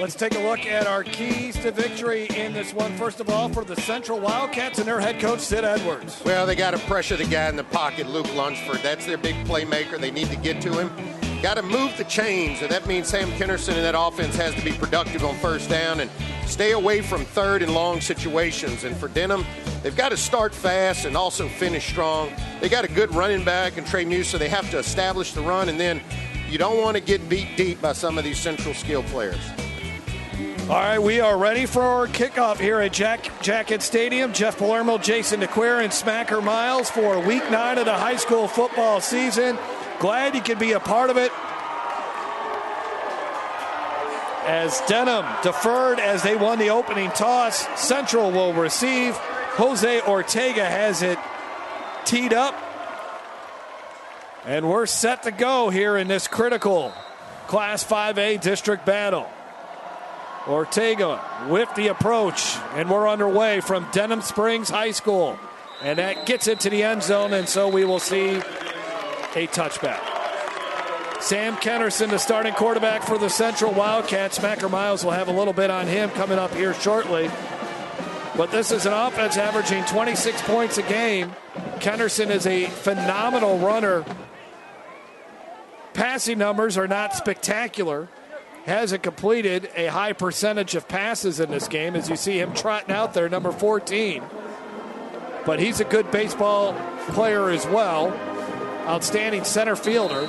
Let's take a look at our keys to victory in this one. First of all, for the Central Wildcats and their head coach, Sid Edwards. Well, they got to pressure the guy in the pocket, Luke Lunsford. That's their big playmaker. They need to get to him. Got to move the chains, and that means Sam Kennerson in that offense has to be productive on first down and stay away from third and long situations. And for Denham, they've got to start fast and also finish strong. They got a good running back in Trey Muse, so they have to establish the run, and then you don't want to get beat deep by some of these Central skill players. All right, we are ready for our kickoff here at Jacket Stadium. Jeff Palermo, Jason DeQuire, and Smacker Miles for Week 9 of the high school football season. Glad you could be a part of it. As Denham deferred as they won the opening toss, Central will receive. Jose Ortega has it teed up. And we're set to go here in this critical Class 5A district battle. Ortega with the approach, and we're underway from Denham Springs High School. And that gets it to the end zone, and so we will see a touchback. Sam Kennerson, the starting quarterback for the Central Wildcats. Smacker Miles will have a little bit on him coming up here shortly. But this is an offense averaging 26 points a game. Kennerson is a phenomenal runner. Passing numbers are not spectacular. Hasn't completed a high percentage of passes in this game, as you see him trotting out there, number 14. But he's a good baseball player as well. Outstanding center fielder.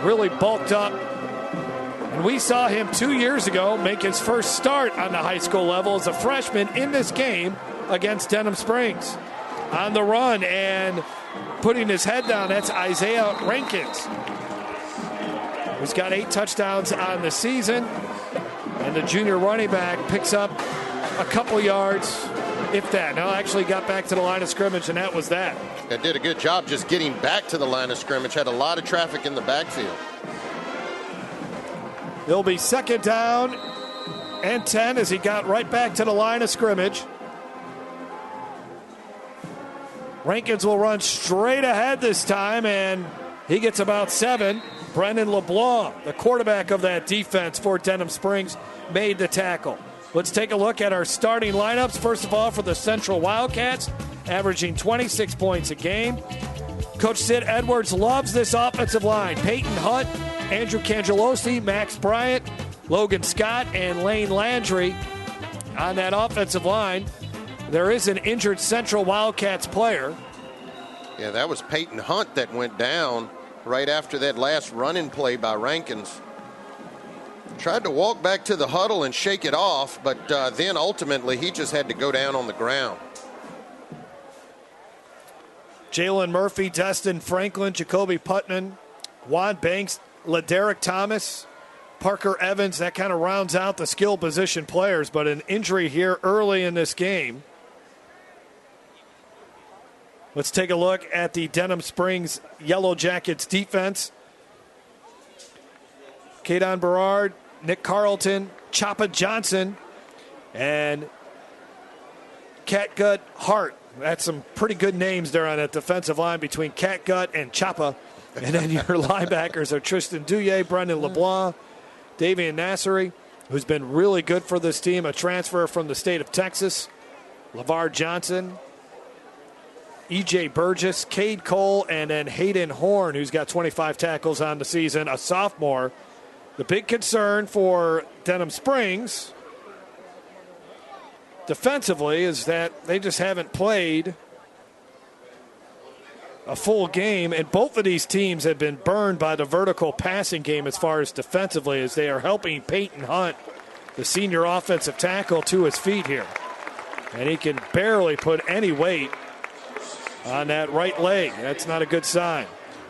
Really bulked up. And we saw him 2 years ago make his first start on the high school level as a freshman in this game against Denham Springs. On the run and putting his head down, that's Isaiah Rankins. He's got 8 touchdowns on the season. And the junior running back picks up a couple yards, if that. Now actually got back to the line of scrimmage, and that was that. That did a good job just getting back to the line of scrimmage. Had a lot of traffic in the backfield. It'll be second down and 10 as he got right back to the line of scrimmage. Rankins will run straight ahead this time, and he gets about 7. Brendan LeBlanc, the quarterback of that defense for Denham Springs, made the tackle. Let's take a look at our starting lineups. First of all, for the Central Wildcats, averaging 26 points a game. Coach Sid Edwards loves this offensive line. Peyton Hunt, Andrew Cangelosi, Max Bryant, Logan Scott, and Lane Landry on that offensive line. There is an injured Central Wildcats player. Yeah, that was Peyton Hunt that went down right after that last running play by Rankins. Tried to walk back to the huddle and shake it off, but then ultimately he just had to go down on the ground. Jalen Murphy, Dustin Franklin, Jacoby Putman, Juan Banks, LaDerrick Thomas, Parker Evans. That kind of rounds out the skill position players, but an injury here early in this game. Let's take a look at the Denham Springs Yellow Jackets defense. Kadon Berard, Nick Carlton, Choppa Johnson, and Catgut Hart. That's some pretty good names there on that defensive line between Catgut and Choppa. And then your linebackers are Tristan Douye, Brendan LeBlanc, Davian Nasseri, who's been really good for this team, a transfer from the state of Texas, LeVar Johnson, E.J. Burgess, Cade Cole, and then Hayden Horn, who's got 25 tackles on the season, a sophomore. The big concern for Denham Springs defensively is that they just haven't played a full game, and both of these teams have been burned by the vertical passing game as far as defensively, as they are helping Peyton Hunt, the senior offensive tackle, to his feet here. And he can barely put any weight on that right leg. That's not a good sign.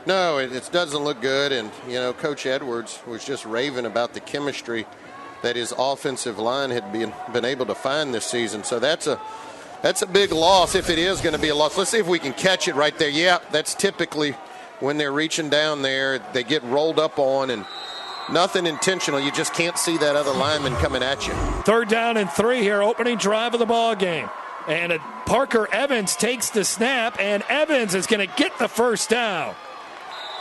No, it doesn't look good, and, you know, Coach Edwards was just raving about the chemistry that his offensive line had been able to find this season. So that's a big loss if it is going to be a loss. Let's see if we can catch it right there. Yeah, that's typically when they're reaching down there, they get rolled up on, and nothing intentional. You just can't see that other lineman coming at you. 3rd down and 3 here, opening drive of the ball game. And Parker Evans takes the snap, and Evans is going to get the first down.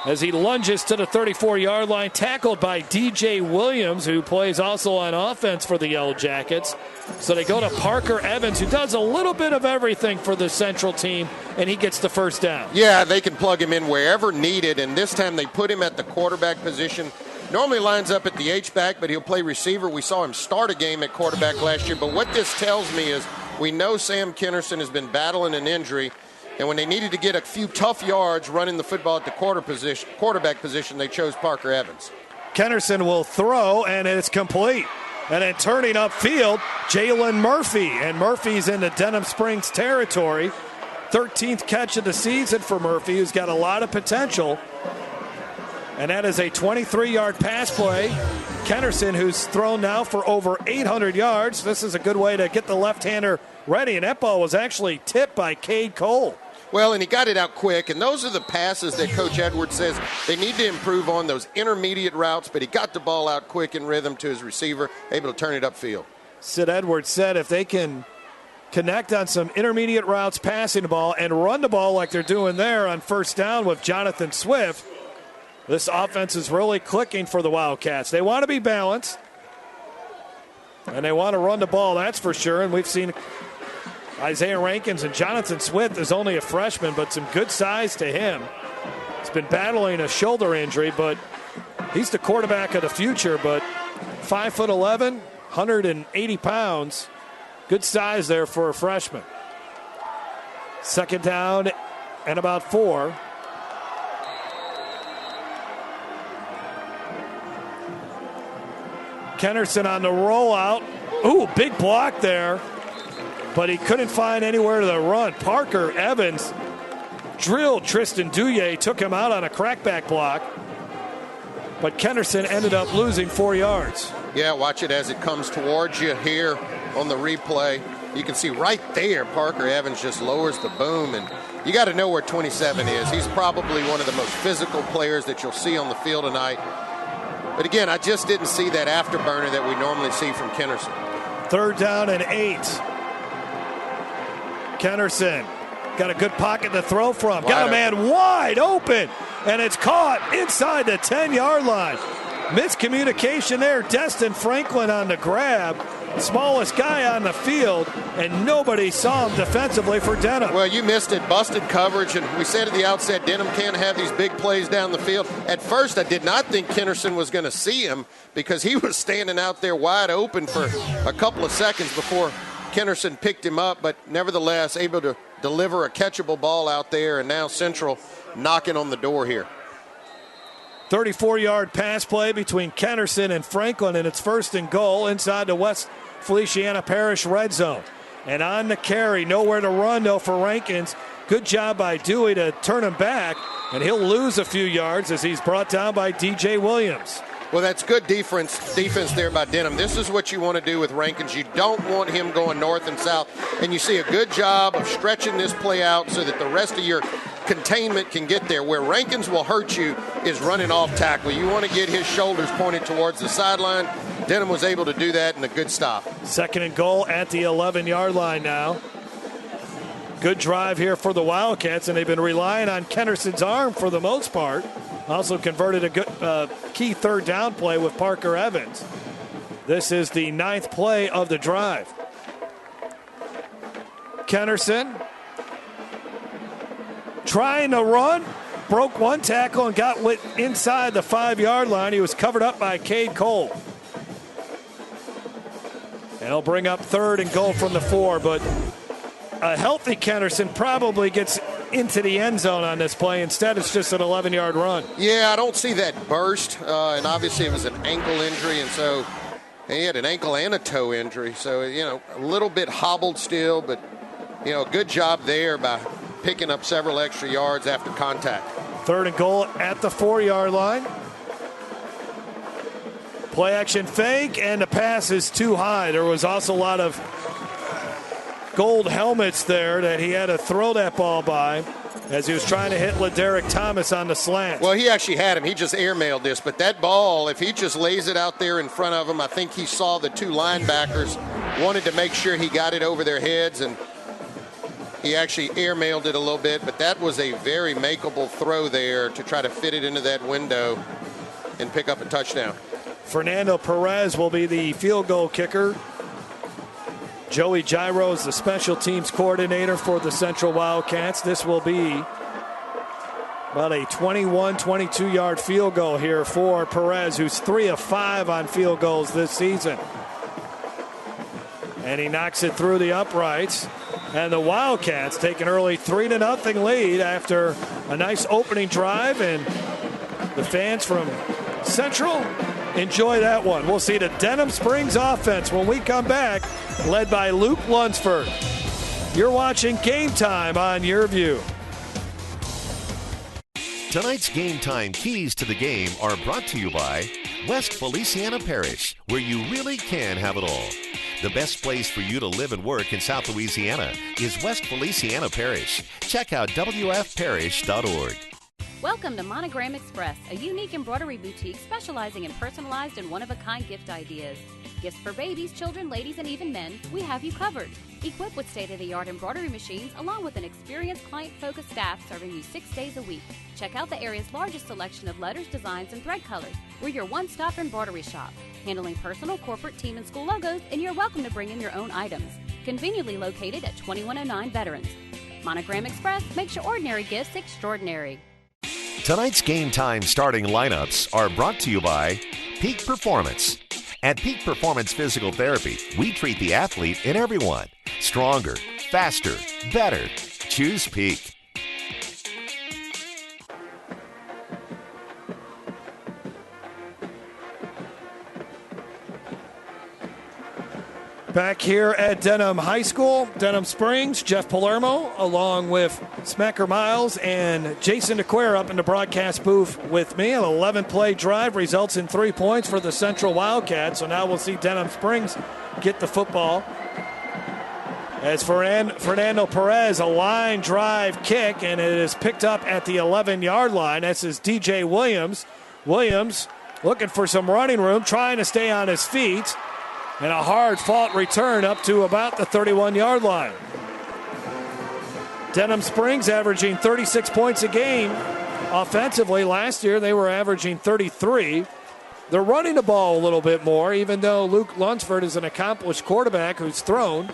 as he lunges to the 34-yard line, tackled by DJ Williams, who plays also on offense for the Yellow Jackets. So they go to Parker Evans, who does a little bit of everything for the Central team, and he gets the first down. Yeah, they can plug him in wherever needed, and this time they put him at the quarterback position. Normally lines up at the H-back, but he'll play receiver. We saw him start a game at quarterback last year, but what this tells me is we know Sam Kennerson has been battling an injury, and when they needed to get a few tough yards running the football at the quarterback position, they chose Parker Evans. Kennerson will throw, and it's complete. And then turning upfield, Jalen Murphy. And Murphy's into Denham Springs territory. 13th catch of the season for Murphy, who's got a lot of potential. And that is a 23-yard pass play. Kennerson, who's thrown now for over 800 yards. This is a good way to get the left-hander ready. And that ball was actually tipped by Cade Cole. Well, and he got it out quick, and those are the passes that Coach Edwards says they need to improve on, those intermediate routes, but he got the ball out quick in rhythm to his receiver, able to turn it upfield. Sid Edwards said if they can connect on some intermediate routes passing the ball and run the ball like they're doing there on first down with Jonathan Swift, this offense is really clicking for the Wildcats. They want to be balanced, and they want to run the ball, that's for sure, and we've seen Isaiah Rankins and Jonathan Swift is only a freshman, but some good size to him. He's been battling a shoulder injury, but he's the quarterback of the future. But 5'11", 180 pounds, good size there for a freshman. Second down and about 4. Kennerson on the rollout. Ooh, big block there. But he couldn't find anywhere to run. Parker Evans drilled Tristan Douye, took him out on a crackback block. But Kennerson ended up losing 4 yards. Yeah, watch it as it comes towards you here on the replay. You can see right there Parker Evans just lowers the boom, and you got to know where 27 is. He's probably one of the most physical players that you'll see on the field tonight. But again, I just didn't see that afterburner that we normally see from Kennerson. Third down and 8. Kennerson got a good pocket to throw from. Got a man wide open, and it's caught inside the 10-yard line. Miscommunication there. Dustin Franklin on the grab. Smallest guy on the field, and nobody saw him defensively for Denham. Well, you missed it. Busted coverage, and we said at the outset, Denham can't have these big plays down the field. At first, I did not think Kennerson was going to see him because he was standing out there wide open for a couple of seconds before Kennerson picked him up, but nevertheless able to deliver a catchable ball out there, and now Central knocking on the door here. 34-yard pass play between Kennerson and Franklin, and it's 1st and goal inside the West Feliciana Parish red zone. And on the carry, nowhere to run though for Rankins. Good job by Dewey to turn him back, and he'll lose a few yards as he's brought down by DJ Williams. Well, that's good defense there by Denham. This is what you want to do with Rankins. You don't want him going north and south. And you see a good job of stretching this play out so that the rest of your containment can get there. Where Rankins will hurt you is running off tackle. You want to get his shoulders pointed towards the sideline. Denham was able to do that in a good stop. 2nd and goal at the 11-yard line now. Good drive here for the Wildcats, and they've been relying on Kennerson's arm for the most part. Also converted a good key third down play with Parker Evans. This is the 9th play of the drive. Kennerson trying to run, broke one tackle and got inside the 5-yard line. He was covered up by Cade Cole. And he'll bring up 3rd and goal from the 4, but a healthy Kennerson probably gets into the end zone on this play. Instead, it's just an 11-yard run. Yeah, I don't see that burst, and obviously it was an ankle injury, and so he had an ankle and a toe injury. So, a little bit hobbled still, but, good job there by picking up several extra yards after contact. 3rd and goal at the 4-yard line. Play action fake, and the pass is too high. There was also a lot of gold helmets there that he had to throw that ball by as he was trying to hit LaDerrick Thomas on the slant. Well, he actually had him. He just airmailed this. But that ball, if he just lays it out there in front of him, I think he saw the 2 linebackers, wanted to make sure he got it over their heads, and He actually airmailed it a little bit, but that was a very makeable throw there to try to fit it into that window and pick up a touchdown. Fernando Perez will be the field goal kicker. Joey Gyro is the special teams coordinator for the Central Wildcats. This will be about a 21, 22-yard field goal here for Perez, who's 3 of 5 on field goals this season. And he knocks it through the uprights. And the Wildcats take an early 3-0 lead after a nice opening drive. And the fans from Central enjoy that one. We'll see the Denham Springs offense when we come back, led by Luke Lunsford. You're watching Game Time on YurView. Tonight's Game Time keys to the game are brought to you by West Feliciana Parish, where you really can have it all. The best place for you to live and work in South Louisiana is West Feliciana Parish. Check out wfparish.org. Welcome to Monogram Express, a unique embroidery boutique specializing in personalized and one-of-a-kind gift ideas. Gifts for babies, children, ladies, and even men, we have you covered. Equipped with state-of-the-art embroidery machines, along with an experienced client-focused staff serving you 6 days a week. Check out the area's largest selection of letters, designs, and thread colors. We're your one-stop embroidery shop, handling personal, corporate, team, and school logos, and you're welcome to bring in your own items. Conveniently located at 2109 Veterans. Monogram Express makes your ordinary gifts extraordinary. Tonight's Game Time starting lineups are brought to you by Peak Performance. At Peak Performance Physical Therapy, we treat the athlete and everyone. Stronger, faster, better. Choose Peak. Back here at Denham High School, Denham Springs, Jeff Palermo, along with Smacker Miles and Jason DeQuare up in the broadcast booth with me. An 11-play drive results in 3 points for the Central Wildcats. So now we'll see Denham Springs get the football. As Fernando Perez, a line drive kick, and it is picked up at the 11-yard line. That's his DJ Williams. Williams looking for some running room, trying to stay on his feet. And a hard-fought return up to about the 31-yard line. Denham Springs averaging 36 points a game offensively. Last year they were averaging 33. They're running the ball a little bit more, even though Luke Lunsford is an accomplished quarterback who's thrown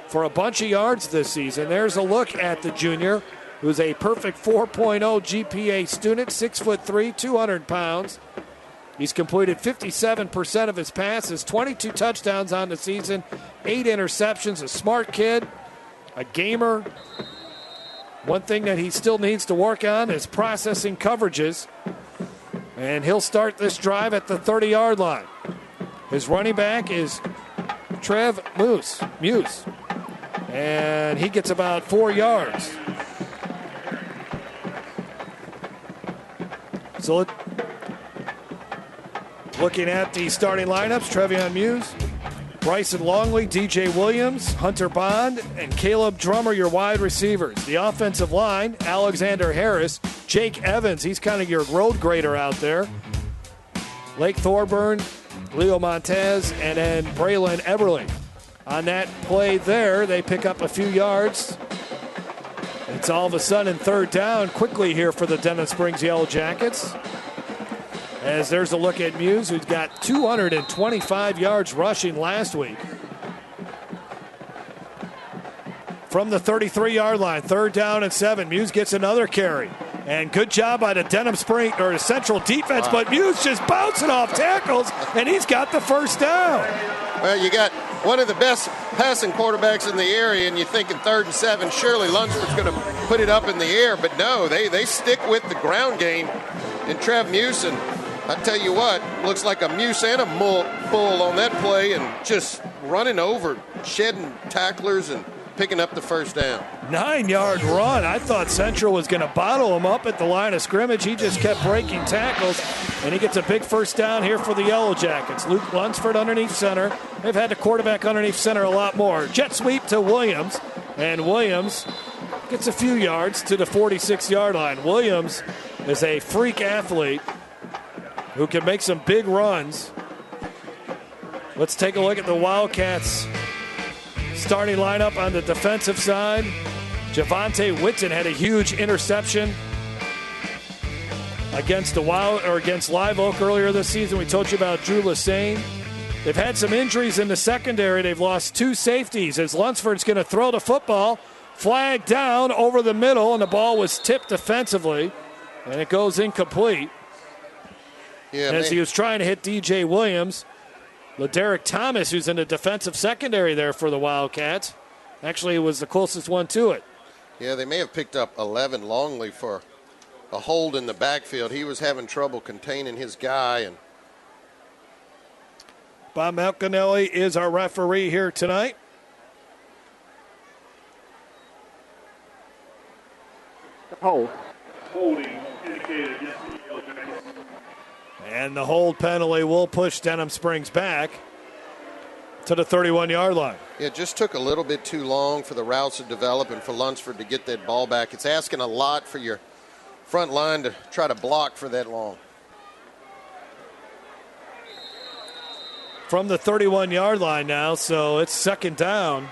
for a bunch of yards this season. There's a look at the junior, who's a perfect 4.0 GPA student, 6'3", 200 pounds. He's completed 57% of his passes, 22 touchdowns on the season, 8 interceptions, a smart kid, a gamer. One thing that he still needs to work on is processing coverages. And he'll start this drive at the 30-yard line. His running back is Trev Muse. And he gets about 4 yards. So looking at the starting lineups, Trevion Muse, Bryson Longley, DJ Williams, Hunter Bond, and Caleb Drummer, your wide receivers. The offensive line, Alexander Harris, Jake Evans, he's kind of your road grader out there. Lake Thorburn, Leo Montez, and then Braylon Eberly. On that play there, they pick up a few yards. It's all of a sudden third down quickly here for the Denham Springs Yellow Jackets. As there's a look at Muse, who's got 225 yards rushing last week. From the 33-yard line, 3rd down and 7. Muse gets another carry. And good job by the Denham Springs, or the Central defense, but Muse just bouncing off tackles, and he's got the first down. Well, you got one of the best passing quarterbacks in the area, and you're thinking 3rd and 7, surely Lunsford's going to put it up in the air, but no, they stick with the ground game in Trev Muse, and I tell you what, looks like a Muse and a bull on that play, and just running over, shedding tacklers and picking up the first down. 9-yard run. I thought Central was going to bottle him up at the line of scrimmage. He just kept breaking tackles, and he gets a big first down here for the Yellow Jackets. Luke Lunsford underneath center. They've had the quarterback underneath center a lot more. Jet sweep to Williams, and Williams gets a few yards to the 46-yard line. Williams is a freak athlete who can make some big runs. Let's take a look at the Wildcats starting lineup on the defensive side. Javonte Whitten had a huge interception against Live Oak earlier this season. We told you about Drew Lassane. They've had some injuries in the secondary. They've lost 2 safeties as Lunsford's going to throw the football. Flag down over the middle, and the ball was tipped defensively, and it goes incomplete. As he was trying to hit DJ Williams. LaDerrick Thomas, who's in the defensive secondary there for the Wildcats, actually was the closest one to it. Yeah, they may have picked up 11 Longley for a hold in the backfield. He was having trouble containing his guy. And Bob Malcanelli is our referee here tonight. Holding indicated against the Yellow Jackets. And the hold penalty will push Denham Springs back to the 31-yard line. It just took a little bit too long for the routes to develop and for Lunsford to get that ball back. It's asking a lot for your front line to try to block for that long. From the 31-yard line now, so it's second down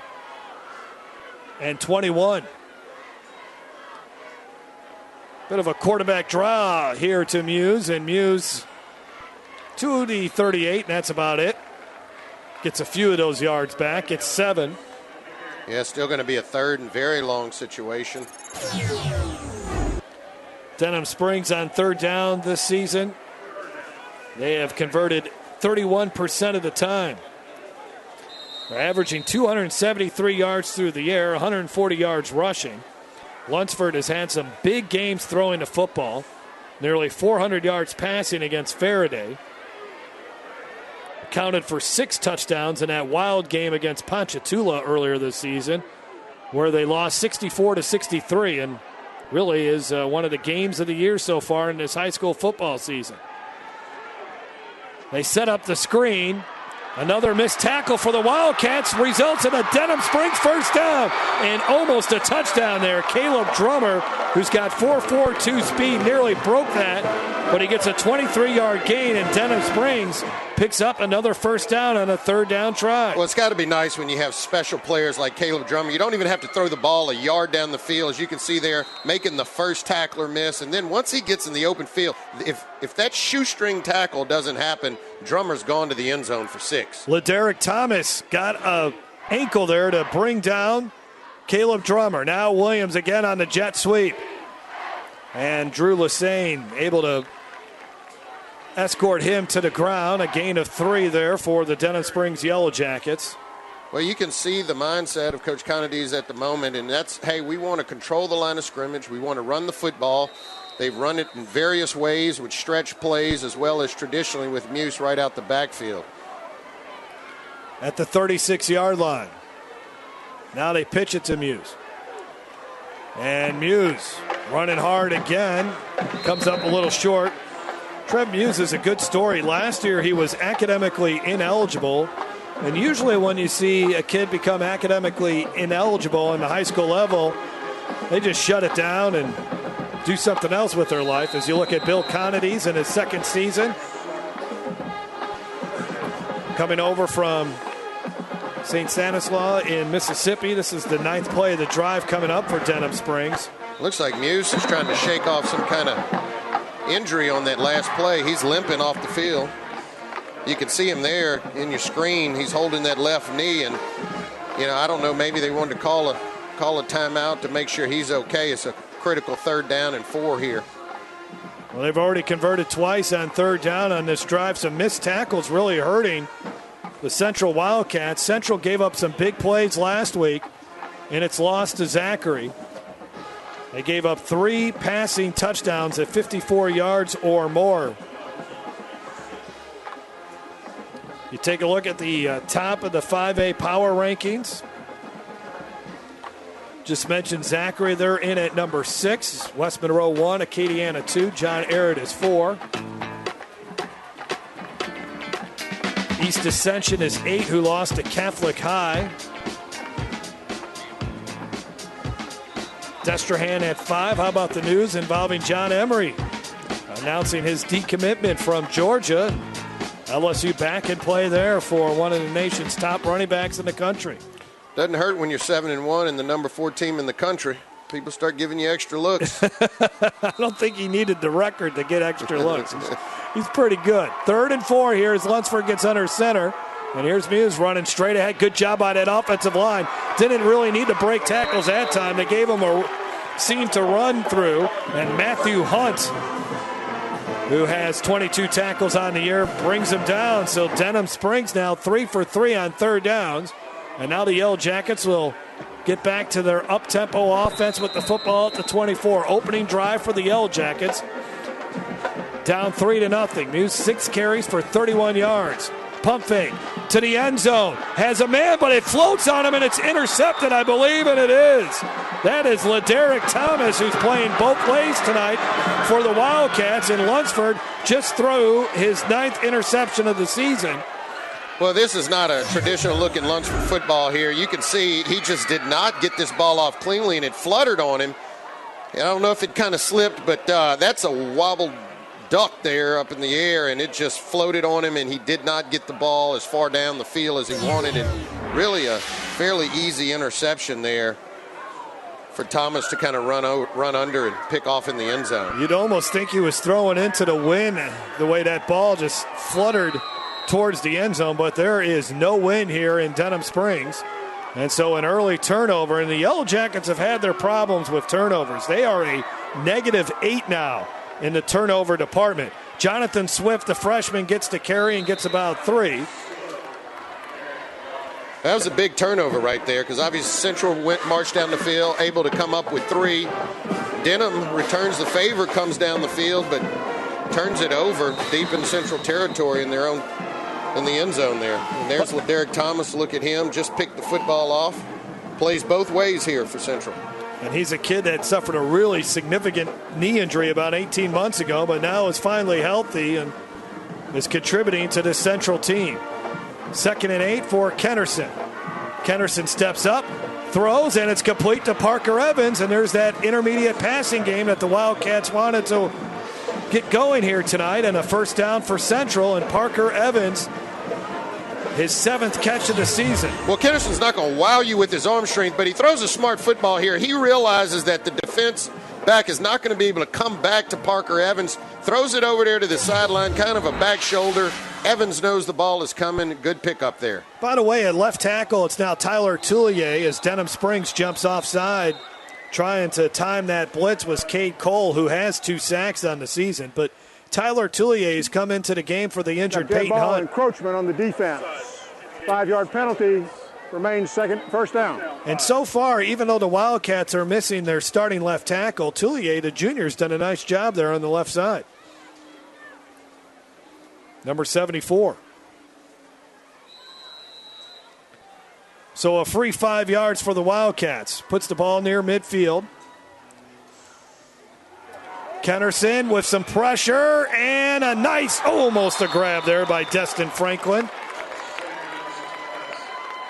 and 21. Bit of a quarterback draw here to Muse, and Muse to the 38, and that's about it. Gets a few of those yards back. It's 7. Yeah, still going to be a third and very long situation. Denham Springs on third down this season. They have converted 31% of the time. They're averaging 273 yards through the air, 140 yards rushing. Lunsford has had some big games throwing the football. Nearly 400 yards passing against Faraday. Accounted for 6 touchdowns in that wild game against Ponchatoula earlier this season, where they lost 64-63, and really is one of the games of the year so far in this high school football season. They set up the screen. Another missed tackle for the Wildcats results in a Denham Springs first down and almost a touchdown there. Caleb Drummer, who's got 4.42 speed, nearly broke that, but he gets a 23-yard gain, and Denham Springs picks up another first down on a third down try. Well, it's got to be nice when you have special players like Caleb Drummer. You don't even have to throw the ball a yard down the field, as you can see there, making the first tackler miss. And then once he gets in the open field, if that shoestring tackle doesn't happen, Drummer's gone to the end zone for 6. LaDerrick Thomas got an ankle there to bring down Caleb Drummer. Now Williams again on the jet sweep. And Drew Lassane able to escort him to the ground. A gain of 3 there for the Denham Springs Yellow Jackets. Well, you can see the mindset of Coach Conadiz at the moment, and that's, hey, we want to control the line of scrimmage. We want to run the football. They've run it in various ways with stretch plays as well as traditionally with Muse right out the backfield. At the 36-yard line. Now they pitch it to Muse. And Muse running hard again. Comes up a little short. Trev Muse is a good story. Last year he was academically ineligible. And usually when you see a kid become academically ineligible in the high school level, they just shut it down and do something else with their life. As you look at Bill Conadiz in his second season, coming over from St. Stanislaus in Mississippi. This is the 9th play of the drive coming up for Denham Springs. Looks like Muse is trying to shake off some kind of injury on that last play. He's limping off the field. You can see him there in your screen. He's holding that left knee, and I don't know, maybe they wanted to call a timeout to make sure he's okay. It's a critical third down and 4 here. Well, they've already converted twice on third down on this drive. Some missed tackles really hurting the Central Wildcats. Central gave up some big plays last week in its loss to Zachary. They gave up 3 passing touchdowns at 54 yards or more. You take a look at the top of the 5A power rankings. Just mentioned Zachary. They're in at number 6. West Monroe 1, Acadiana 2. John Arrett is 4. East Ascension is 8, who lost to Catholic High. Destrehan at 5. How about the news involving John Emery announcing his decommitment from Georgia? LSU back in play there for one of the nation's top running backs in the country. Doesn't hurt when you're 7-1 and the number 4 team in the country. people start giving you extra looks. I don't think he needed the record to get extra looks. He's pretty good. 3rd and 4 here as Lunsford gets under center. And here's Muse running straight ahead. Good job by that offensive line. Didn't really need to break tackles that time. They gave him a seam to run through. And Matthew Hunt, who has 22 tackles on the year, brings him down. So Denham Springs now 3 for 3 on 3rd downs. And now the Yellow Jackets will get back to their up-tempo offense with the football at the 24. Opening drive for the Yellow Jackets. Down 3-0. Muse 6 carries for 31 yards. Pump fake to the end zone. Has a man, but it floats on him, and it's intercepted, I believe, and it is. That is LeDerick Thomas, who's playing both ways tonight for the Wildcats, and Lunsford just threw his 9th interception of the season. Well, this is not a traditional-looking Lunsford football here. You can see he just did not get this ball off cleanly, and it fluttered on him. And I don't know if it kind of slipped, but that's a wobbled duck there up in the air, and it just floated on him, and he did not get the ball as far down the field as he wanted. And really a fairly easy interception there for Thomas to kind of run under and pick off in the end zone. You'd almost think he was throwing into the wind the way that ball just fluttered towards the end zone, but there is no wind here in Denham Springs. And so an early turnover, and the Yellow Jackets have had their problems with turnovers. They are a -8 now in the turnover department. Jonathan Swift, the freshman, gets to carry and gets about 3. That was a big turnover right there because obviously Central marched down the field, able to come up with 3. Denham returns the favor, comes down the field, but turns it over deep in Central territory in their own in the end zone there. And there's LeDerick Thomas. Look at him, just picked the football off. Plays both ways here for Central. And he's a kid that suffered a really significant knee injury about 18 months ago, but now is finally healthy and is contributing to this Central team. 2nd and 8 for Kennerson. Kennerson steps up, throws, and it's complete to Parker Evans. And there's that intermediate passing game that the Wildcats wanted to get going here tonight, and a first down for Central. And Parker Evans, his 7th catch of the season. Well, Kennerson's not going to wow you with his arm strength, but he throws a smart football here. He realizes that the defense back is not going to be able to come back to Parker Evans. Throws it over there to the sideline, kind of a back shoulder. Evans knows the ball is coming. Good pickup there. By the way, at left tackle, it's now Tyler Tullier as Denham Springs jumps offside. Trying to time that blitz was Cade Cole, who has 2 sacks on the season. But Tyler Tullier has come into the game for the injured Peyton Hunt. Encroachment on the defense. 5-yard penalty, remains first down. And so far, even though the Wildcats are missing their starting left tackle, Tullier, the junior, has done a nice job there on the left side. Number 74. So a free 5 yards for the Wildcats. Puts the ball near midfield. Kennerson with some pressure and a nice, almost a grab there by Dustin Franklin.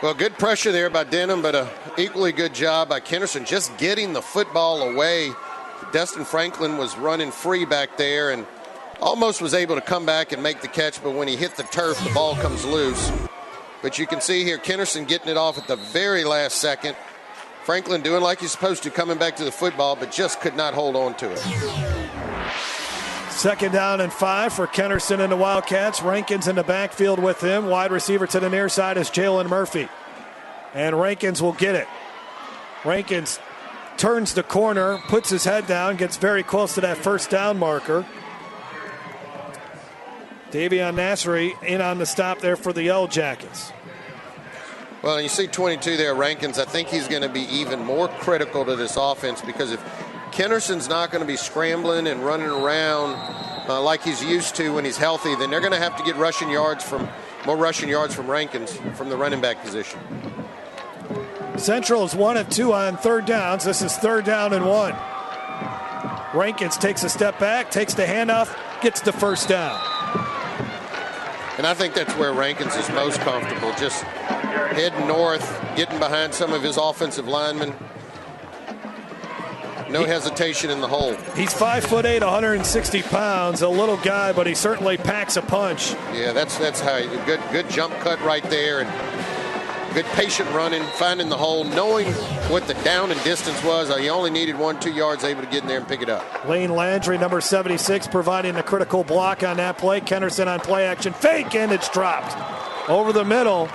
Well, good pressure there by Denham, but an equally good job by Kennerson just getting the football away. Dustin Franklin was running free back there and almost was able to come back and make the catch, but when he hit the turf, the ball comes loose. But you can see here Kennerson getting it off at the very last second. Franklin doing like he's supposed to, coming back to the football, but just could not hold on to it. 2nd down and 5 for Kennerson and the Wildcats. Rankins in the backfield with him. Wide receiver to the near side is Jalen Murphy. And Rankins will get it. Rankins turns the corner, puts his head down, gets very close to that first down marker. Davion Nassery in on the stop there for the Yellow Jackets. Well, you see 22 there, Rankins. I think he's going to be even more critical to this offense because if Kennerson's not going to be scrambling and running around like he's used to when he's healthy, then they're going to have to get more rushing yards from Rankins from the running back position. Central is 1 of 2 on 3rd downs. This is 3rd down and 1. Rankins takes a step back, takes the handoff, gets the first down. And I think that's where Rankins is most comfortable, just heading north, getting behind some of his offensive linemen. No hesitation in the hole. He's 5'8", 160 pounds, a little guy, but he certainly packs a punch. Yeah, that's how good jump cut right there. And good patient running, finding the hole, knowing what the down and distance was. He only needed 1-2 yards, able to get in there and pick it up. Lane Landry, number 76, providing the critical block on that play. Kennerson on play action, fake, and it's dropped. Over the middle,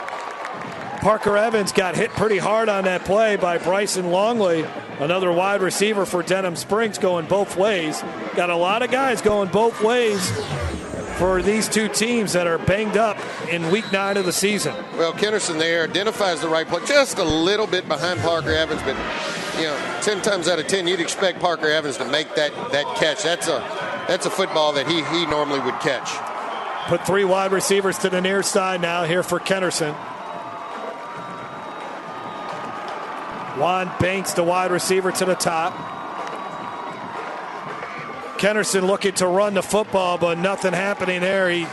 Parker Evans got hit pretty hard on that play by Bryson Longley, another wide receiver for Denham Springs, going both ways. Got a lot of guys going both ways for these two teams that are banged up in week 9 of the season. Well, Kennerson there identifies the right play, just a little bit behind Parker Evans, but 10 times out of 10 you'd expect Parker Evans to make that catch. That's a football that he normally would catch. Put 3 wide receivers to the near side now here for Kennerson. Juan Banks, the wide receiver, to the top. Kennerson looking to run the football, but nothing happening there. He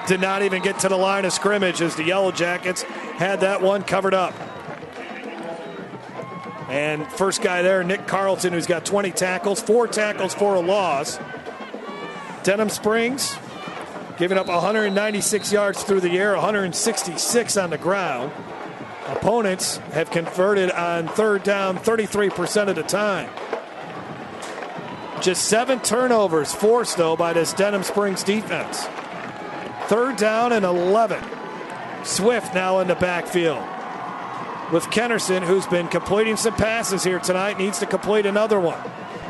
did not even get to the line of scrimmage as the Yellow Jackets had that one covered up. And first guy there, Nick Carlton, who's got 20 tackles, 4 tackles for a loss. Denham Springs giving up 196 yards through the air, 166 on the ground. Opponents have converted on third down 33% of the time. Just 7 turnovers forced, though, by this Denham Springs defense. Third down and 11. Swift now in the backfield with Kennerson, who's been completing some passes here tonight, needs to complete another one.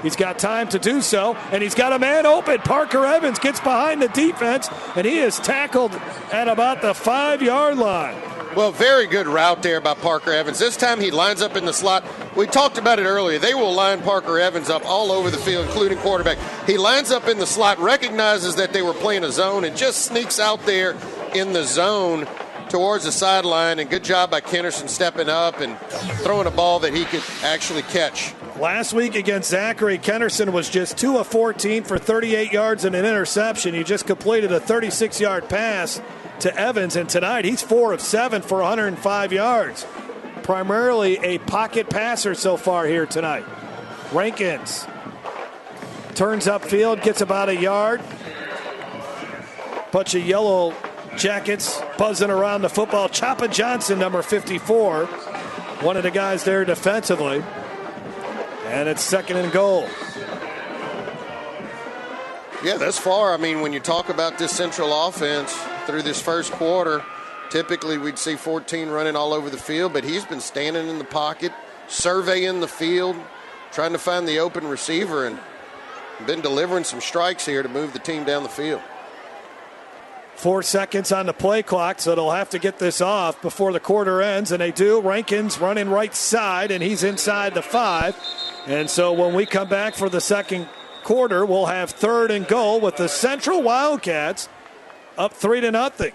He's got time to do so, and he's got a man open. Parker Evans gets behind the defense, and he is tackled at about the 5-yard line. Well, very good route there by Parker Evans. This time he lines up in the slot. We talked about it earlier. They will line Parker Evans up all over the field, including quarterback. He lines up in the slot, recognizes that they were playing a zone, and just sneaks out there in the zone towards the sideline. And good job by Kennerson stepping up and throwing a ball that he could actually catch. Last week against Zachary, Kennerson was just 2 of 14 for 38 yards and an interception. He just completed a 36-yard pass to Evans, and tonight he's 4 of 7 for 105 yards. Primarily a pocket passer so far here tonight. Rankins turns upfield, gets about a yard. Bunch of Yellow Jackets buzzing around the football. Choppa Johnson, number 54, one of the guys there defensively. And it's 2nd and goal. Yeah, thus far, I mean, when you talk about this Central offense through this first quarter, typically we'd see 14 running all over the field, but he's been standing in the pocket, surveying the field, trying to find the open receiver, and been delivering some strikes here to move the team down the field. 4 seconds on the play clock, so they'll have to get this off before the quarter ends, and they do. Rankins running right side, and he's inside the 5. And so when we come back for the second quarter, we'll have 3rd and goal with the Central Wildcats up 3-0.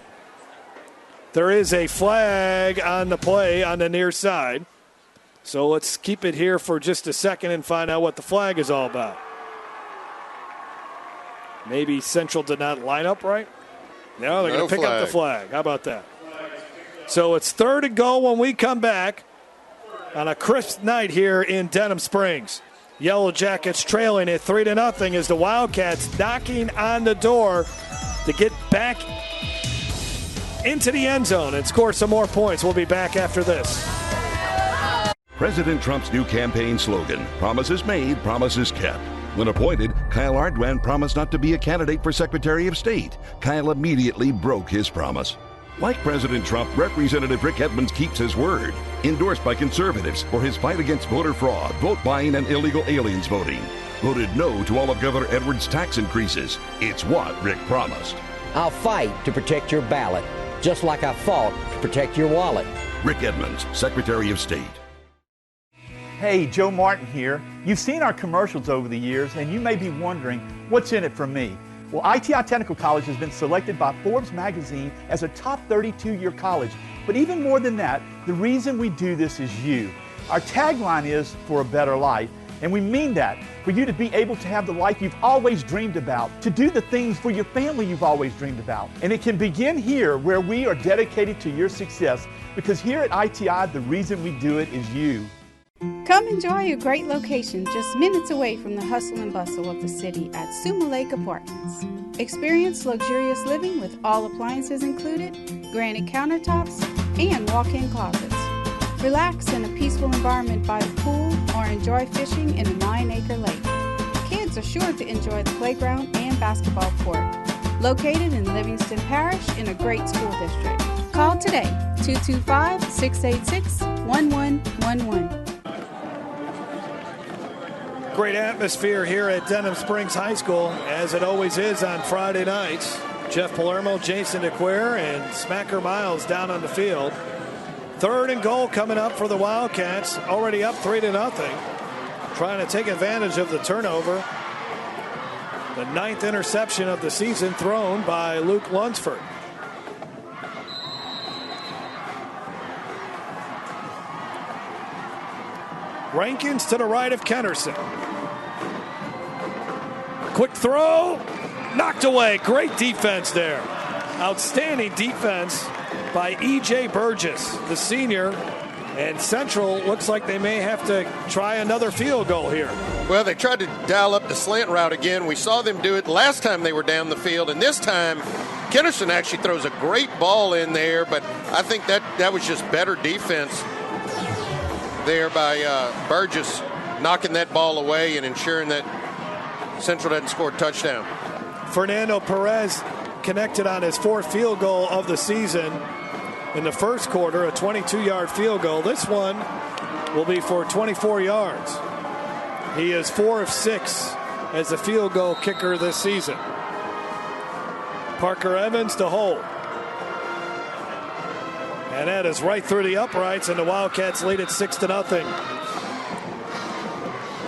There is a flag on the play on the near side. So let's keep it here for just a second and find out what the flag is all about. Maybe Central did not line up right. No, they're going to pick up the flag. How about that? So it's 3rd and goal when we come back on a crisp night here in Denham Springs. Yellow Jackets trailing at 3-0 as the Wildcats knocking on the door to get back into the end zone and score some more points. We'll be back after this. President Trump's new campaign slogan, promises made, promises kept. When appointed, Kyle Ardoin promised not to be a candidate for Secretary of State. Kyle immediately broke his promise. Like President Trump, Representative Rick Edmonds keeps his word. Endorsed by conservatives for his fight against voter fraud, vote buying, and illegal aliens voting. Voted no to all of Governor Edwards' tax increases. It's what Rick promised. I'll fight to protect your ballot, just like I fought to protect your wallet. Rick Edmonds, Secretary of State. Hey, Joe Martin here. You've seen our commercials over the years, and you may be wondering, what's in it for me? Well, ITI Technical College has been selected by Forbes magazine as a top 32-year college. But even more than that, the reason we do this is you. Our tagline is for a better life, and we mean that, for you to be able to have the life you've always dreamed about, to do the things for your family you've always dreamed about. And it can begin here, where we are dedicated to your success, because here at ITI, the reason we do it is you. Come enjoy a great location just minutes away from the hustle and bustle of the city at Suma Lake Apartments. Experience luxurious living with all appliances included, granite countertops, and walk-in closets. Relax in a peaceful environment by the pool or enjoy fishing in a 9-acre lake. Kids are sure to enjoy the playground and basketball court. Located in Livingston Parish in a great school district. Call today, 225-686-1111. Great atmosphere here at Denham Springs High School, as it always is on Friday nights. Jeff Palermo, Jason DeQuire, and Smacker Miles down on the field. 3rd and goal coming up for the Wildcats, already up 3-0. Trying to take advantage of the turnover. The 9th interception of the season thrown by Luke Lunsford. Rankins to the right of Kennerson. Quick throw, knocked away. Great defense there. Outstanding defense by E.J. Burgess, the senior. And Central looks like they may have to try another field goal here. Well, they tried to dial up the slant route again. We saw them do it last time they were down the field, and this time Kennerson actually throws a great ball in there, but I think that was just better defense there by Burgess, knocking that ball away and ensuring that Central doesn't score a touchdown. Fernando Perez connected on his 4th field goal of the season in the first quarter, a 22-yard field goal. This one will be for 24 yards. He is 4 of 6 as a field goal kicker this season. Parker Evans to hold. And that is right through the uprights, and the Wildcats lead it 6-0.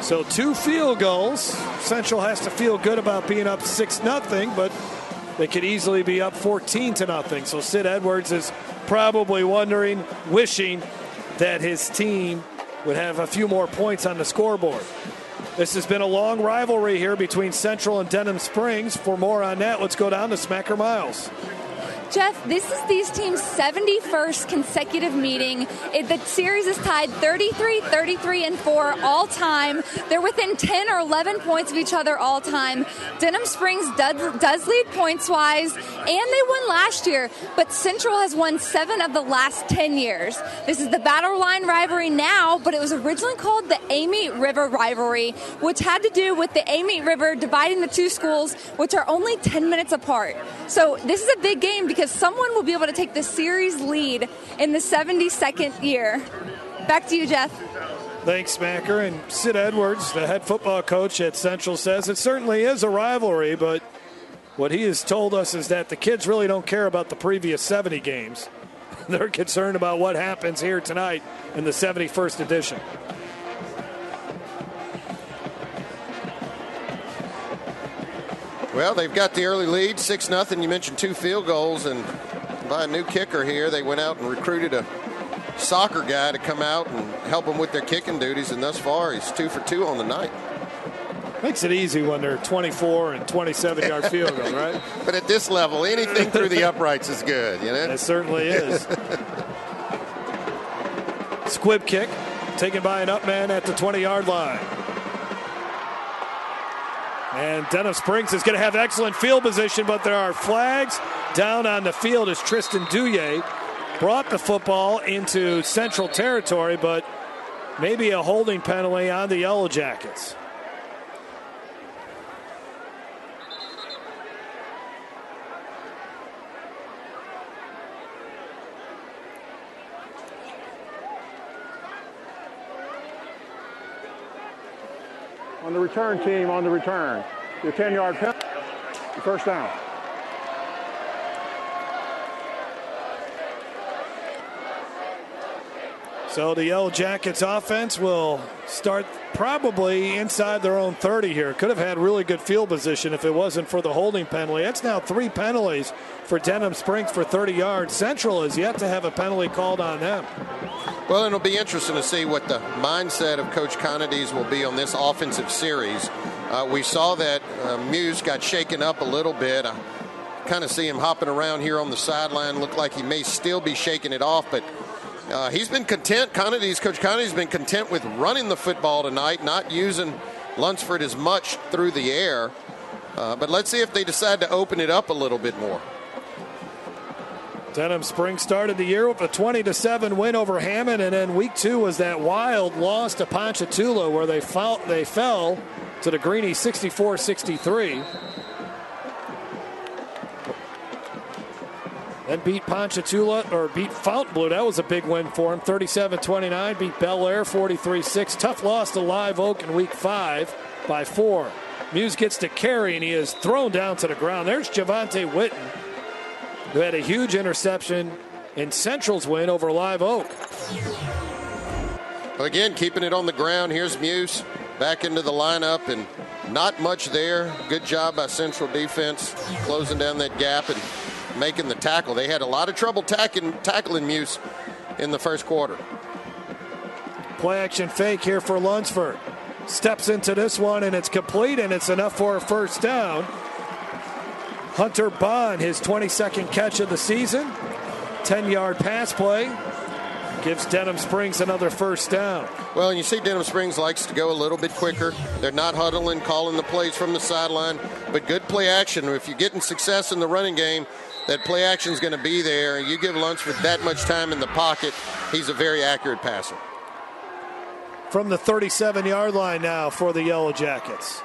So 2 field goals. Central has to feel good about being up 6-0, but they could easily be up 14-0. So Sid Edwards is probably wondering, wishing that his team would have a few more points on the scoreboard. This has been a long rivalry here between Central and Denham Springs. For more on that, let's go down to Smacker Miles. Jeff, this is these teams' 71st consecutive meeting. The series is tied 33-4 all time. They're within 10 or 11 points of each other all time. Denham Springs does lead points-wise, and they won last year, but Central has won 7 of the last 10 years. This is the Battle Line Rivalry now, but it was originally called the Amite River Rivalry, which had to do with the Amite River dividing the 2 schools, which are only 10 minutes apart. So this is a big game because someone will be able to take the series lead in the 72nd year. Back to you, Jeff. Thanks, Smacker. And Sid Edwards, the head football coach at Central, says it certainly is a rivalry, but what he has told us is that the kids really don't care about the previous 70 games. They're concerned about what happens here tonight in the 71st edition. Well, they've got the early lead, 6-0. You mentioned 2 field goals, and by a new kicker here, they went out and recruited a soccer guy to come out and help them with their kicking duties, and thus far, he's 2 for 2 on the night. Makes it easy when they're 24 and 27-yard field goal, right? But at this level, anything through the uprights is good, you know? It certainly is. Squib kick, taken by an up man at the 20-yard line. And Denham Springs is going to have excellent field position, but there are flags down on the field as Tristan Douye brought the football into Central territory, but maybe a holding penalty on the Yellow Jackets. On the return team, on the return. The 10-yard penalty, first down. So the Yellow Jackets offense will start probably inside their own 30 here. Could have had really good field position if it wasn't for the holding penalty. That's now 3 penalties for Denham Springs for 30 yards. Central is yet to have a penalty called on them. Well, it'll be interesting to see what the mindset of Coach Conades will be on this offensive series. We saw that Muse got shaken up a little bit. I kind of see him hopping around here on the sideline. Look like he may still be shaking it off, but he's been content. Coach Conades has been content with running the football tonight, not using Lunsford as much through the air. But let's see if they decide to open it up a little bit more. Denham Springs started the year with a 20-7 win over Hammond, and then week 2 was that wild loss to Ponchatoula where they fell to the Greenies 64-63. Then beat Ponchatoula, or beat Fontainebleau. That was a big win for him, 37-29. Beat Bel Air 43-6. Tough loss to Live Oak in week 5 by 4. Muse gets to carry, and he is thrown down to the ground. There's Javante Witten, who had a huge interception in Central's win over Live Oak. Again, keeping it on the ground. Here's Muse back into the lineup, and not much there. Good job by Central defense closing down that gap and making the tackle. They had a lot of trouble tackling Muse in the first quarter. Play action fake here for Lunsford. Steps into this one, and it's complete, and it's enough for a first down. Hunter Bond, his 22nd catch of the season. 10-yard pass play. Gives Denham Springs another first down. Well, and you see Denham Springs likes to go a little bit quicker. They're not huddling, calling the plays from the sideline, but good play action. If you're getting success in the running game, that play action is going to be there. You give Lunsford that much time in the pocket, he's a very accurate passer. From the 37-yard line now for the Yellow Jackets.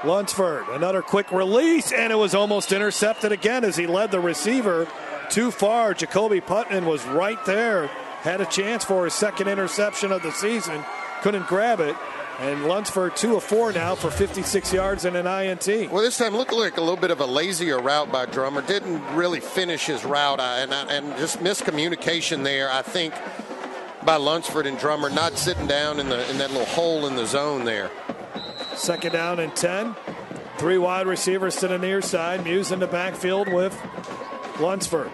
Lunsford, another quick release, and it was almost intercepted again as he led the receiver too far. Jacoby Putnam was right there. Had a chance for his second interception of the season. Couldn't grab it. And Lunsford 2 of 4 now for 56 yards and an INT. Well, this time looked like a little bit of a lazier route by Drummer. Didn't really finish his route, and just miscommunication there, I think, by Lunsford and Drummer not sitting down in that little hole in the zone there. Second down and 10. 3 wide receivers to the near side. Muse in the backfield with Lunsford.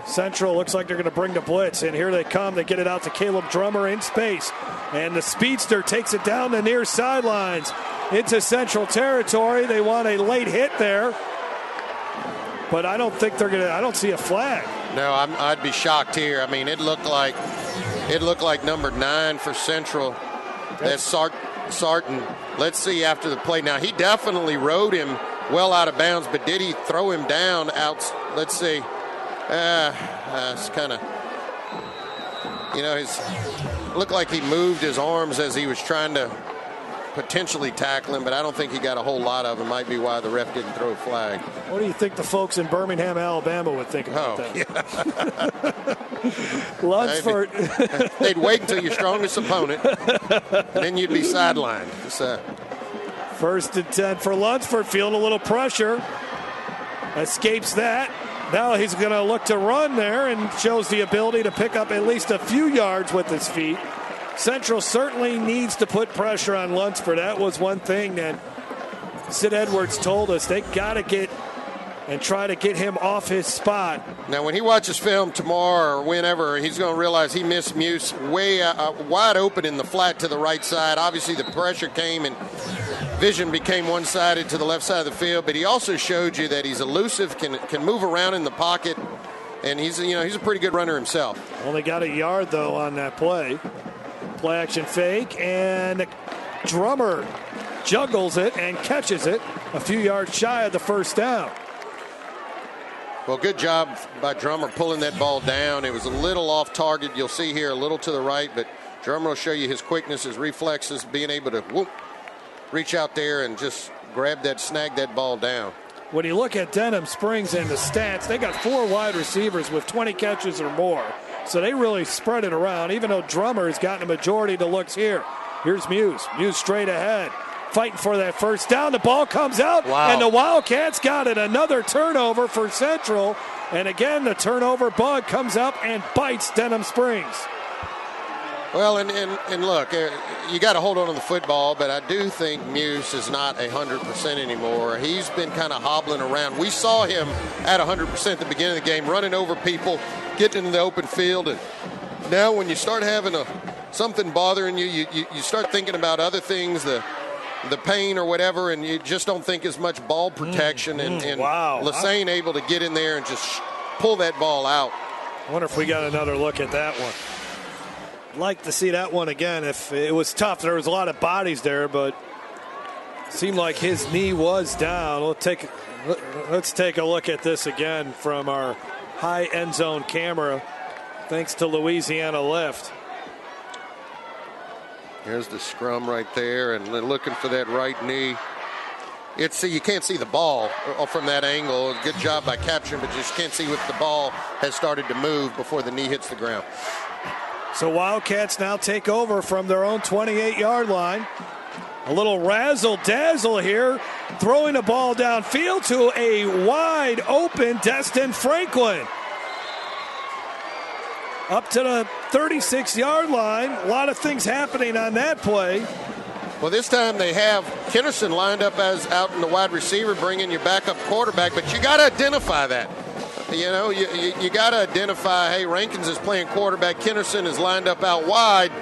Central looks like they're going to bring the blitz, and here they come. They get it out to Caleb Drummer in space, and the speedster takes it down the near sidelines into Central territory. They want a late hit there, but I don't think they're going to. I don't see a flag. No, I'd be shocked here. I mean, it looked like number 9 for Central. That's Sarton. Let's see after the play. Now, he definitely rode him well out of bounds, but did he throw him down out? Let's see. It's kind of, looked like he moved his arms as he was trying to potentially tackle him, but I don't think he got a whole lot of them. Might be why the ref didn't throw a flag. What do you think the folks in Birmingham, Alabama would think about that? Yeah. Lunsford. They'd wait until your strongest opponent, and then you'd be sidelined. First and 10 for Lunsford, feeling a little pressure. Escapes that. Now he's going to look to run there and shows the ability to pick up at least a few yards with his feet. Central certainly needs to put pressure on Lunsford. That was one thing that Sid Edwards told us. They got to get and try to get him off his spot. Now, when he watches film tomorrow or whenever, he's going to realize he missed Muse way wide open in the flat to the right side. Obviously, the pressure came and vision became one-sided to the left side of the field, but he also showed you that he's elusive, can move around in the pocket, and he's a pretty good runner himself. Only got a yard, though, on that play. Play action fake, and Drummer juggles it and catches it a few yards shy of the first down. Well, good job by Drummer pulling that ball down. It was a little off target. You'll see here a little to the right, but Drummer will show you his quickness, his reflexes, being able to reach out there and just snag that ball down. When you look at Denham Springs and the stats, they got 4 wide receivers with 20 catches or more. So they really spread it around, even though Drummer has gotten a majority of the looks here. Here's Muse. Muse straight ahead, fighting for that first down. The ball comes out, and the Wildcats got it. Another turnover for Central. And again, the turnover bug comes up and bites Denham Springs. Well, and look, you got to hold on to the football, but I do think Muse is not 100% anymore. He's been kind of hobbling around. We saw him at 100% at the beginning of the game, running over people, getting into the open field. And now when you start having something bothering you, you start thinking about other things, the pain or whatever, and you just don't think as much ball protection. And wow. Lassane able to get in there and just pull that ball out. I wonder if we got another look at that one. Like to see that one again. If it was tough, there was a lot of bodies there, but Seemed like his knee was down. Let's take a look at this again from our high end zone camera, thanks to Louisiana Lift. There's the scrum right there, and they're looking for that right knee. You can't see the ball from that angle. Good job by capturing, but you just can't see if the ball has started to move before the knee hits the ground. So Wildcats now take over from their own 28-yard line. A little razzle-dazzle here, throwing the ball downfield to a wide-open Dustin Franklin. Up to the 36-yard line. A lot of things happening on that play. Well, this time they have Kennerson lined up as out in the wide receiver, bringing your backup quarterback, but you got to identify that. You know, you got to identify, hey, Rankins is playing quarterback, Kennerson is lined up out wide,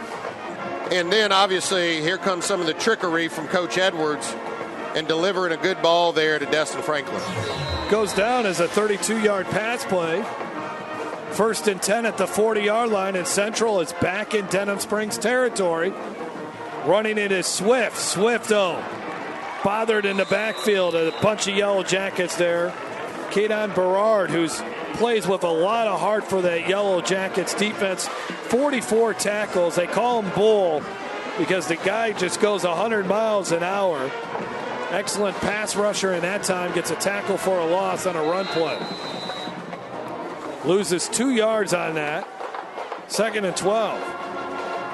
and then obviously here comes some of the trickery from Coach Edwards and delivering a good ball there to Dustin Franklin. Goes down as a 32-yard pass play. 1st and 10 at the 40-yard line, and Central is back in Denham Springs territory. Running it is Swift. Swifto bothered in the backfield. A bunch of Yellow Jackets there. Kaden Berard, who plays with a lot of heart for that Yellow Jackets defense. 44 tackles. They call him Bull because the guy just goes 100 miles an hour. Excellent pass rusher in that time. Gets a tackle for a loss on a run play. Loses 2 yards on that. 2nd and 12.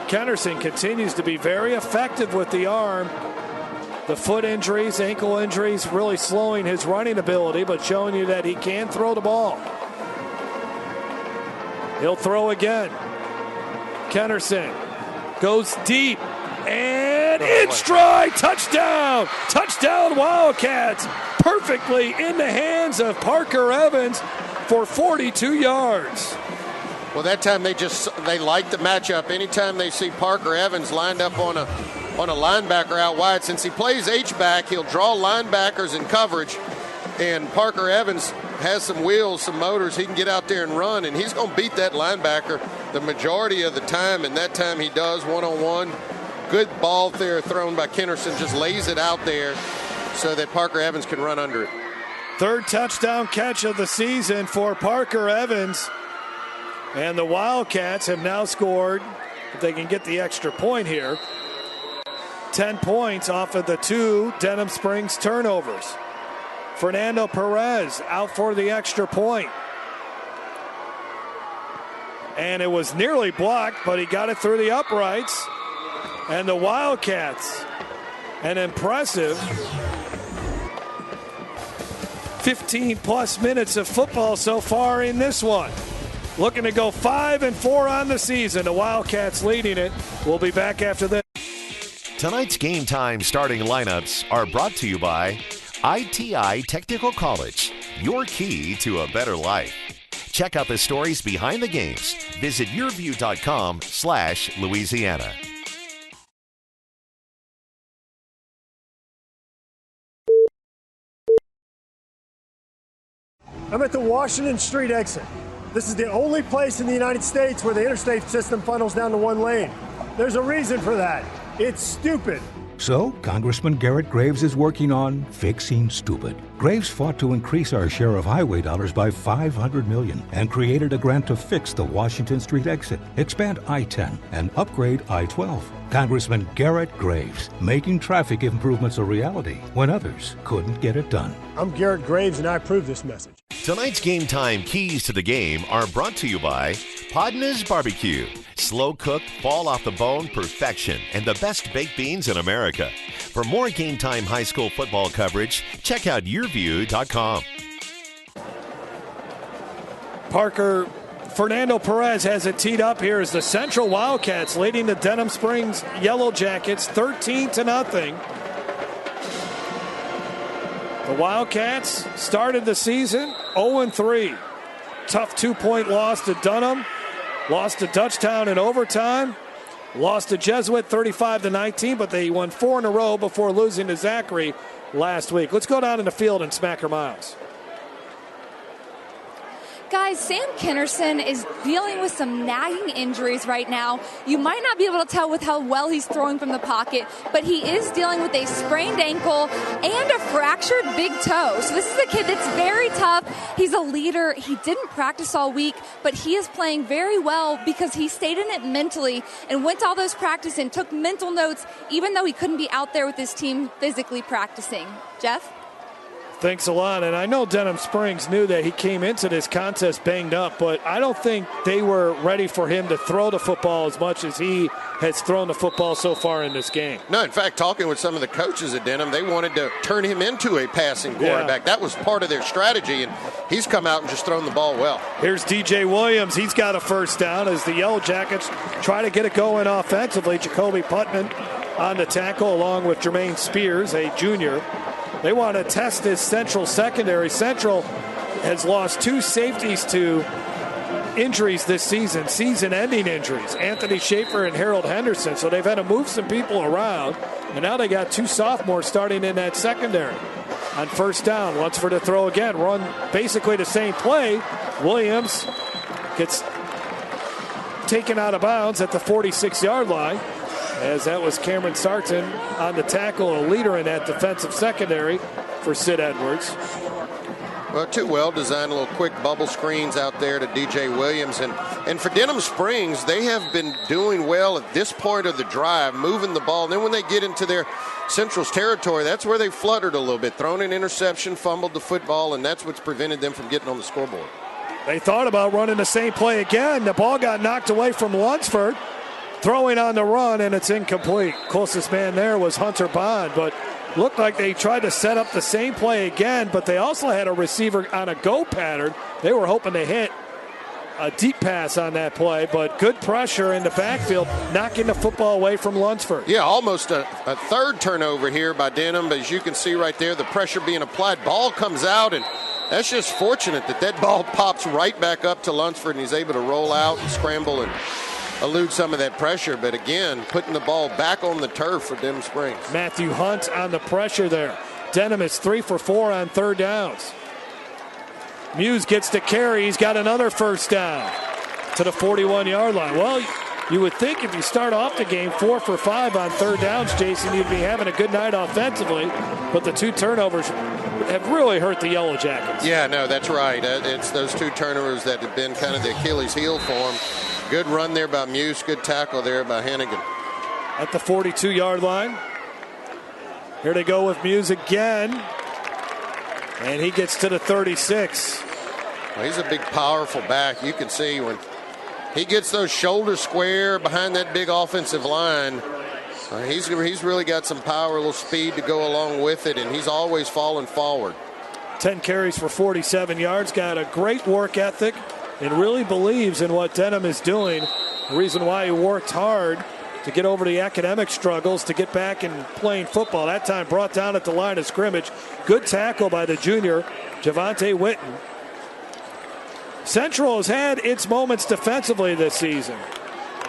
Kennerson continues to be very effective with the arm. The foot injuries, ankle injuries, really slowing his running ability, but showing you that he can throw the ball. He'll throw again. Kennerson goes deep, and in stride, touchdown! Touchdown Wildcats! Perfectly in the hands of Parker Evans for 42 yards. Well, that time they like the matchup. Anytime they see Parker Evans lined up on a linebacker out wide, since he plays H-back, he'll draw linebackers in coverage, and Parker Evans has some wheels, some motors. He can get out there and run, and he's going to beat that linebacker the majority of the time, and that time he does one-on-one. Good ball there thrown by Kennerson, just lays it out there so that Parker Evans can run under it. 3rd touchdown catch of the season for Parker Evans. And the Wildcats have now scored, if they can get the extra point here, 10 points off of the 2 Denham Springs turnovers. Fernando Perez out for the extra point. And it was nearly blocked, but he got it through the uprights. And the Wildcats, an impressive 15-plus minutes of football so far in this one. Looking to go 5-4 on the season. The Wildcats leading it. We'll be back after this. Tonight's Game Time starting lineups are brought to you by ITI Technical College, your key to a better life. Check out the stories behind the games. Visit yourview.com/Louisiana. I'm at the Washington Street exit. This is the only place in the United States where the interstate system funnels down to one lane. There's a reason for that. It's stupid. So, Congressman Garrett Graves is working on fixing stupid. Graves fought to increase our share of highway dollars by $500 million and created a grant to fix the Washington Street exit, expand I-10, and upgrade I-12. Congressman Garrett Graves, making traffic improvements a reality when others couldn't get it done. I'm Garrett Graves, and I approve this message. Tonight's Game Time keys to the game are brought to you by Podna's Barbecue. Slow cooked, fall off the bone perfection, and the best baked beans in America. For more Game Time high school football coverage, check out YurView.com. Parker, Fernando Perez has it teed up here as the Central Wildcats leading the Denham Springs Yellow Jackets 13-0. The Wildcats started the season 0-3. Tough 2-point loss to Dunham. Lost to Dutchtown in overtime. Lost to Jesuit 35-19, but they won 4 in a row before losing to Zachary last week. Let's go down in the field and Smacker Miles. Guys, Sam Kinnerson is dealing with some nagging injuries right now. You might not be able to tell with how well he's throwing from the pocket, but he is dealing with a sprained ankle and a fractured big toe. So this is a kid that's very tough. He's a leader. He didn't practice all week, but he is playing very well because he stayed in it mentally and went to all those practice and took mental notes, even though he couldn't be out there with his team physically practicing. Jeff? Thanks a lot. And I know Denham Springs knew that he came into this contest banged up, but I don't think they were ready for him to throw the football as much as he has thrown the football so far in this game. No, in fact, talking with some of the coaches at Denham, they wanted to turn him into a passing quarterback. That was part of their strategy, and he's come out and just thrown the ball well. Here's DJ Williams. He's got a first down as the Yellow Jackets try to get it going offensively. Jacoby Putman on the tackle along with Jermaine Spears, a junior. They want to test this Central secondary. Central has lost 2 safeties to injuries this season, season-ending injuries, Anthony Schaefer and Harold Henderson. So they've had to move some people around, and now they got 2 sophomores starting in that secondary. On first down, Lunsford to throw again, run basically the same play. Williams gets taken out of bounds at the 46-yard line, as that was Cameron Sarton on the tackle, a leader in that defensive secondary for Sid Edwards. Well, 2 well-designed little quick bubble screens out there to DJ Williams. And for Denham Springs, they have been doing well at this point of the drive, moving the ball. And then when they get into their Central's territory, that's where they fluttered a little bit, thrown an interception, fumbled the football, and that's what's prevented them from getting on the scoreboard. They thought about running the same play again. The ball got knocked away from Lunsford. Throwing on the run, and it's incomplete. Closest man there was Hunter Bond, but looked like they tried to set up the same play again, but they also had a receiver on a go pattern. They were hoping to hit a deep pass on that play, but good pressure in the backfield, knocking the football away from Lunsford. Yeah, almost a third turnover here by Denham, but as you can see right there, the pressure being applied. Ball comes out, and that's just fortunate that ball pops right back up to Lunsford, and he's able to roll out and scramble and elude some of that pressure, but again, putting the ball back on the turf for Denham Springs. Matthew Hunt on the pressure there. Denham is 3 for 4 on third downs. Muse gets to carry. He's got another first down to the 41-yard line. Well, you would think if you start off the game 4 for 5 on third downs, Jason, you'd be having a good night offensively, but the 2 turnovers have really hurt the Yellow Jackets. Yeah, no, that's right. It's those 2 turnovers that have been kind of the Achilles heel for them. Good run there by Muse. Good tackle there by Hennigan. At the 42-yard line. Here they go with Muse again. And he gets to the 36. Well, he's a big, powerful back. You can see when he gets those shoulders square behind that big offensive line, he's really got some power, a little speed to go along with it, and he's always falling forward. 10 carries for 47 yards. Got a great work ethic and really believes in what Denham is doing. The reason why he worked hard to get over the academic struggles to get back and playing football. That time brought down at the line of scrimmage. Good tackle by the junior, Javante Witten. Central has had its moments defensively this season.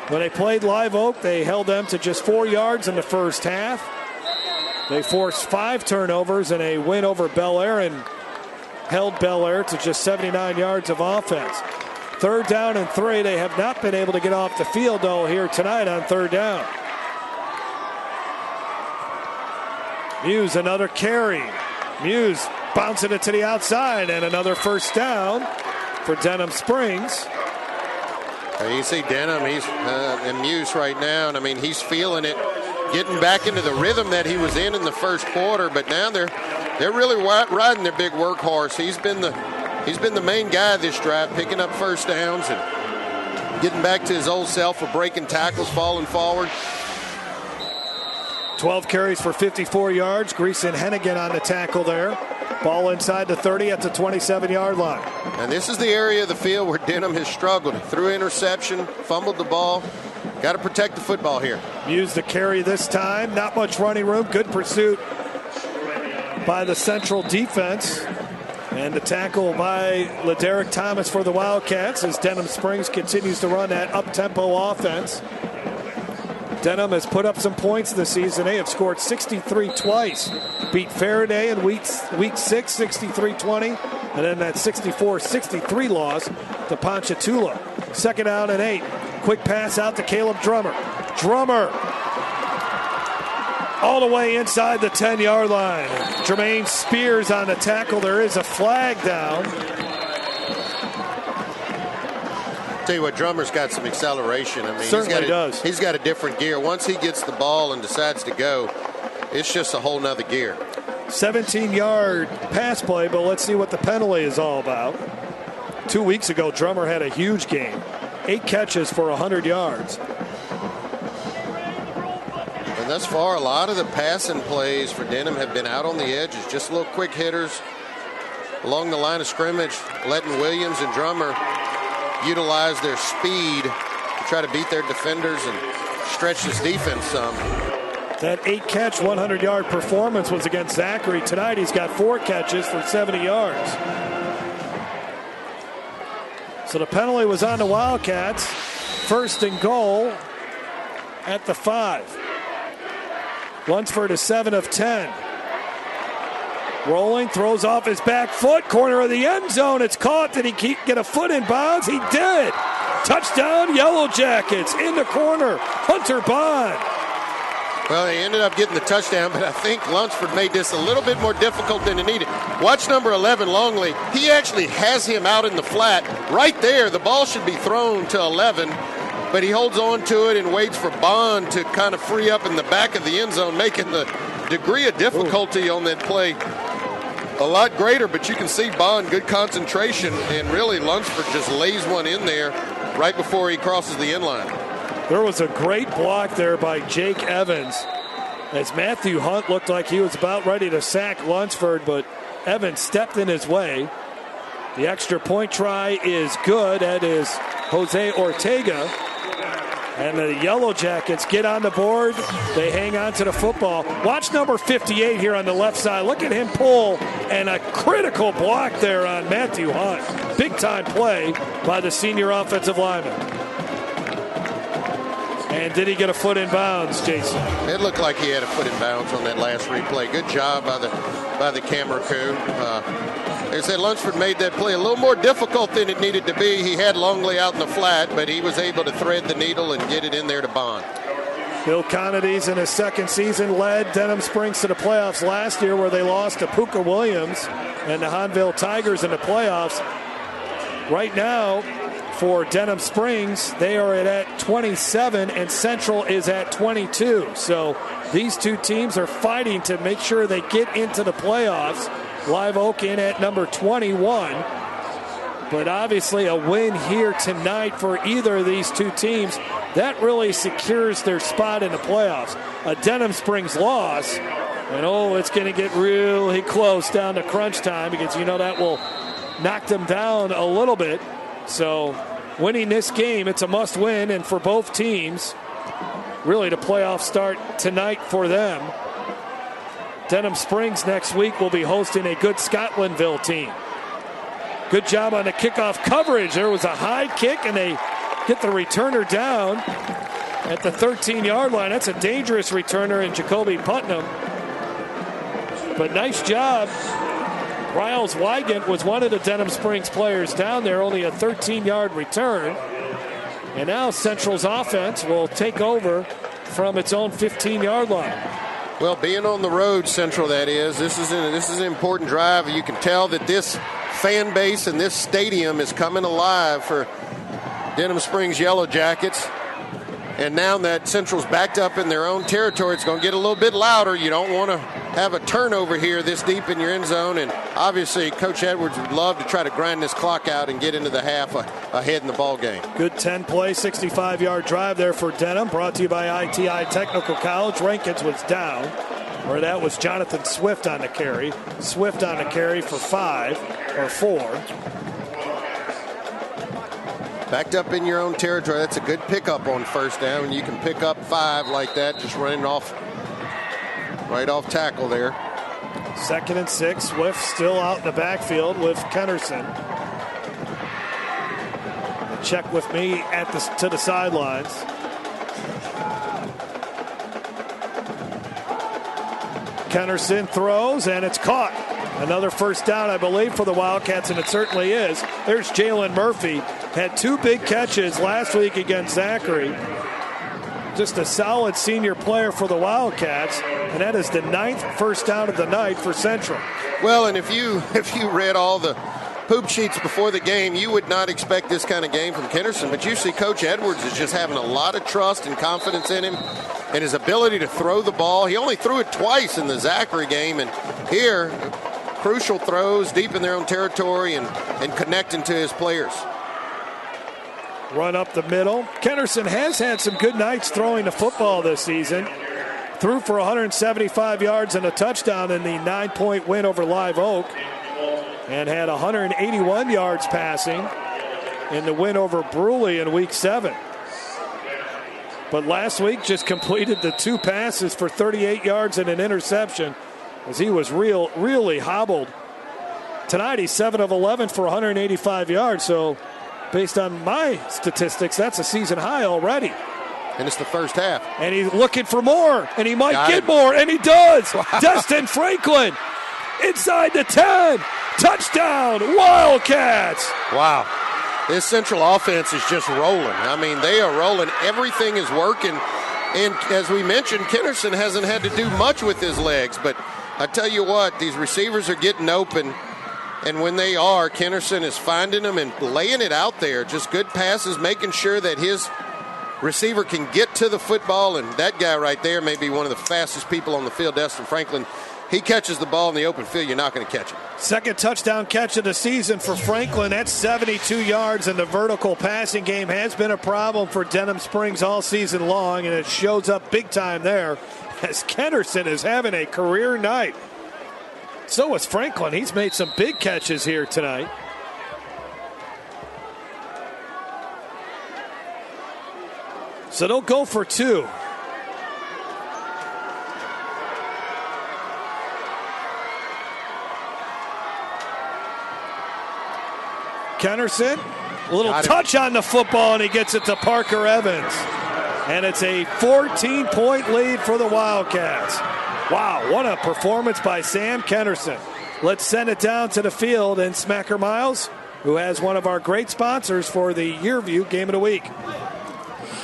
When they played Live Oak, they held them to just 4 yards in the first half. They forced 5 turnovers in a win over Bel Air and held Bel Air to just 79 yards of offense. Third down and 3. They have not been able to get off the field, though, here tonight on third down. Muse, another carry. Muse bouncing it to the outside, and another first down for Denham Springs. You see Denham, he's in Muse right now, and I mean, he's feeling it, getting back into the rhythm that he was in the first quarter, but now they're really riding their big workhorse. He's been the main guy this drive, picking up first downs and getting back to his old self of breaking tackles, falling forward. 12 carries for 54 yards. Greason Hennigan on the tackle there. Ball inside the 30 at the 27-yard line. And this is the area of the field where Denham has struggled. Threw interception, fumbled the ball. Got to protect the football here. Used the carry this time. Not much running room. Good pursuit by the Central defense. And the tackle by LeDerick Thomas for the Wildcats as Denham Springs continues to run that up-tempo offense. Denham has put up some points this season. They have scored 63 twice. Beat Faraday in week 6, 63-20. and then that 64-63 loss to Ponchatoula. 2nd down and 8. Quick pass out to Caleb Drummer. Drummer all the way inside the 10-yard line. Jermaine Spears on the tackle. There is a flag down. Tell you what, Drummer's got some acceleration. I mean, Certainly does. He's got a different gear. Once he gets the ball and decides to go, it's just a whole nother gear. 17-yard pass play, but let's see what the penalty is all about. 2 weeks ago, Drummer had a huge game. 8 catches for 100 yards. And thus far, a lot of the passing plays for Denham have been out on the edges, just little quick hitters along the line of scrimmage, letting Williams and Drummer utilize their speed to try to beat their defenders and stretch this defense some. That 8-catch, 100-yard performance was against Zachary. Tonight he's got 4 catches for 70 yards. So the penalty was on the Wildcats. 1st and goal at the 5. Lunsford is 7 of 10. Rolling, throws off his back foot, corner of the end zone. It's caught. Did he get a foot in bounds? He did. Touchdown, Yellow Jackets in the corner. Hunter Bond. Well, they ended up getting the touchdown, but I think Lunsford made this a little bit more difficult than it needed. Watch number 11, Longley. He actually has him out in the flat. Right there, the ball should be thrown to 11, but he holds on to it and waits for Bond to kind of free up in the back of the end zone, making the degree of difficulty on that play a lot greater. But you can see Bond, good concentration, and really Lunsford just lays one in there right before he crosses the end line. There was a great block there by Jake Evans as Matthew Hunt looked like he was about ready to sack Lunsford, but Evans stepped in his way. The extra point try is good. That is Jose Ortega. And the Yellow Jackets get on the board. They hang on to the football. Watch number 58 here on the left side. Look at him pull, and a critical block there on Matthew Hunt. Big-time play by the senior offensive lineman. And did he get a foot in bounds, Jason? It looked like he had a foot in bounds on that last replay. Good job by the camera crew. They said Lunsford made that play a little more difficult than it needed to be. He had Longley out in the flat, but he was able to thread the needle and get it in there to Bond. Bill Conades in his 2nd season led Denham Springs to the playoffs last year, where they lost to Puka Williams and the Hahnville Tigers in the playoffs. Right now, for Denham Springs, they are at 27, and Central is at 22. So these two teams are fighting to make sure they get into the playoffs. Live Oak in at number 21. But obviously a win here tonight for either of these two teams, that really secures their spot in the playoffs. A Denham Springs loss, and it's going to get really close down to crunch time, because that will knock them down a little bit. So winning this game, it's a must win, and for both teams, really the playoffs start tonight for them. Denham Springs next week will be hosting a good Scotlandville team. Good job on the kickoff coverage. There was a high kick, and they get the returner down at the 13-yard line. That's a dangerous returner in Jacoby Putnam. But nice job. Riles Wygant was one of the Denham Springs players down there, only a 13-yard return. And now Central's offense will take over from its own 15-yard line. Well, being on the road, Central, that is, this is an important drive. You can tell that this fan base and this stadium is coming alive for Denham Springs Yellow Jackets. And now that Central's backed up in their own territory, it's going to get a little bit louder. You don't want to have a turnover here this deep in your end zone. And obviously, Coach Edwards would love to try to grind this clock out and get into the half ahead in the ball game. Good 10-play, 65-yard drive there for Denham. Brought to you by ITI Technical College. Rankins was down, where that was Jonathan Swift on the carry. Swift on the carry for 4. Backed up in your own territory, that's a good pickup on first down. And you can pick up 5 like that, just running right off tackle there. 2nd and 6. Swift still out in the backfield with Kennerson. Check with me to the sidelines. Kennerson throws, and it's caught. Another first down, I believe, for the Wildcats, and it certainly is. There's Jalen Murphy. Had 2 big catches last week against Zachary. Just a solid senior player for the Wildcats, and that is the 9th first down of the night for Central. Well, and if you read all the poop sheets before the game, you would not expect this kind of game from Kennerson, but you see Coach Edwards is just having a lot of trust and confidence in him and his ability to throw the ball. He only threw it twice in the Zachary game, and here, crucial throws deep in their own territory and connecting to his players. Run up the middle. Kennerson has had some good nights throwing the football this season. Threw for 175 yards and a touchdown in the 9-point win over Live Oak, and had 181 yards passing in the win over Bruley in Week 7. But last week just completed the 2 passes for 38 yards and an interception, as he was really hobbled. Tonight he's 7 of 11 for 185 yards, so based on my statistics, that's a season high already. And it's the first half. And he's looking for more, and he might get more, and he does. Wow. Dustin Franklin inside the 10. Touchdown, Wildcats. Wow. This Central offense is just rolling. I mean, they are rolling. Everything is working. And as we mentioned, Kennerson hasn't had to do much with his legs. But I tell you what, these receivers are getting open. And when they are, Kennerson is finding them and laying it out there. Just good passes, making sure that his receiver can get to the football. And that guy right there may be one of the fastest people on the field, Dustin Franklin. He catches the ball in the open field, you're not going to catch it. Second touchdown catch of the season for Franklin. That's 72 yards, and the vertical passing game has been a problem for Denham Springs all season long, and it shows up big time there as Kennerson is having a career night. So is Franklin. He's made some big catches here tonight. So they'll go for 2. Kennerson, a little touch on the football, and he gets it to Parker Evans. And it's a 14-point lead for the Wildcats. Wow, what a performance by Sam Kennerson. Let's send it down to the field, and Smacker Miles, who has one of our great sponsors for the YurView Game of the Week.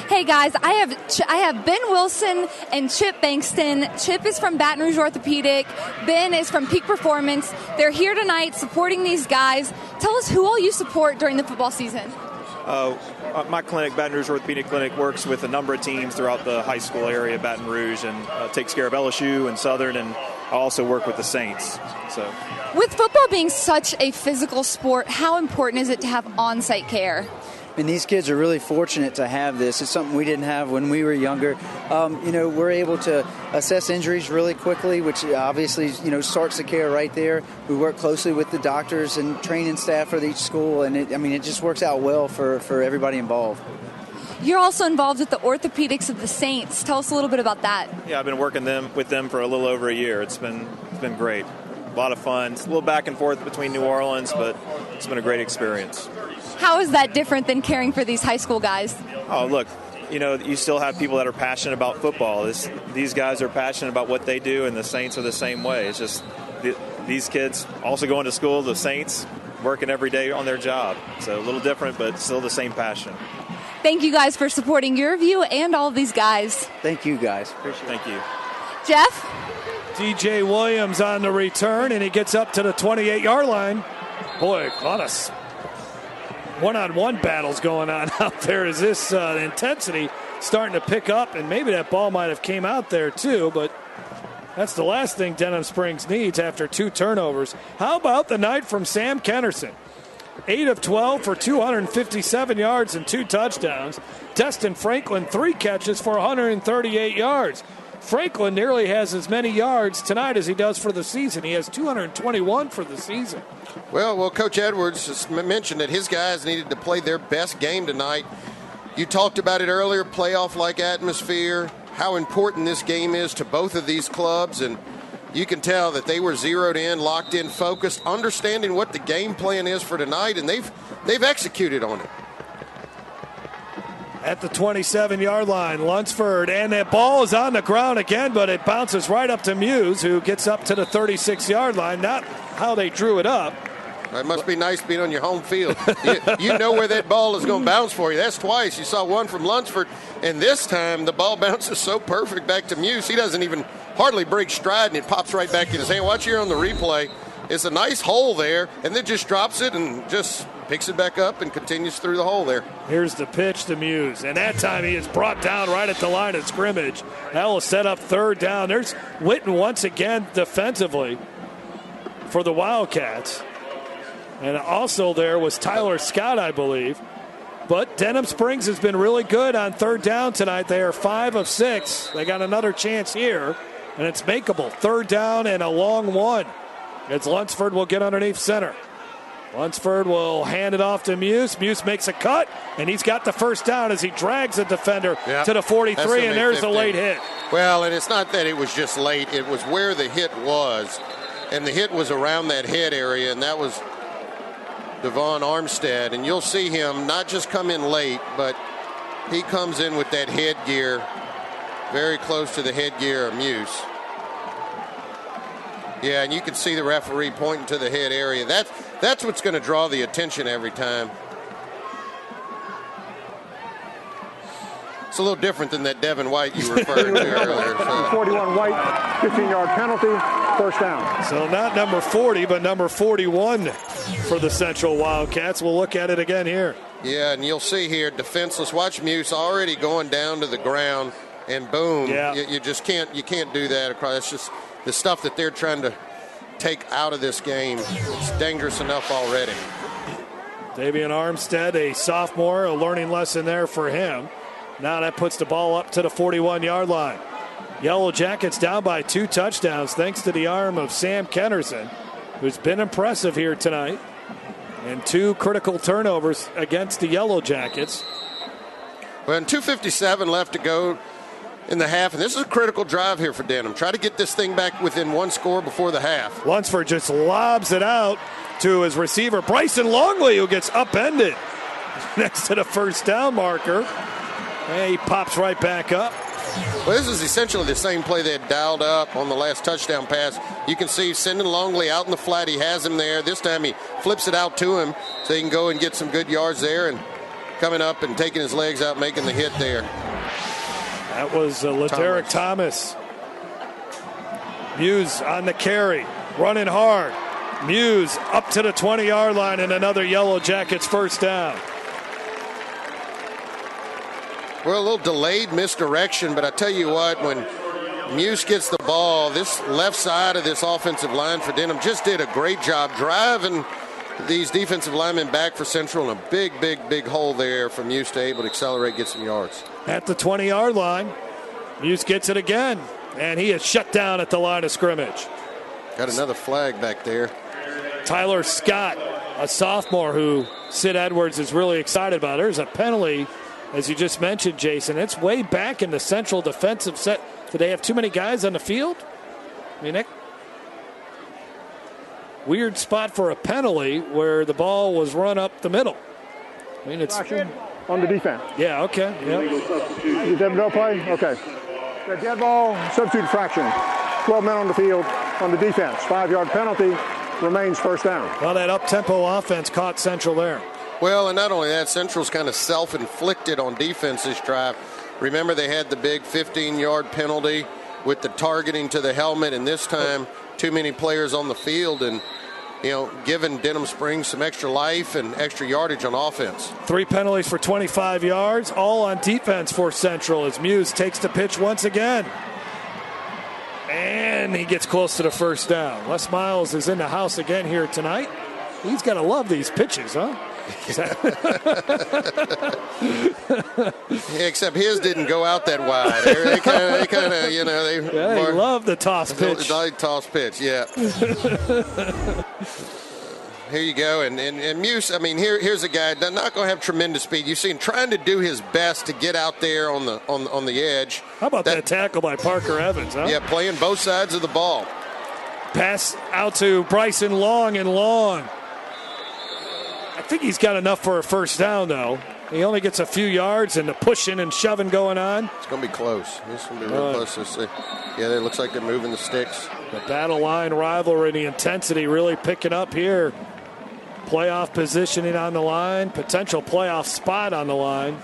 Hey guys, I have Ben Wilson and Chip Bankston. Chip is from Baton Rouge Orthopedic. Ben is from Peak Performance. They're here tonight supporting these guys. Tell us who all you support during the football season. My clinic, Baton Rouge Orthopedic Clinic, works with a number of teams throughout the high school area, Baton Rouge, and takes care of LSU and Southern, and I also work with the Saints. So, with football being such a physical sport, how important is it to have on-site care? And these kids are really fortunate to have this. It's something we didn't have when we were younger. We're able to assess injuries really quickly, which obviously, starts the care right there. We work closely with the doctors and training staff for each school, and it just works out well for everybody involved. You're also involved with the orthopedics of the Saints. Tell us a little bit about that. Yeah, I've been working with them for a little over a year. It's been great. A lot of fun. It's a little back and forth between New Orleans, but it's been a great experience. How is that different than caring for these high school guys? Oh, look, you still have people that are passionate about football. These guys are passionate about what they do, and the Saints are the same way. It's just these kids also going to school, the Saints, working every day on their job. So a little different, but still the same passion. Thank you guys for supporting YurView and all of these guys. Thank you guys. Appreciate it. Thank you. Jeff? DJ Williams on the return, and he gets up to the 28-yard line. Boy, a lot of one-on-one battles going on out there. Is this intensity starting to pick up? And maybe that ball might have came out there too, but that's the last thing Denham Springs needs after 2 turnovers. How about the night from Sam Kennerson? 8 of 12 for 257 yards and 2 touchdowns. Dustin Franklin, 3 catches for 138 yards. Franklin nearly has as many yards tonight as he does for the season. He has 221 for the season. Well, Coach Edwards has mentioned that his guys needed to play their best game tonight. You talked about it earlier, playoff-like atmosphere, how important this game is to both of these clubs, and you can tell that they were zeroed in, locked in, focused, understanding what the game plan is for tonight, and they've executed on it. at the 27-yard line. Lunsford, and that ball is on the ground again, but it bounces right up to Muse, who gets up to the 36-yard line. Not how they drew it up. It must be nice being on your home field. You know where that ball is going to bounce for you. That's twice. You saw one from Lunsford, and this time the ball bounces so perfect back to Muse. He doesn't even hardly break stride, and it pops right back in his hand. Watch here on the replay. It's a nice hole there, and then just drops it and just picks it back up and continues through the hole there. Here's the pitch to Muse, and that time he is brought down right at the line of scrimmage. That will set up third down. There's Witten once again defensively for the Wildcats. And also there was Tyler Scott, I believe. But Denham Springs has been really good on third down tonight. They are 5 of 6. They got another chance here, and it's makeable. Third down and a long one. As Lunsford will get underneath center. Lunsford will hand it off to Muse. Muse makes a cut, and he's got the first down as he drags the defender to the 43, and there's 15. A late hit. Well, and it's not that it was just late. It was where the hit was, and the hit was around that head area, and that was Devon Armstead. And you'll see him not just come in late, but he comes in with that headgear very close to the headgear of Muse. Yeah, and you can see the referee pointing to the head area. That's what's going to draw the attention every time. It's a little different than that Devin White you referred to earlier. So. 41 White, 15-yard penalty, first down. So not number 40, but number 41 for the Central Wildcats. We'll look at it again here. Yeah, and you'll see here, defenseless. Watch Muse already going down to the ground, and boom, you just can't do that across. It's just the stuff that they're trying to take out of this game. It's dangerous enough already. Davian Armstead, a sophomore, a learning lesson there for him. Now that puts the ball up to the 41-yard line. Yellow Jackets down by 2 touchdowns thanks to the arm of Sam Kennerson, who's been impressive here tonight. And 2 critical turnovers against the Yellow Jackets. Well, and 2:57 left to go in the half, and this is a critical drive here for Denham. Try to get this thing back within 1 score before the half. Lunsford just lobs it out to his receiver, Bryson Longley, who gets upended next to the first down marker. And he pops right back up. Well, this is essentially the same play they had dialed up on the last touchdown pass. You can see sending Longley out in the flat. He has him there. This time he flips it out to him so he can go and get some good yards there, and coming up and taking his legs out, making the hit there. That was LeDerrick Thomas. Muse on the carry, running hard. Muse up to the 20-yard line, and another Yellow Jackets first down. Well, a little delayed misdirection, but I tell you what, when Muse gets the ball, this left side of this offensive line for Denham just did a great job driving these defensive linemen back for Central, and a big hole there for Muse to able to accelerate, get some yards. At the 20-yard line, Muse gets it again, and he is shut down at the line of scrimmage. Got another flag back there. Tyler Scott, a sophomore who Sid Edwards is really excited about. There's a penalty, as you just mentioned, Jason. It's way back in the Central defensive set. Do they have too many guys on the field? I mean, that weird spot for a penalty where the ball was run up the middle. I mean, it's on the defense. Yeah, okay. Yep. Is no play? Okay. The dead ball, substitute fraction. 12 men on the field on the defense. 5-yard penalty, remains first down. Well, that up-tempo offense caught Central there. Well, and not only that, Central's kind of self-inflicted on defense this drive. Remember, they had the big 15-yard penalty with the targeting to the helmet, and this time too many players on the field, and giving Denham Springs some extra life and extra yardage on offense. 3 penalties for 25 yards, all on defense for Central as Muse takes the pitch once again. And he gets close to the first down. Les Miles is in the house again here tonight. He's got to love these pitches, huh? Except his didn't go out that wide. They kind of, they love the toss pitch. Toss pitch, yeah. Here you go, and Muse. I mean, here's a guy not going to have tremendous speed. You see him trying to do his best to get out there on the edge. How about that tackle by Parker Evans? Huh? Yeah, playing both sides of the ball. Pass out to Bryson Long. I think he's got enough for a first down, though. He only gets a few yards, and the pushing and shoving going on. It's going to be close. This is going to be real close. Yeah, it looks like they're moving the sticks. The Battle Line Rivalry, the intensity really picking up here. Playoff positioning on the line, potential playoff spot on the line.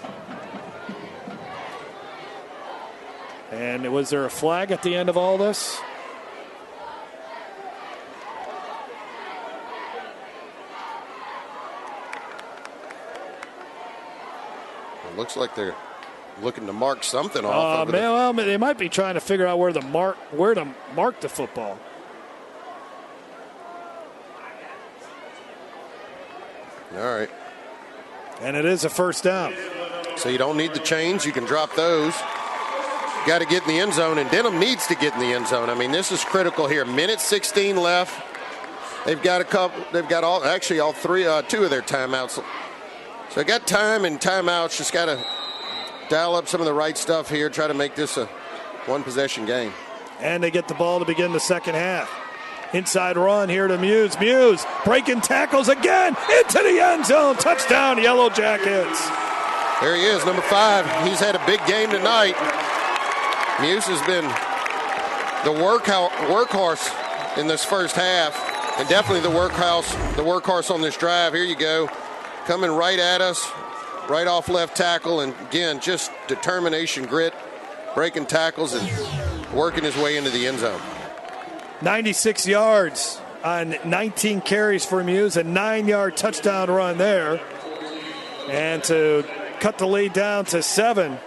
And was there a flag at the end of all this? It looks like they're looking to mark something off. Well, they might be trying to figure out where to mark the football. All right. And it is a first down. So you don't need the chains. You can drop those. Got to get in the end zone, and Denham needs to get in the end zone. I mean, this is critical here. Minute 16 left. They've got a couple. They've got all three, two of their timeouts. So they got time and timeouts. Just got to dial up some of the right stuff here. Try to make this a one-possession game. And they get the ball to begin the second half. Inside run here to Muse. Muse breaking tackles again into the end zone. Touchdown, Yellow Jackets. There he is, number 5. He's had a big game tonight. Muse has been the workhorse in this first half, and definitely the workhorse on this drive. Here you go, coming right at us, right off left tackle, and again, just determination, grit, breaking tackles and working his way into the end zone. 96 yards on 19 carries for Muse, a 9-yard touchdown run there. And to cut the lead down to 7,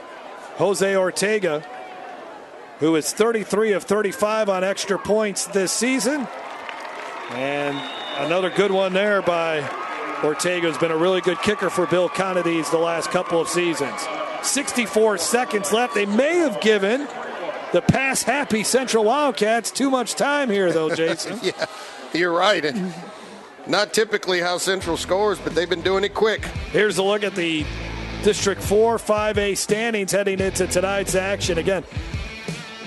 Jose Ortega, who is 33 of 35 on extra points this season. And another good one there by Ortega, who's been a really good kicker for Bill Conades the last couple of seasons. 64 seconds left. They may have given the pass-happy Central Wildcats too much time here, though, Jason. Yeah, you're right. And not typically how Central scores, but they've been doing it quick. Here's a look at the District 4 5A standings heading into tonight's action. Again,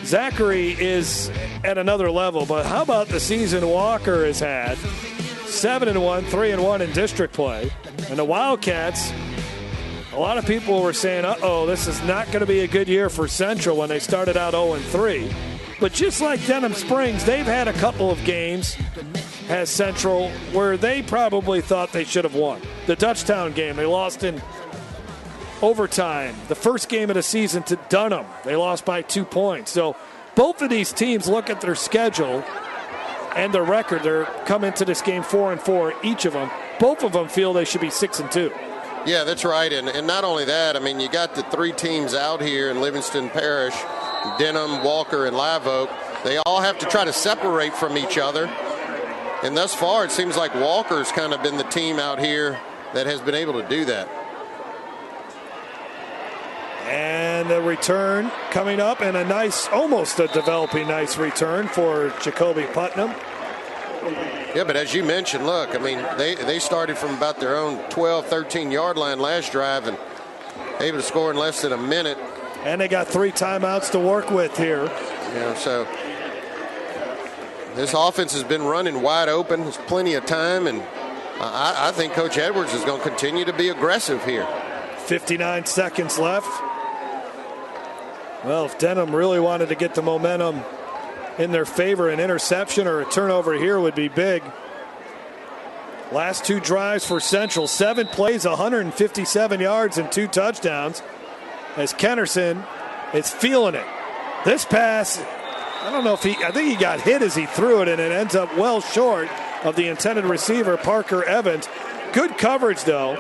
Zachary is at another level, but how about the season Walker has had? 7-1, 3-1 in district play. And the Wildcats, a lot of people were saying, this is not going to be a good year for Central when they started out 0-3. But just like Denham Springs, they've had a couple of games as Central where they probably thought they should have won. The Dutchtown game, they lost in overtime. The first game of the season to Dunham, they lost by 2 points. So both of these teams look at their schedule and their record. They're coming to this game 4-4, each of them. Both of them feel they should be 6-2. Yeah, that's right. And not only that, I mean, you got the 3 teams out here in Livingston Parish, Denham, Walker, and Live Oak. They all have to try to separate from each other. And thus far, it seems like Walker's kind of been the team out here that has been able to do that. And the return coming up, and almost a developing nice return for Jacoby Putnam. Yeah, but as you mentioned, look, I mean, they started from about their own 12, 13-yard line last drive and able to score in less than a minute. And they got 3 timeouts to work with here. Yeah, so this offense has been running wide open. There's plenty of time, and I think Coach Edwards is going to continue to be aggressive here. 59 seconds left. Well, if Denham really wanted to get the momentum in their favor, an interception or a turnover here would be big. Last 2 drives for Central, 7 plays, 157 yards and 2 touchdowns. As Kennerson is feeling it. This pass, I don't know if I think he got hit as he threw it, and it ends up well short of the intended receiver, Parker Evans. Good coverage, though.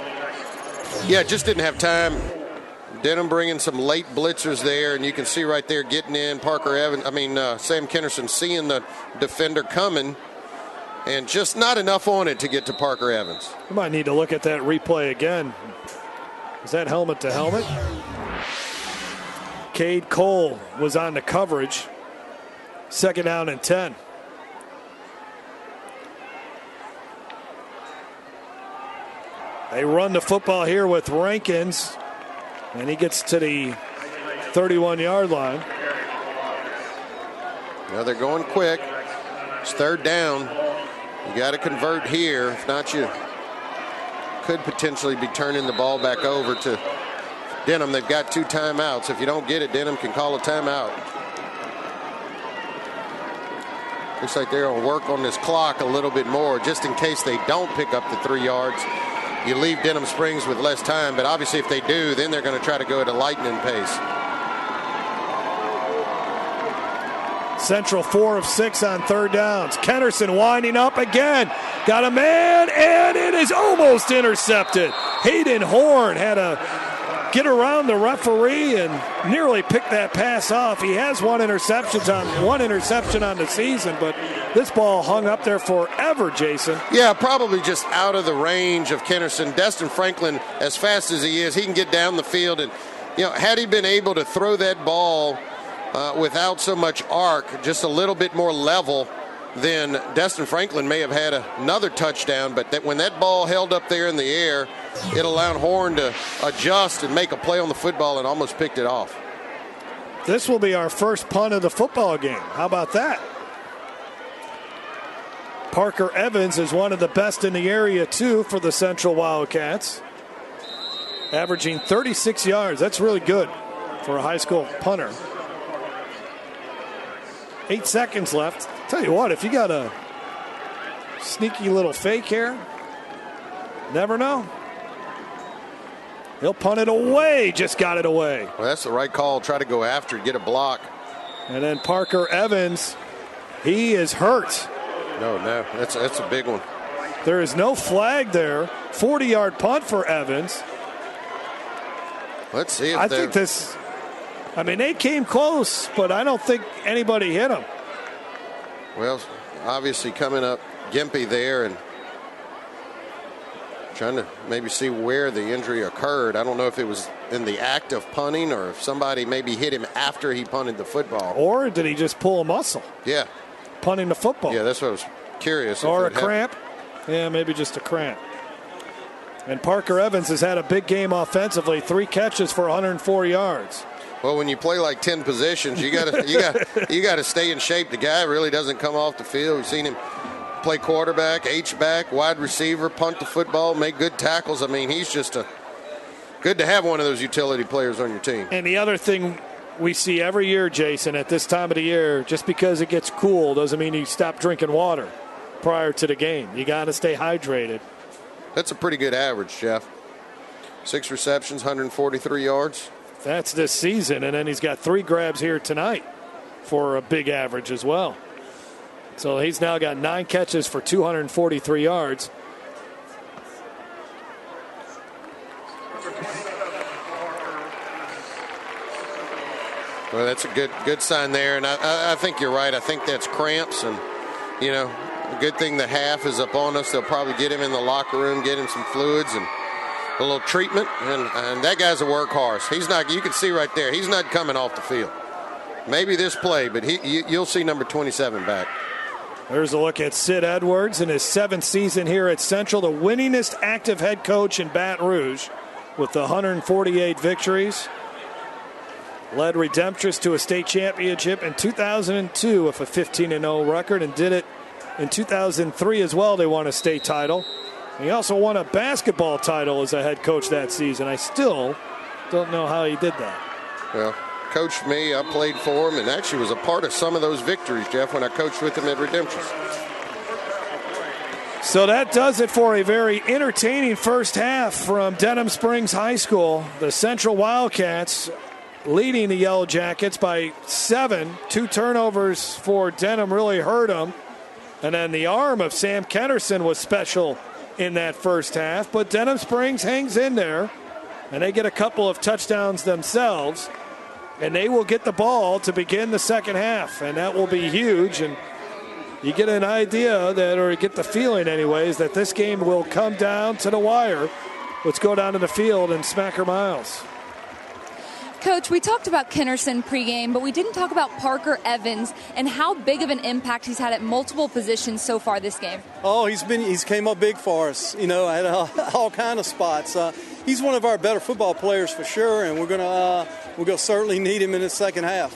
Yeah, just didn't have time. Denham bringing some late blitzers there, and you can see right there getting in Sam Kennerson seeing the defender coming, and just not enough on it to get to Parker Evans. We might need to look at that replay again. Is that helmet to helmet? Cade Cole was on the coverage. 2nd down and 10. They run the football here with Rankins, and he gets to the 31-yard line. Now they're going quick. It's 3rd down. You got to convert here. If not, you could potentially be turning the ball back over to Denham. They've got 2 timeouts. If you don't get it, Denham can call a timeout. Looks like they're going to work on this clock a little bit more just in case they don't pick up the 3 yards. You leave Denham Springs with less time, but obviously if they do, then they're going to try to go at a lightning pace. Central 4 of 6 on 3rd downs. Kennerson winding up again. Got a man, and it is almost intercepted. Hayden Horn had to get around the referee and nearly pick that pass off. He has one interception on the season, but this ball hung up there forever, Jason. Yeah, probably just out of the range of Kennerson. Dustin Franklin, as fast as he is, he can get down the field. And, had he been able to throw that ball without so much arc, just a little bit more level, then Dustin Franklin may have had another touchdown. But when that ball held up there in the air, it allowed Horn to adjust and make a play on the football and almost picked it off. This will be our first punt of the football game. How about that? Parker Evans is one of the best in the area, too, for the Central Wildcats. Averaging 36 yards. That's really good for a high school punter. 8 seconds left. Tell you what, if you got a sneaky little fake here, never know. He'll punt it away. Just got it away. Well, that's the right call. Try to go after, get a block. And then Parker Evans, he is hurt. No, that's a big one. There is no flag there. 40-yard punt for Evans. Let's see if they came close, but I don't think anybody hit him. Well, obviously coming up gimpy there and trying to maybe see where the injury occurred. I don't know if it was in the act of punting or if somebody maybe hit him after he punted the football. Or did he just pull a muscle? Yeah. Punting the football. Yeah, that's what I was curious. Or a cramp. Yeah, maybe just a cramp. And Parker Evans has had a big game offensively. 3 catches for 104 yards. Well, when you play like 10 positions, you got to stay in shape. The guy really doesn't come off the field. We've seen him play quarterback, H-back, wide receiver, punt the football, make good tackles. I mean, he's just good to have one of those utility players on your team. And the other thing we see every year, Jason, at this time of the year, just because it gets cool doesn't mean you stop drinking water prior to the game. You got to stay hydrated. That's a pretty good average, Jeff. 6 receptions, 143 yards. That's this season, and then he's got 3 grabs here tonight for a big average as well. So he's now got 9 catches for 243 yards. Well, that's a good sign there, and I think you're right. I think that's cramps, and, a good thing the half is up on us. They'll probably get him in the locker room, get him some fluids and a little treatment, and that guy's a workhorse. He's not. You can see right there, he's not coming off the field. Maybe this play, but you'll see number 27 back. There's a look at Sid Edwards in his 7th season here at Central, the winningest active head coach in Baton Rouge with the 148 victories. Led Redemptress to a state championship in 2002 with a 15-0 record, and did it in 2003 as well. They won a state title. He also won a basketball title as a head coach that season. I still don't know how he did that. Well, coached me. I played for him and actually was a part of some of those victories, Jeff, when I coached with him at Redemptress. So that does it for a very entertaining first half from Denham Springs High School. The Central Wildcats leading the Yellow Jackets by 7. 2 turnovers for Denham really hurt them. And then the arm of Sam Kennerson was special in that first half. But Denham Springs hangs in there, and they get a couple of touchdowns themselves. And they will get the ball to begin the second half, and that will be huge. And you get an idea that, or you get the feeling anyways, that this game will come down to the wire. Let's go down to the field and smack her miles. Coach, we talked about Kennerson pregame, but we didn't talk about Parker Evans and how big of an impact he's had at multiple positions so far this game. Oh, he's came up big for us, at all kind of spots. He's one of our better football players for sure, and we're gonna certainly need him in the second half.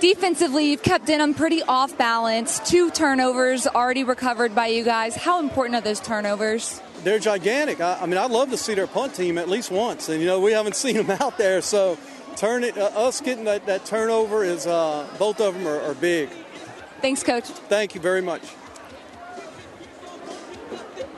Defensively, you've kept Denham pretty off balance. 2 turnovers already recovered by you guys. How important are those turnovers? they're gigantic. I mean, I'd love to see their punt team at least once, and we haven't seen them out there. So, us getting that turnover is both of them are big. Thanks, Coach. Thank you very much.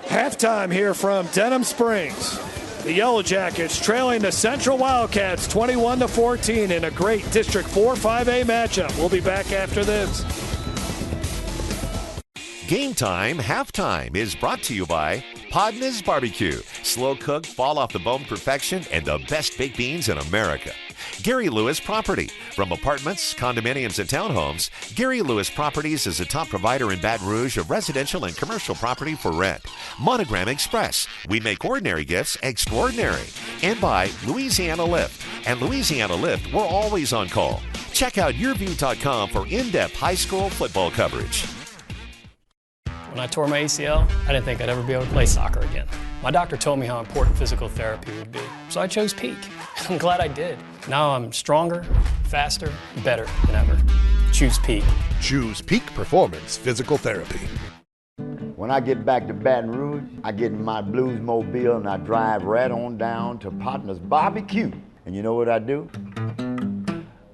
Halftime here from Denham Springs. The Yellow Jackets trailing the Central Wildcats 21-14 in a great District 4-5A matchup. We'll be back after this. Game Time Halftime is brought to you by Podna's Barbecue. Slow cooked, fall off the bone perfection, and the best baked beans in America. Gary Lewis Property. From apartments, condominiums, and townhomes, Gary Lewis Properties is a top provider in Baton Rouge of residential and commercial property for rent. Monogram Express. We make ordinary gifts extraordinary. And by Louisiana Lift. And Louisiana Lift, we're always on call. Check out YurView.com for in-depth high school football coverage. When I tore my ACL, I didn't think I'd ever be able to play soccer again. My doctor told me how important physical therapy would be, so I chose Peak. I'm glad I did. Now I'm stronger, faster, better than ever. Choose Peak. Choose Peak Performance Physical Therapy. When I get back to Baton Rouge, I get in my blues mobile and I drive right on down to Partner's Barbecue. And you know what I do?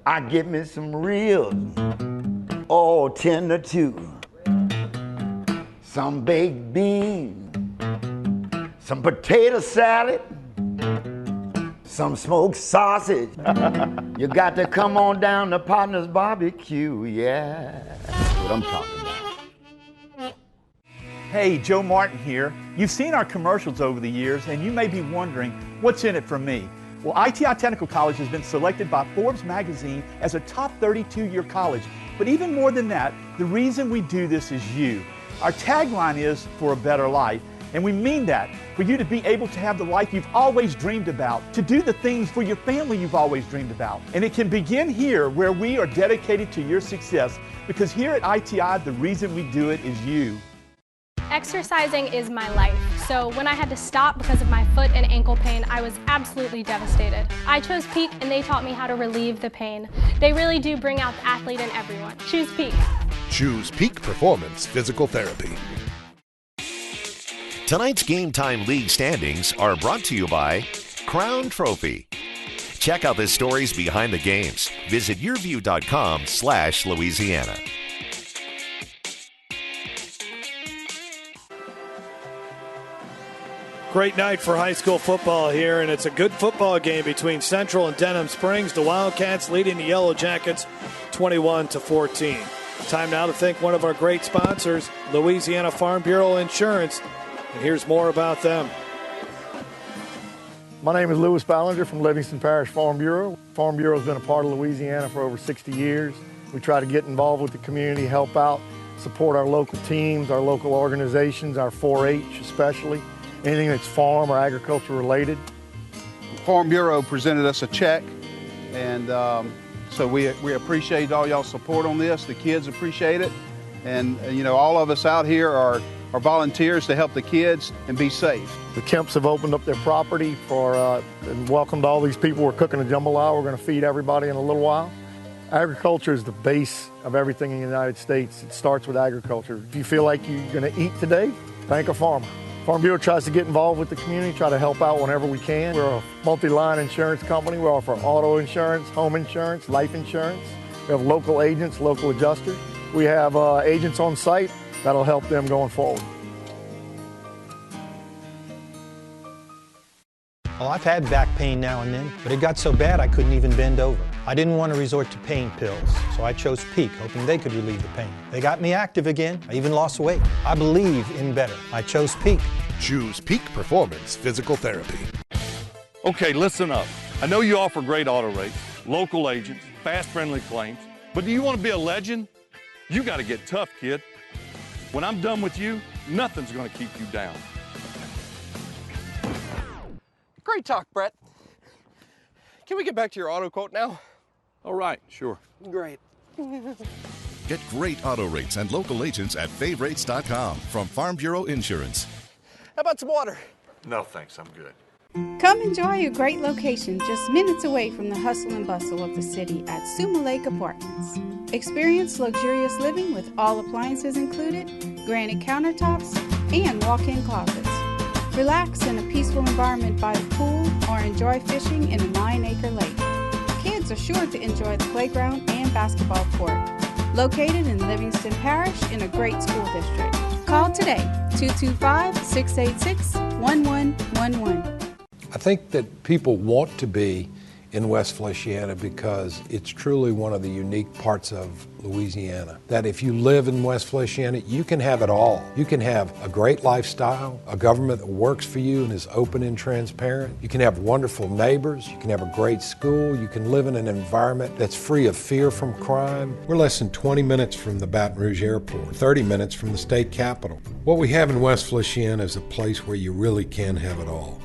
I get me some ribs, all tender too. Some baked beans, some potato salad, some smoked sausage. You got to come on down to Partner's Barbecue, yeah. That's what I'm talking about. Hey, Joe Martin here. You've seen our commercials over the years, and you may be wondering, what's in it for me? Well, ITI Technical College has been selected by Forbes magazine as a top 32-year college. But even more than that, the reason we do this is you. Our tagline is for a better life, and we mean that, for you to be able to have the life you've always dreamed about, to do the things for your family you've always dreamed about. And it can begin here, where we are dedicated to your success, because here at ITI, the reason we do it is you. Exercising is my life, so when I had to stop because of my foot and ankle pain, I was absolutely devastated. I chose Peak, and they taught me how to relieve the pain. They really do bring out the athlete in everyone. Choose Peak. Choose Peak Performance Physical Therapy. Tonight's Game Time League standings are brought to you by Crown Trophy. Check out the stories behind the games. Visit yourview.com/Louisiana. Great night for high school football here, and it's a good football game between Central and Denham Springs. The Wildcats leading the Yellow Jackets 21-14. Time now to thank one of our great sponsors, Louisiana Farm Bureau Insurance. And here's more about them. My name is Louis Ballinger from Livingston Parish Farm Bureau. Farm Bureau has been a part of Louisiana for over 60 years. We try to get involved with the community, help out, support our local teams, our local organizations, our 4-H especially, anything that's farm or agriculture related. Farm Bureau presented us a check, and so we appreciate all y'all's support on this. The kids appreciate it, and all of us out here are volunteers to help the kids and be safe. The Kemps have opened up their property and welcomed all these people. We're cooking a jambalaya. We're going to feed everybody in a little while. Agriculture is the base of everything in the United States. It starts with agriculture. If you feel like you're going to eat today, thank a farmer. Farm Bureau tries to get involved with the community, try to help out whenever we can. We're a multi-line insurance company. We offer auto insurance, home insurance, life insurance. We have local agents, local adjusters. We have agents on site that'll help them going forward. Well, I've had back pain now and then, but it got so bad I couldn't even bend over. I didn't want to resort to pain pills, so I chose Peak, hoping they could relieve the pain. They got me active again. I even lost weight. I believe in better. I chose Peak. Choose Peak Performance Physical Therapy. Okay, listen up. I know you offer great auto rates, local agents, fast, friendly claims, but do you want to be a legend? You got to get tough, kid. When I'm done with you, nothing's going to keep you down. Great talk, Brett. Can we get back to your auto quote now? All right, sure. Great. Get great auto rates and local agents at favrates.com from Farm Bureau Insurance. How about some water? No, thanks. I'm good. Come enjoy a great location just minutes away from the hustle and bustle of the city at Suma Lake Apartments. Experience luxurious living with all appliances included, granite countertops, and walk-in closets. Relax in a peaceful environment by the pool or enjoy fishing in a 9-acre lake. Kids are sure to enjoy the playground and basketball court. Located in Livingston Parish in a great school district. Call today, 225-686-1111. I think that people want to be in West Feliciana because it's truly one of the unique parts of Louisiana. That if you live in West Feliciana, you can have it all. You can have a great lifestyle, a government that works for you and is open and transparent. You can have wonderful neighbors. You can have a great school. You can live in an environment that's free of fear from crime. We're less than 20 minutes from the Baton Rouge Airport, 30 minutes from the state capitol. What we have in West Feliciana is a place where you really can have it all.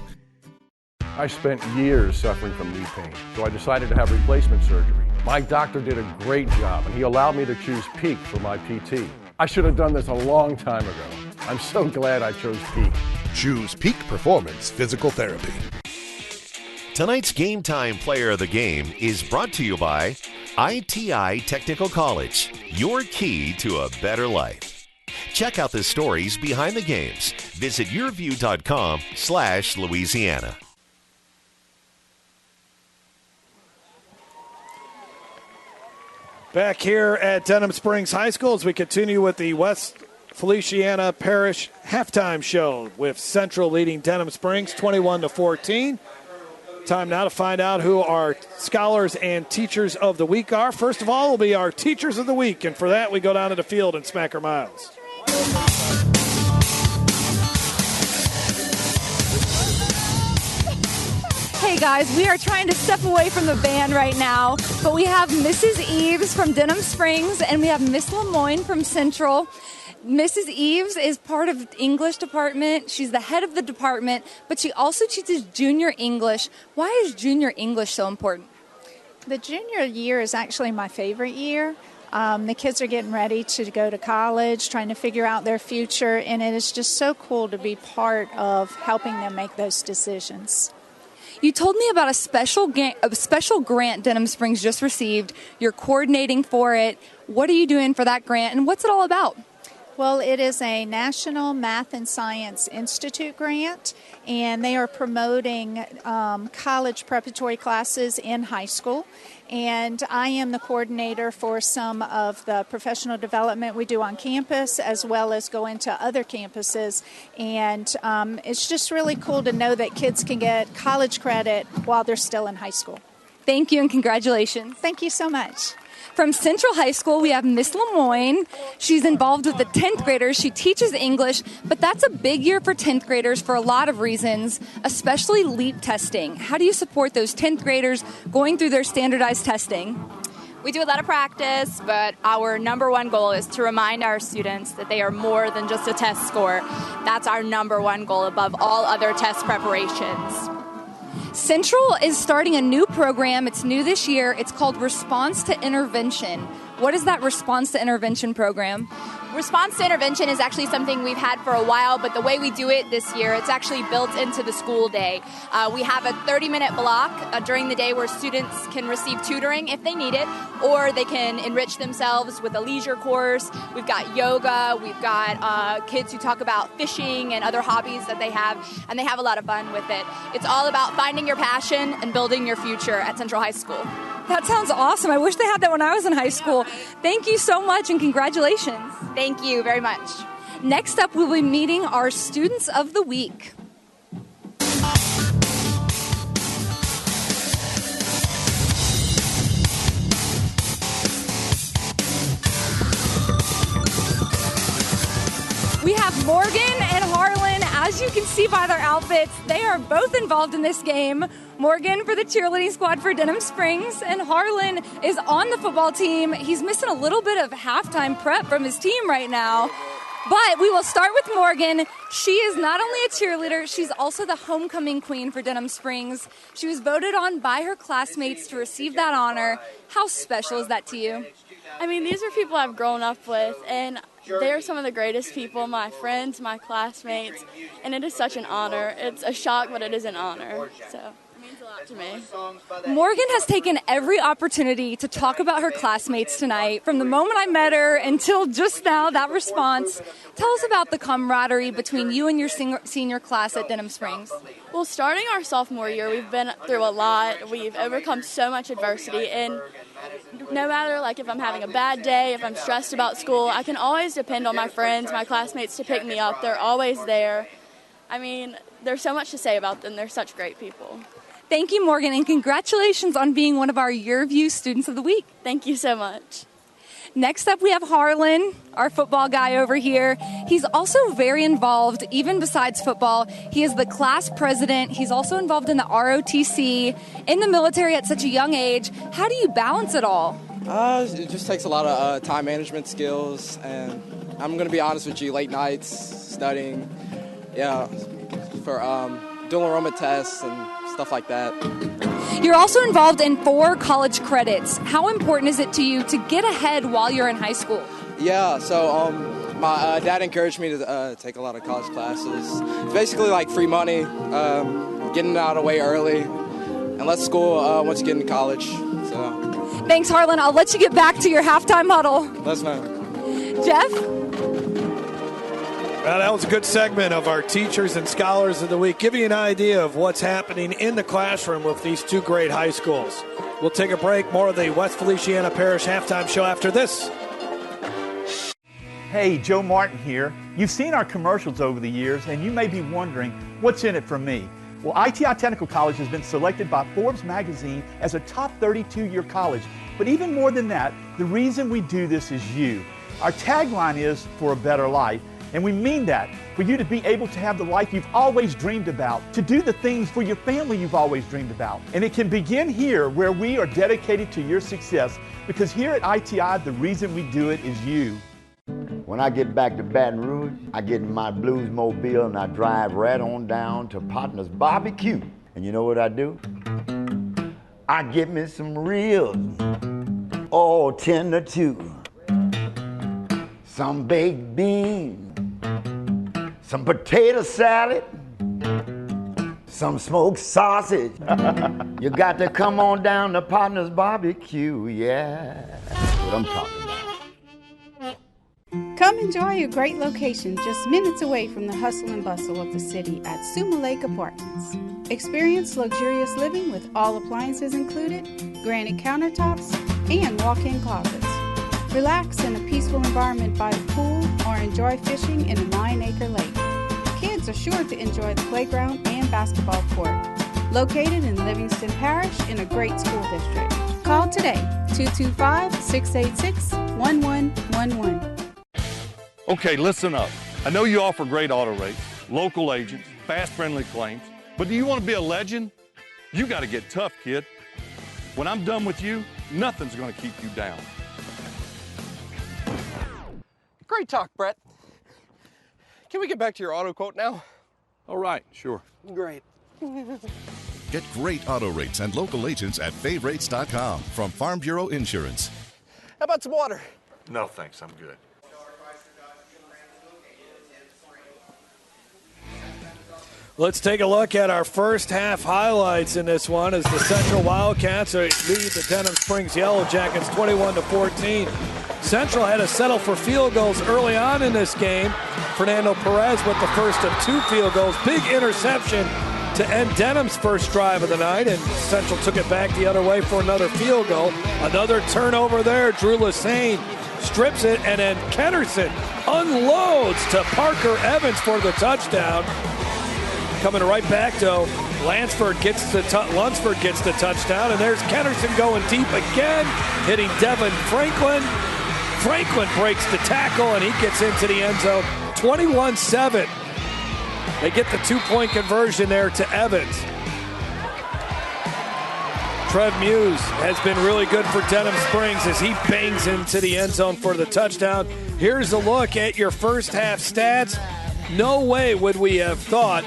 I spent years suffering from knee pain, so I decided to have replacement surgery. My doctor did a great job, and he allowed me to choose Peak for my PT. I should have done this a long time ago. I'm so glad I chose Peak. Choose Peak Performance Physical Therapy. Tonight's Game Time Player of the Game is brought to you by ITI Technical College, your key to a better life. Check out the stories behind the games. Visit yourview.com/Louisiana. Back here at Denham Springs High School as we continue with the West Feliciana Parish halftime show with Central leading Denham Springs 21-14. Time now to find out who our scholars and teachers of the week are. First of all will be our teachers of the week, and for that we go down to the field and smack our mouths. Hey guys, we are trying to step away from the band right now, but we have Mrs. Eves from Denham Springs and we have Miss Lemoyne from Central. Mrs. Eves is part of the English department. She's the head of the department, but she also teaches junior English. Why is junior English so important? The junior year is actually my favorite year. The kids are getting ready to go to college, trying to figure out their future, and it is just so cool to be part of helping them make those decisions. You told me about a special grant Denham Springs just received. You're coordinating for it. What are you doing for that grant, and what's it all about? Well, it is a National Math and Science Institute grant, and they are promoting college preparatory classes in high school. And I am the coordinator for some of the professional development we do on campus, as well as go into other campuses. And it's just really cool to know that kids can get college credit while they're still in high school. Thank you and congratulations. Thank you so much. From Central High School, we have Miss Lemoyne. She's involved with the 10th graders. She teaches English, but that's a big year for 10th graders for a lot of reasons, especially LEAP testing. How do you support those 10th graders going through their standardized testing? We do a lot of practice, but our number one goal is to remind our students that they are more than just a test score. That's our number one goal above all other test preparations. Central is starting a new program. It's new this year. It's called Response to Intervention. What is that Response to Intervention program? Response to Intervention is actually something we've had for a while, but the way we do it this year, it's actually built into the school day. We have a 30-minute block during the day where students can receive tutoring if they need it, or they can enrich themselves with a leisure course. We've got yoga. We've got kids who talk about fishing and other hobbies that they have, and they have a lot of fun with it. It's all about finding your passion and building your future at Central High School. That sounds awesome. I wish they had that when I was in high school. Thank you so much and congratulations. Thank you very much. Next up, we'll be meeting our Students of the Week. We have Morgan and Harlan. As you can see by their outfits, they are both involved in this game. Morgan for the cheerleading squad for Denham Springs, and Harlan is on the football team. He's missing a little bit of halftime prep from his team right now. But we will start with Morgan. She is not only a cheerleader, she's also the homecoming queen for Denham Springs. She was voted on by her classmates to receive that honor. How special is that to you? I mean, these are people I've grown up with, and they're some of the greatest people, my friends, my classmates, and it is such an honor. It's a shock, but it is an honor. So it means a lot. to me. Morgan has taken every opportunity to talk about her classmates tonight. From the moment I met her until just now, that response. Tell us about the camaraderie between you and your senior class at Denham Springs. Well, starting our sophomore year, we've been through a lot. We've overcome so much adversity, and no matter like if I'm having a bad day, if I'm stressed about school, I can always depend on my friends, my classmates to pick me up. They're always there. I mean, there's so much to say about them. They're such great people. Thank you, Morgan, and congratulations on being one of our YurView Students of the Week. Thank you so much. Next up, we have Harlan, our football guy over here. He's also very involved, even besides football. He is the class president. He's also involved in the ROTC, in the military at such a young age. How do you balance it all? It just takes a lot of time management skills, and I'm going to be honest with you, late nights, studying, for dual enrollment tests and stuff like that. You're also involved in 4 college credits. How important is it to you to get ahead while you're in high school? Yeah, so my dad encouraged me to take a lot of college classes. It's basically like free money, getting out of the way early, and less school once you get into college. So. Thanks, Harlan. I'll let you get back to your halftime huddle. Let's know. Jeff? Well, that was a good segment of our Teachers and Scholars of the Week, giving you an idea of what's happening in the classroom with these 2 great high schools. We'll take a break. More of the West Feliciana Parish halftime show after this. Hey, Joe Martin here. You've seen our commercials over the years, and you may be wondering, what's in it for me? Well, ITI Technical College has been selected by Forbes magazine as a top 32-year college. But even more than that, the reason we do this is you. Our tagline is, for a better life. And we mean that, for you to be able to have the life you've always dreamed about, to do the things for your family you've always dreamed about. And it can begin here, where we are dedicated to your success, because here at ITI, the reason we do it is you. When I get back to Baton Rouge, I get in my blues mobile and I drive right on down to Partner's Barbecue. And you know what I do? I get me some ribs, all tender too. Some baked beans, some potato salad, some smoked sausage. You got to come on down to Partner's Barbecue, yeah. That's what I'm talking about. Come enjoy a great location just minutes away from the hustle and bustle of the city at Suma Lake Apartments. Experience luxurious living with all appliances included, granite countertops, and walk-in closets. Relax in a peaceful environment by the pool or enjoy fishing in a 9-acre lake. Kids are sure to enjoy the playground and basketball court. Located in Livingston Parish in a great school district. Call today, 225-686-1111. Okay, listen up. I know you offer great auto rates, local agents, fast friendly claims, but do you want to be a legend? You got to get tough, kid. When I'm done with you, nothing's going to keep you down. Great talk, Brett. Can we get back to your auto quote now? All right, sure. Great. Get great auto rates and local agents at favrates.com from Farm Bureau Insurance. How about some water? No, thanks. I'm good. Let's take a look at our first half highlights in this one as the Central Wildcats lead the Denham Springs Yellow Jackets 21-14. Central had to settle for field goals early on in this game. Fernando Perez with the first of 2 field goals. Big interception to end Denham's first drive of the night, and Central took it back the other way for another field goal. Another turnover there. Drew Lassane strips it, and then Kennerson unloads to Parker Evans for the touchdown. Coming right back, though, Lunsford gets the touchdown, and there's Kennerson going deep again, hitting Devin Franklin. Franklin breaks the tackle, and he gets into the end zone. 21-7. They get the 2-point conversion there to Evans. Trev Muse has been really good for Denham Springs as he bangs into the end zone for the touchdown. Here's a look at your first half stats. No way would we have thought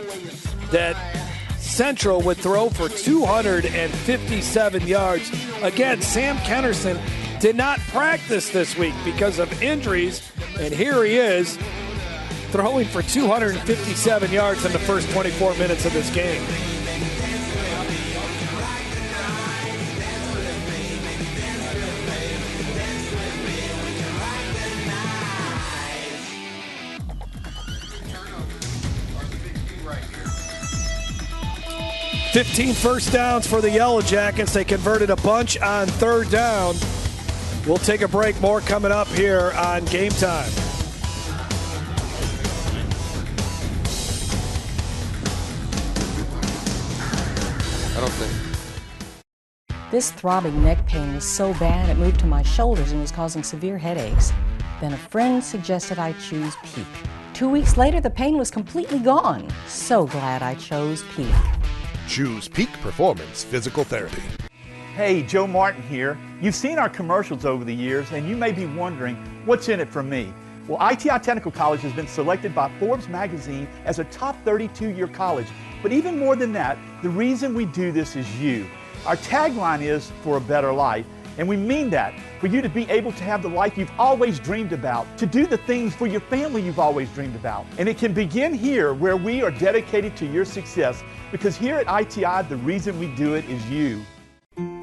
that Central would throw for 257 yards. Again, Sam Kennerson did not practice this week because of injuries, and here he is throwing for 257 yards in the first 24 minutes of this game. 15 first downs for the Yellow Jackets. They converted a bunch on third down. We'll take a break. More coming up here on Game Time. I don't think. This throbbing neck pain was so bad it moved to my shoulders and was causing severe headaches. Then a friend suggested I choose Peak. 2 weeks later, the pain was completely gone. So glad I chose Peak. Choose Peak Performance Physical Therapy. Hey, Joe Martin here. You've seen our commercials over the years, and you may be wondering, what's in it for me? Well, ITI Technical College has been selected by Forbes magazine as a top 32-year college. But even more than that, the reason we do this is you. Our tagline is for a better life, and we mean that, for you to be able to have the life you've always dreamed about, to do the things for your family you've always dreamed about. And it can begin here, where we are dedicated to your success, because here at ITI, the reason we do it is you.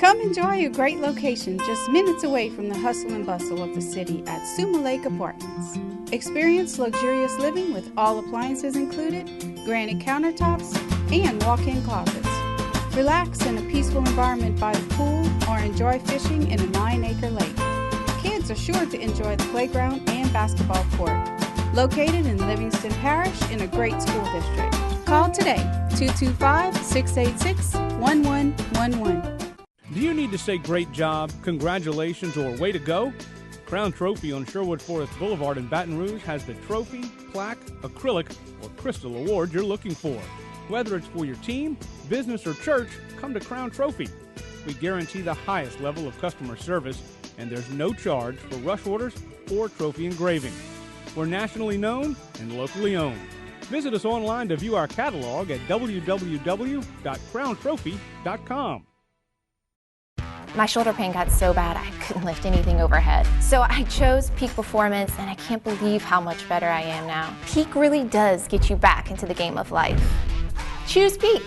Come enjoy a great location just minutes away from the hustle and bustle of the city at Suma Lake Apartments. Experience luxurious living with all appliances included, granite countertops, and walk-in closets. Relax in a peaceful environment by the pool or enjoy fishing in a 9-acre lake. Kids are sure to enjoy the playground and basketball court. Located in Livingston Parish in a great school district. Call today, 225-686-1111. Do you need to say great job, congratulations, or way to go? Crown Trophy on Sherwood Forest Boulevard in Baton Rouge has the trophy, plaque, acrylic, or crystal award you're looking for. Whether it's for your team, business, or church, come to Crown Trophy. We guarantee the highest level of customer service, and there's no charge for rush orders or trophy engraving. We're nationally known and locally owned. Visit us online to view our catalog at www.crowntrophy.com. My shoulder pain got so bad I couldn't lift anything overhead. So I chose Peak Performance, and I can't believe how much better I am now. Peak really does get you back into the game of life. Choose Peak.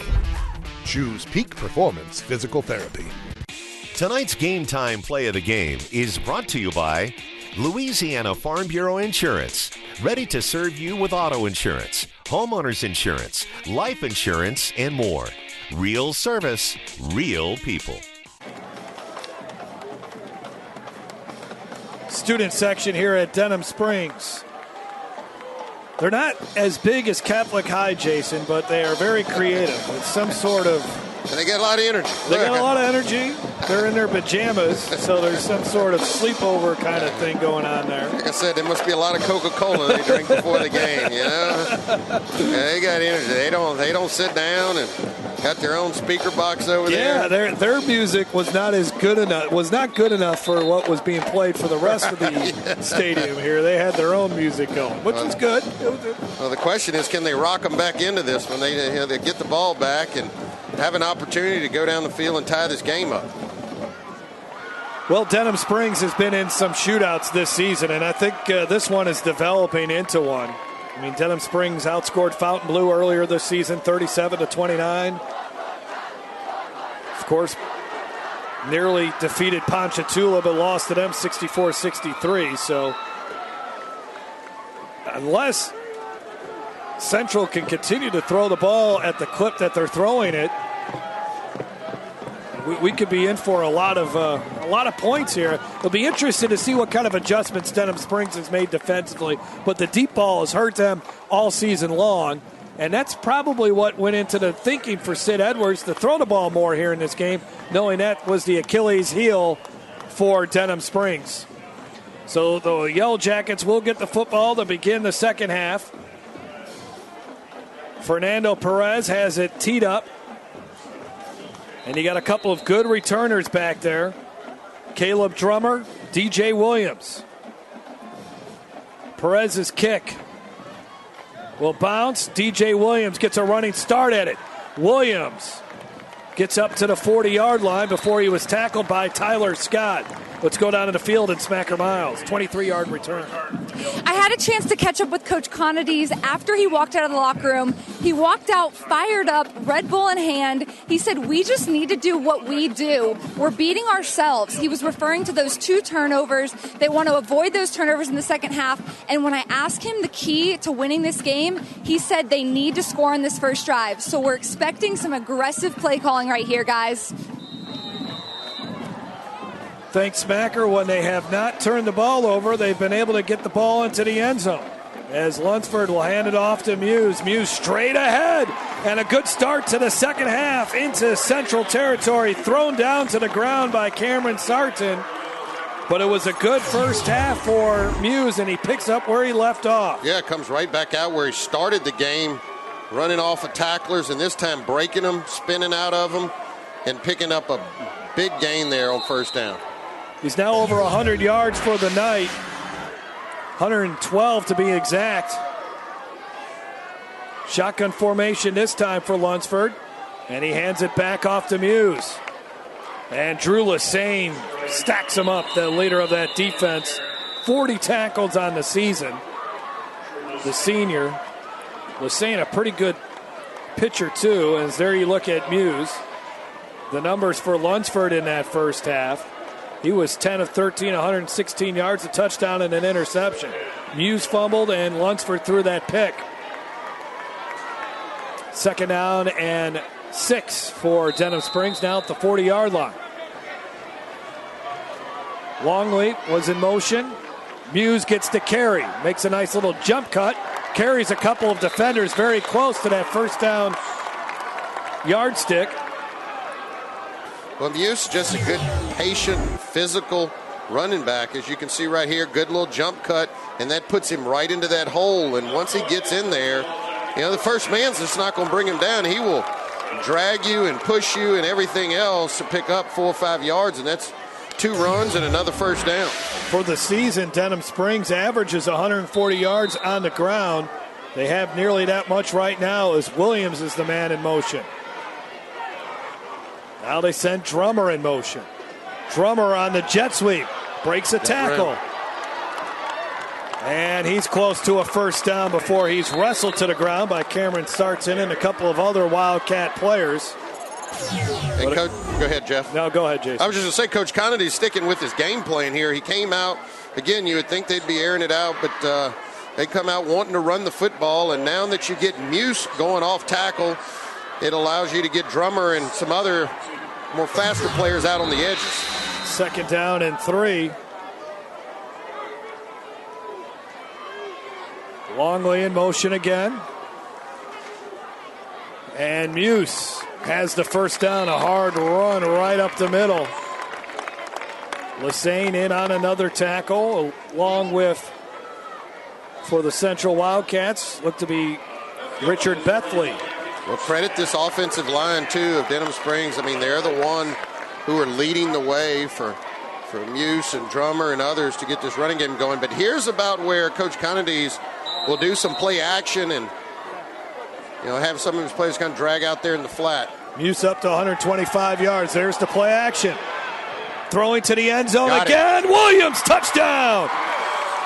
Choose Peak Performance Physical Therapy. Tonight's Game Time play of the game is brought to you by Louisiana Farm Bureau Insurance. Ready to serve you with auto insurance, homeowners insurance, life insurance, and more. Real service, real people. Student section here at Denham Springs. They're not as big as Catholic High, Jason, but they are very creative. It's some sort of... And they got a lot of energy. They got a lot of energy. They're in their pajamas, so there's some sort of sleepover kind of thing going on there. Like I said, there must be a lot of Coca-Cola they drink before the game, you know? Yeah, they got energy. They don't sit down and got their own speaker box over there. Yeah, their music was not good enough for what was being played for the rest of the stadium here. They had their own music going, which was good. Well, the question is, can they rock them back into this when they get the ball back and have an opportunity to go down the field and tie this game up? Well, Denham Springs has been in some shootouts this season, and I think this one is developing into one. I mean, Denham Springs outscored Fontainebleau earlier this season, 37-29. Of course, nearly defeated Ponchatoula, but lost to them 64-63. So, unless Central can continue to throw the ball at the clip that they're throwing it, we could be in for a lot of points here. It'll be interesting to see what kind of adjustments Denham Springs has made defensively, but the deep ball has hurt them all season long, and that's probably what went into the thinking for Sid Edwards to throw the ball more here in this game, knowing that was the Achilles heel for Denham Springs. So the Yellow Jackets will get the football to begin the second half. Fernando Perez has it teed up. And you got a couple of good returners back there. Caleb Drummer, DJ Williams. Perez's kick will bounce. DJ Williams gets a running start at it. Williams Gets up to the 40-yard line before he was tackled by Tyler Scott. Let's go down to the field and Smacker Miles. 23-yard return. I had a chance to catch up with Coach Conades after he walked out of the locker room. He walked out fired up, Red Bull in hand. He said, we just need to do what we do. We're beating ourselves. He was referring to those 2 turnovers. They want to avoid those turnovers in the second half. And when I asked him the key to winning this game, he said they need to score on this first drive. So we're expecting some aggressive play calling right here, guys. Thanks, Smacker. When they have not turned the ball over, they've been able to get the ball into the end zone. As Lunsford will hand it off to Muse. Muse straight ahead. And a good start to the second half into Central territory. Thrown down to the ground by Cameron Sarton. But it was a good first half for Muse, and he picks up where he left off. Yeah, comes right back out where he started the game, running off of tacklers, and this time breaking them, spinning out of them, and picking up a big gain there on first down. He's now over 100 yards for the night. 112 to be exact. Shotgun formation this time for Lunsford. And he hands it back off to Muse. And Drew Lassane stacks him up, the leader of that defense. 40 tackles on the season. The senior. Lassane, a pretty good pitcher, too. As there you look at Muse. The numbers for Lunsford in that first half. He was 10 of 13, 116 yards, a touchdown, and an interception. Muse fumbled, and Lunsford threw that pick. Second down and 6 for Denham Springs, now at the 40-yard line. Longley was in motion. Muse gets to carry, makes a nice little jump cut, carries a couple of defenders very close to that first down yardstick. Well, Muse just a good, patient, physical running back. As you can see right here, good little jump cut, and that puts him right into that hole. And once he gets in there, you know, the first man's just not going to bring him down. He will drag you and push you and everything else to pick up 4 or 5 yards, and that's 2 runs and another first down. For the season, Denham Springs averages 140 yards on the ground. They have nearly that much right now as Williams is the man in motion. Now they send Drummer in motion. Drummer on the jet sweep. Breaks a tackle. And he's close to a first down before he's wrestled to the ground by Cameron Sarton and a couple of other Wildcat players. Hey, Coach, go ahead, Jeff. No, go ahead, Jason. I was just going to say, Coach Connedy's sticking with his game plan here. He came out, again, you would think they'd be airing it out, but they come out wanting to run the football, and now that you get Muse going off tackle, it allows you to get Drummer and some other more faster players out on the edges. Second down and 3. Longley in motion again. And Muse has the first down, a hard run right up the middle. Lassane in on another tackle, along with, for the Central Wildcats, look to be Richard Bethley. Well, credit this offensive line, too, of Denham Springs. I mean, they're the one who are leading the way for Muse and Drummer and others to get this running game going. But here's about where Coach Connedy's will do some play action and, you know, have some of his players kind of drag out there in the flat. Muse up to 125 yards. There's the play action. Throwing to the end zone again. Williams, touchdown.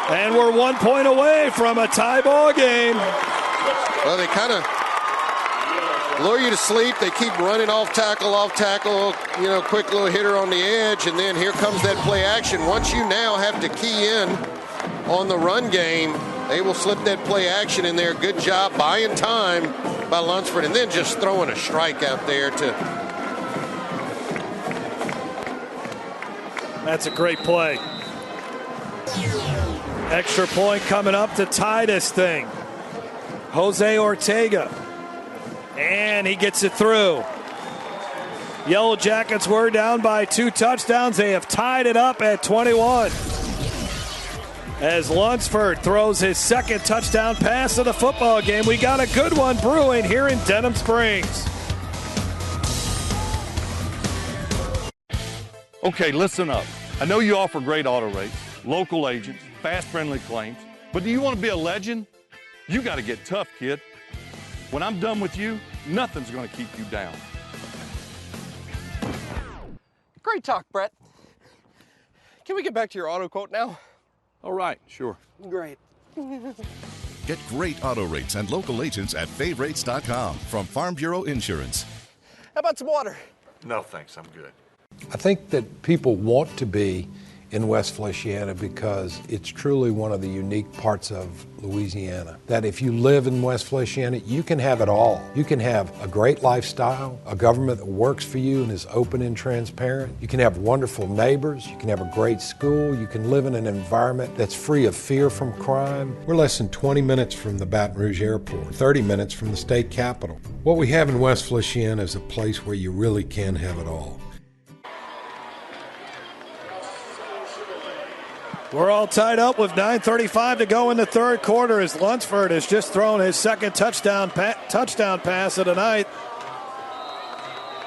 And we're 1 point away from a tie ball game. Well, they kind of lure you to sleep. They keep running off tackle, you know, quick little hitter on the edge, and then here comes that play action. Once you now have to key in on the run game, they will slip that play action in there. Good job buying time by Lunsford, and then just throwing a strike out there to. That's a great play. Extra point coming up to tie this thing. Jose Ortega. And he gets it through. Yellow Jackets were down by 2 touchdowns. They have tied it up at 21. As Lunsford throws his second touchdown pass of the football game. We got a good one brewing here in Denham Springs. Okay, listen up. I know you offer great auto rates, local agents, fast, friendly claims, but do you want to be a legend? You got to get tough, kid. When I'm done with you, nothing's going to keep you down. Great talk, Brett. Can we get back to your auto quote now? All right, sure. Great. Get great auto rates and local agents at favrates.com from Farm Bureau Insurance. How about some water? No, thanks. I'm good. I think that people want to be in West Feliciana because it's truly one of the unique parts of Louisiana. That if you live in West Feliciana, you can have it all. You can have a great lifestyle, a government that works for you and is open and transparent. You can have wonderful neighbors. You can have a great school. You can live in an environment that's free of fear from crime. We're less than 20 minutes from the Baton Rouge Airport, 30 minutes from the state capitol. What we have in West Feliciana is a place where you really can have it all. We're all tied up with 9:35 to go in the third quarter as Lunsford has just thrown his second touchdown pass of the night.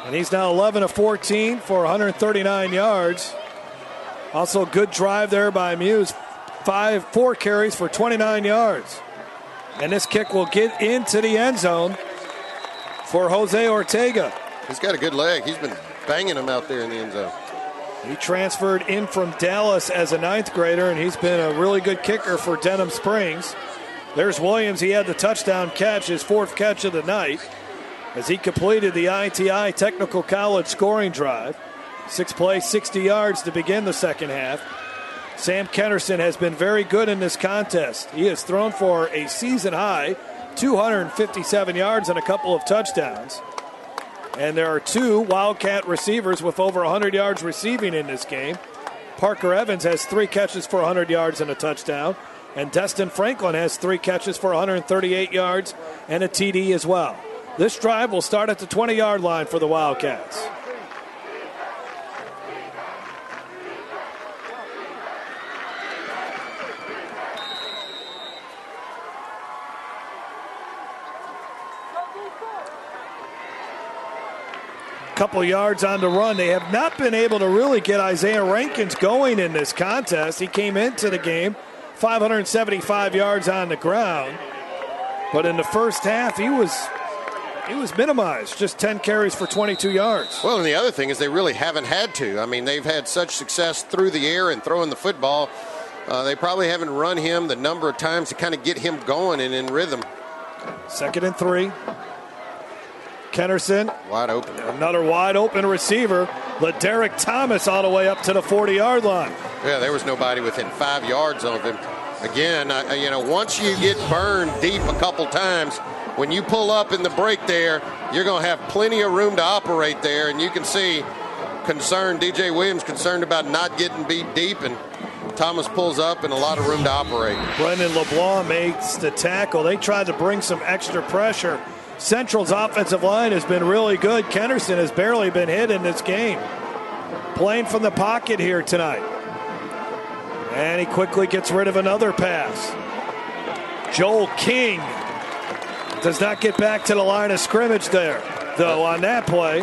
And he's now 11 of 14 for 139 yards. Also good drive there by Muse. 4 carries for 29 yards. And this kick will get into the end zone for Jose Ortega. He's got a good leg. He's been banging him out there in the end zone. He transferred in from Dallas as a 9th grader, and he's been a really good kicker for Denham Springs. There's Williams. He had the touchdown catch, his 4th catch of the night, as he completed the ITI Technical College scoring drive. 6 plays, 60 yards to begin the second half. Sam Kennerson has been very good in this contest. He has thrown for a season-high 257 yards and a couple of touchdowns. And there are 2 Wildcat receivers with over 100 yards receiving in this game. Parker Evans has 3 catches for 100 yards and a touchdown. And Dustin Franklin has 3 catches for 138 yards and a TD as well. This drive will start at the 20-yard line for the Wildcats. Couple yards on the run. They have not been able to really get Isaiah Rankins going in this contest. He came into the game 575 yards on the ground, but in the first half he was minimized. Just 10 carries for 22 yards. Well, and the other thing is they really haven't had to. I mean, they've had such success through the air and throwing the football. They probably haven't run him the number of times to kind of get him going and in rhythm. 2nd and 3. Kennerson. Wide open. Another wide open receiver. LeDerrick Thomas all the way up to the 40-yard line. Yeah, there was nobody within 5 yards of him. Again, once you get burned deep a couple times, when you pull up in the break there, you're going to have plenty of room to operate there. And you can see DJ Williams concerned about not getting beat deep, and Thomas pulls up and a lot of room to operate. Brendan LeBlanc makes the tackle. They tried to bring some extra pressure. Central's offensive line has been really good. Kennerson has barely been hit in this game. Playing from the pocket here tonight. And he quickly gets rid of another pass. Joel King does not get back to the line of scrimmage there, though, on that play.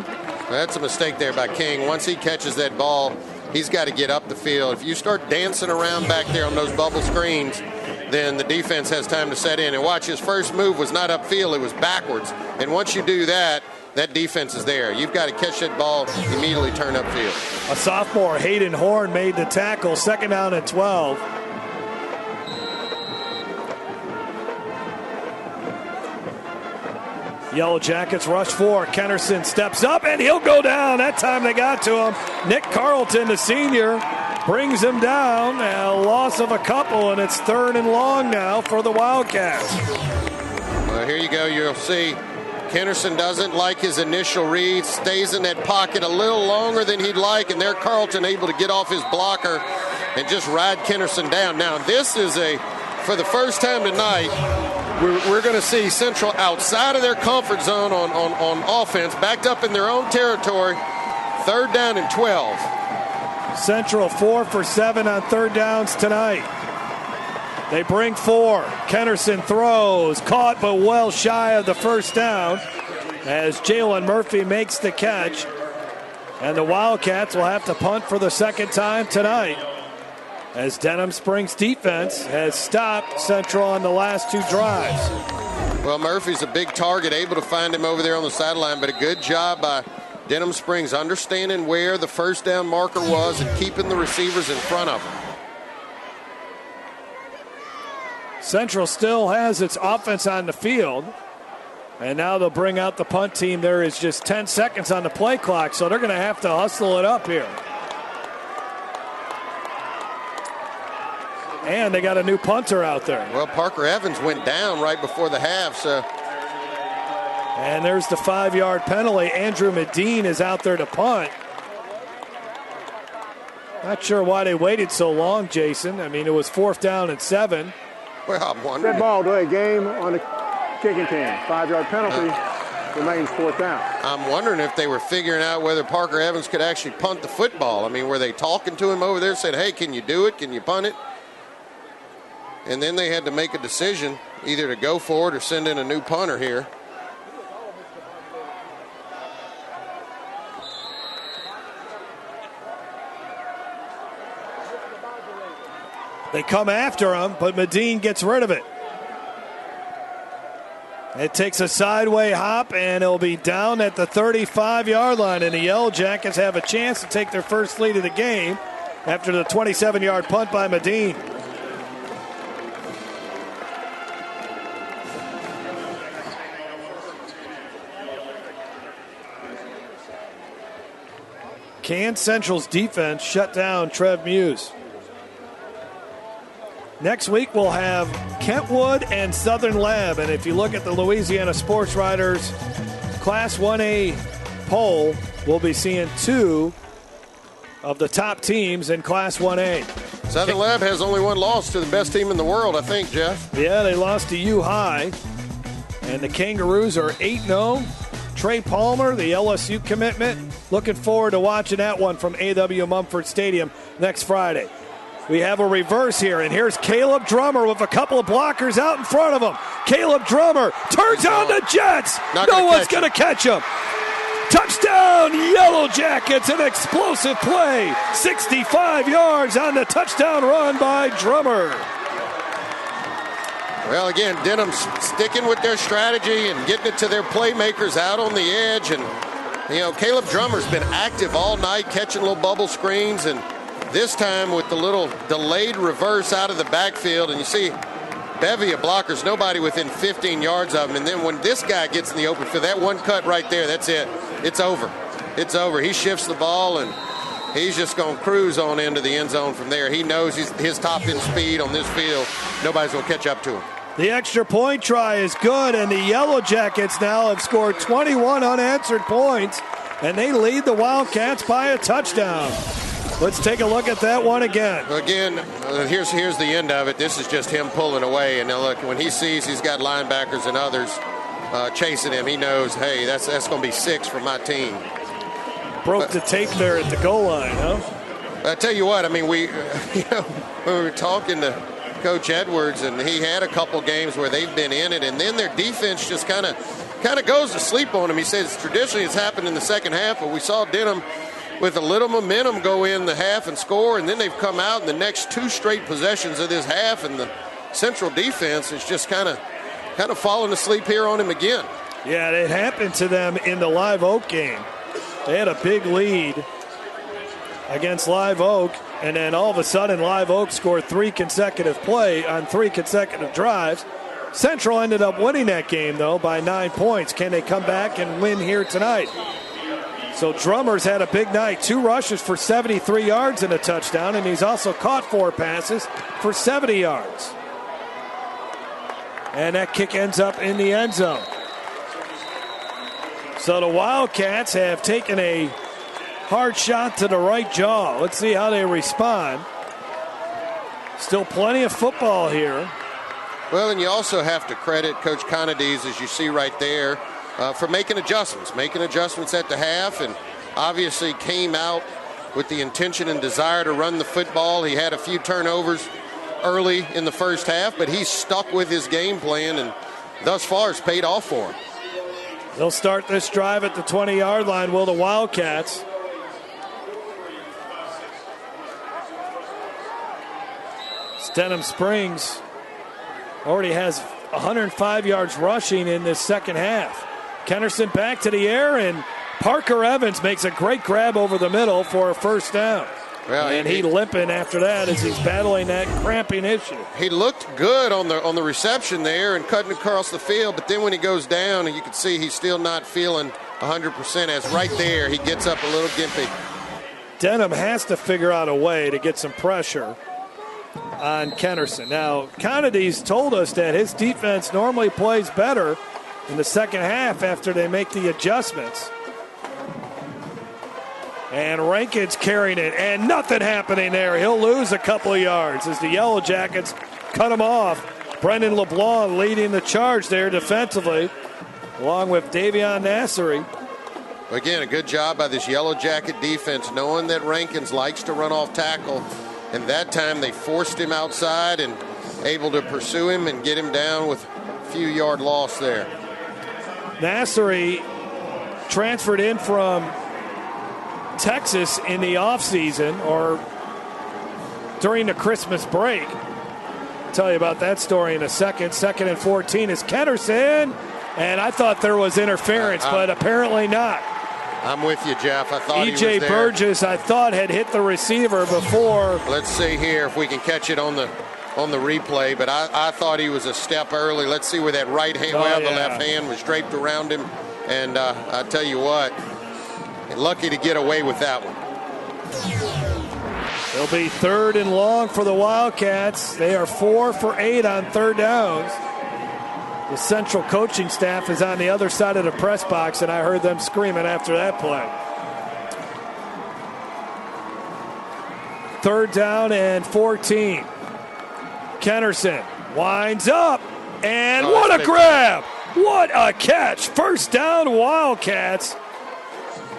That's a mistake there by King. Once he catches that ball, he's got to get up the field. If you start dancing around back there on those bubble screens, then the defense has time to set in. And watch, his first move was not upfield, it was backwards. And once you do that, that defense is there. You've got to catch that ball, immediately turn upfield. A sophomore, Hayden Horn, made the tackle. 2nd down and 12. Yellow Jackets rush 4. Kennerson steps up, and he'll go down. That time they got to him. Nick Carlton, the senior, brings him down. A loss of a couple, and it's 3rd and long now for the Wildcats. Well, here you go. You'll see Kennerson doesn't like his initial read, stays in that pocket a little longer than he'd like, and there Carlton able to get off his blocker and just ride Kennerson down. Now, this is for the first time tonight, we're going to see Central outside of their comfort zone on offense, backed up in their own territory, 3rd down and 12. Central 4 for 7 on 3rd downs tonight. They bring 4. Kennerson throws, caught but well shy of the 1st down as Jalen Murphy makes the catch. And the Wildcats will have to punt for the 2nd time tonight, as Denham Springs defense has stopped Central on the last 2 drives. Well, Murphy's a big target, able to find him over there on the sideline, but a good job by Denham Springs understanding where the first down marker was and keeping the receivers in front of them. Central still has its offense on the field. And now they'll bring out the punt team. There is just 10 seconds on the play clock, so they're going to have to hustle it up here. And they got a new punter out there. Well, Parker Evans went down right before the half, so. And there's the 5-yard penalty. Andrew Medine is out there to punt. Not sure why they waited so long, Jason. I mean, it was 4th down and 7. Well, I'm wondering. That ball delay game on the kicking team. 5-yard penalty. Remains 4th down. I'm wondering if they were figuring out whether Parker Evans could actually punt the football. I mean, were they talking to him over there, said, hey, can you do it? Can you punt it? And then they had to make a decision either to go for it or send in a new punter here. They come after him, but Medine gets rid of it. It takes a sideway hop, and it'll be down at the 35-yard line. And the Yellow Jackets have a chance to take their first lead of the game after the 27-yard punt by Medine. Can Central's defense shut down Trev Muse? Next week we'll have Kentwood and Southern Lab, and if you look at the Louisiana Sports Writers Class 1A poll, we'll be seeing 2 of the top teams in Class 1A. Southern Lab has only one loss to the best team in the world, I think, Jeff. Yeah, they lost to U High, and the Kangaroos are 8-0. Trey Palmer, the LSU commitment, looking forward to watching that one from A.W. Mumford Stadium next Friday. We have a reverse here, and here's Caleb Drummer with a couple of blockers out in front of him. Caleb Drummer turns on the Jets. No one's going to catch him. Touchdown, Yellow Jackets, an explosive play. 65 yards on the touchdown run by Drummer. Well, again, Denham's sticking with their strategy and getting it to their playmakers out on the edge. And, you know, Caleb Drummer's been active all night, catching little bubble screens, and this time with the little delayed reverse out of the backfield. And you see bevy of blockers, nobody within 15 yards of him. And then when this guy gets in the open field, that one cut right there, that's it. It's over. It's over. He shifts the ball, and he's just going to cruise on into the end zone from there. He knows his top end speed on this field. Nobody's going to catch up to him. The extra point try is good, and the Yellow Jackets now have scored 21 unanswered points, and they lead the Wildcats by a touchdown. Let's take a look at that one again. Again, here's the end of it. This is just him pulling away, and now look, when he sees he's got linebackers and others chasing him, he knows, hey, that's going to be 6 for my team. Broke the tape there at the goal line, huh? I tell you what, I mean, we were talking to Coach Edwards, and he had a couple games where they've been in it, and then their defense just kind of goes to sleep on them. He says traditionally it's happened in the second half, but we saw Denham with a little momentum go in the half and score, and then they've come out in the next 2 straight possessions of this half, and the Central defense is just kind of falling asleep here on him again. Yeah, it happened to them in the Live Oak game. They had a big lead against Live Oak, and then all of a sudden Live Oak scored 3 consecutive on 3 consecutive drives. Central ended up winning that game, though, by 9 points. Can they come back and win here tonight? So Drummer's had a big night. 2 rushes for 73 yards and a touchdown, and he's also caught 4 passes for 70 yards. And that kick ends up in the end zone. So the Wildcats have taken a hard shot to the right jaw. Let's see how they respond. Still plenty of football here. Well, and you also have to credit Coach Conades, as you see right there, for making adjustments at the half, and obviously came out with the intention and desire to run the football. He had a few turnovers early in the first half, but he's stuck with his game plan, and thus far it's paid off for him. They'll start this drive at the 20-yard line, will the Wildcats. Denham Springs already has 105 yards rushing in this second half. Kennerson back to the air, and Parker Evans makes a great grab over the middle for a first down. Well, and he limping after that as he's battling that cramping issue. He looked good on the reception there and cutting across the field, but then when he goes down, and you can see he's still not feeling 100%, as right there he gets up a little gimpy. Denham has to figure out a way to get some pressure on Kennerson. Now, Connedy's told us that his defense normally plays better in the second half after they make the adjustments. And Rankin's carrying it, and nothing happening there. He'll lose a couple of yards as the Yellow Jackets cut him off. Brendan LeBlanc leading the charge there defensively, along with Davion Nasseri. Again, a good job by this Yellow Jacket defense, knowing that Rankins likes to run off tackle. And that time they forced him outside and able to pursue him and get him down with a few yard loss there. Nasseri transferred in from Texas in the offseason or during the Christmas break. I'll tell you about that story in a second. 2nd and 14 is Kennerson, and I thought there was interference, but apparently not. I'm with you, Jeff. I thought he was E.J. there. Burgess, I thought, had hit the receiver before. Let's see here if we can catch it on the replay, but I thought he was a step early. Let's see where that right hand, the left hand was draped around him, and I tell you what, lucky to get away with that one. It'll be 3rd and long for the Wildcats. They are 4 for 8 on third downs. The Central coaching staff is on the other side of the press box, and I heard them screaming after that play. 3rd down and 14. Kennerson winds up, and what a grab! What a catch! First down, Wildcats.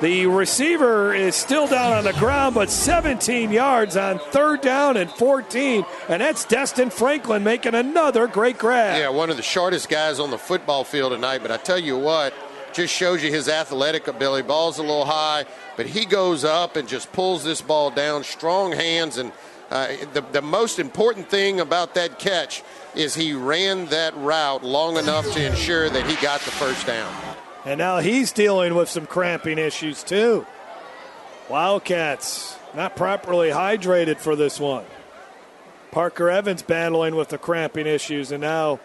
The receiver is still down on the ground, but 17 yards on 3rd down and 14. And that's Dustin Franklin making another great grab. Yeah, one of the shortest guys on the football field tonight. But I tell you what, just shows you his athletic ability. Ball's a little high, but he goes up and just pulls this ball down. Strong hands. And the most important thing about that catch is he ran that route long enough to ensure that he got the first down. And now he's dealing with some cramping issues, too. Wildcats not properly hydrated for this one. Parker Evans battling with the cramping issues, and now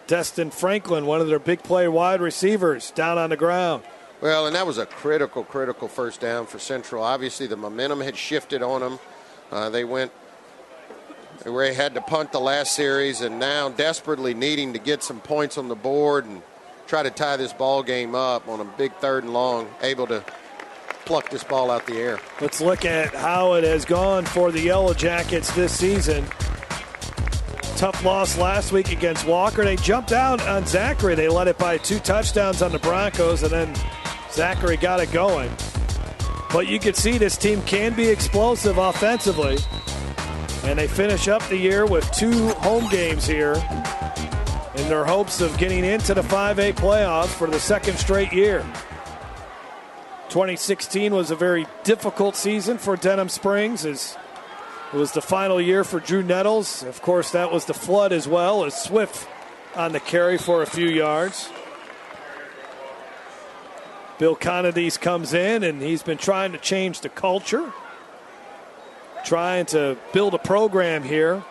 Dustin Franklin, one of their big play wide receivers, down on the ground. Well, and that was a critical first down for Central. Obviously, the momentum had shifted on them. They had to punt the last series, and now desperately needing to get some points on the board and try to tie this ball game up on a big 3rd and long, able to pluck this ball out the air. Let's look at how it has gone for the Yellow Jackets this season. Tough loss last week against Walker. They jumped out on Zachary. They led it by 2 touchdowns on the Broncos, and then Zachary got it going. But you can see this team can be explosive offensively. And they finish up the year with 2 home games here in their hopes of getting into the 5A playoffs for the 2nd straight year. 2016 was a very difficult season for Denham Springs, as it was the final year for Drew Nettles. Of course, that was the flood as well, as Swift on the carry for a few yards. Bill Connedy's comes in, and he's been trying to change the culture, trying to build a program here.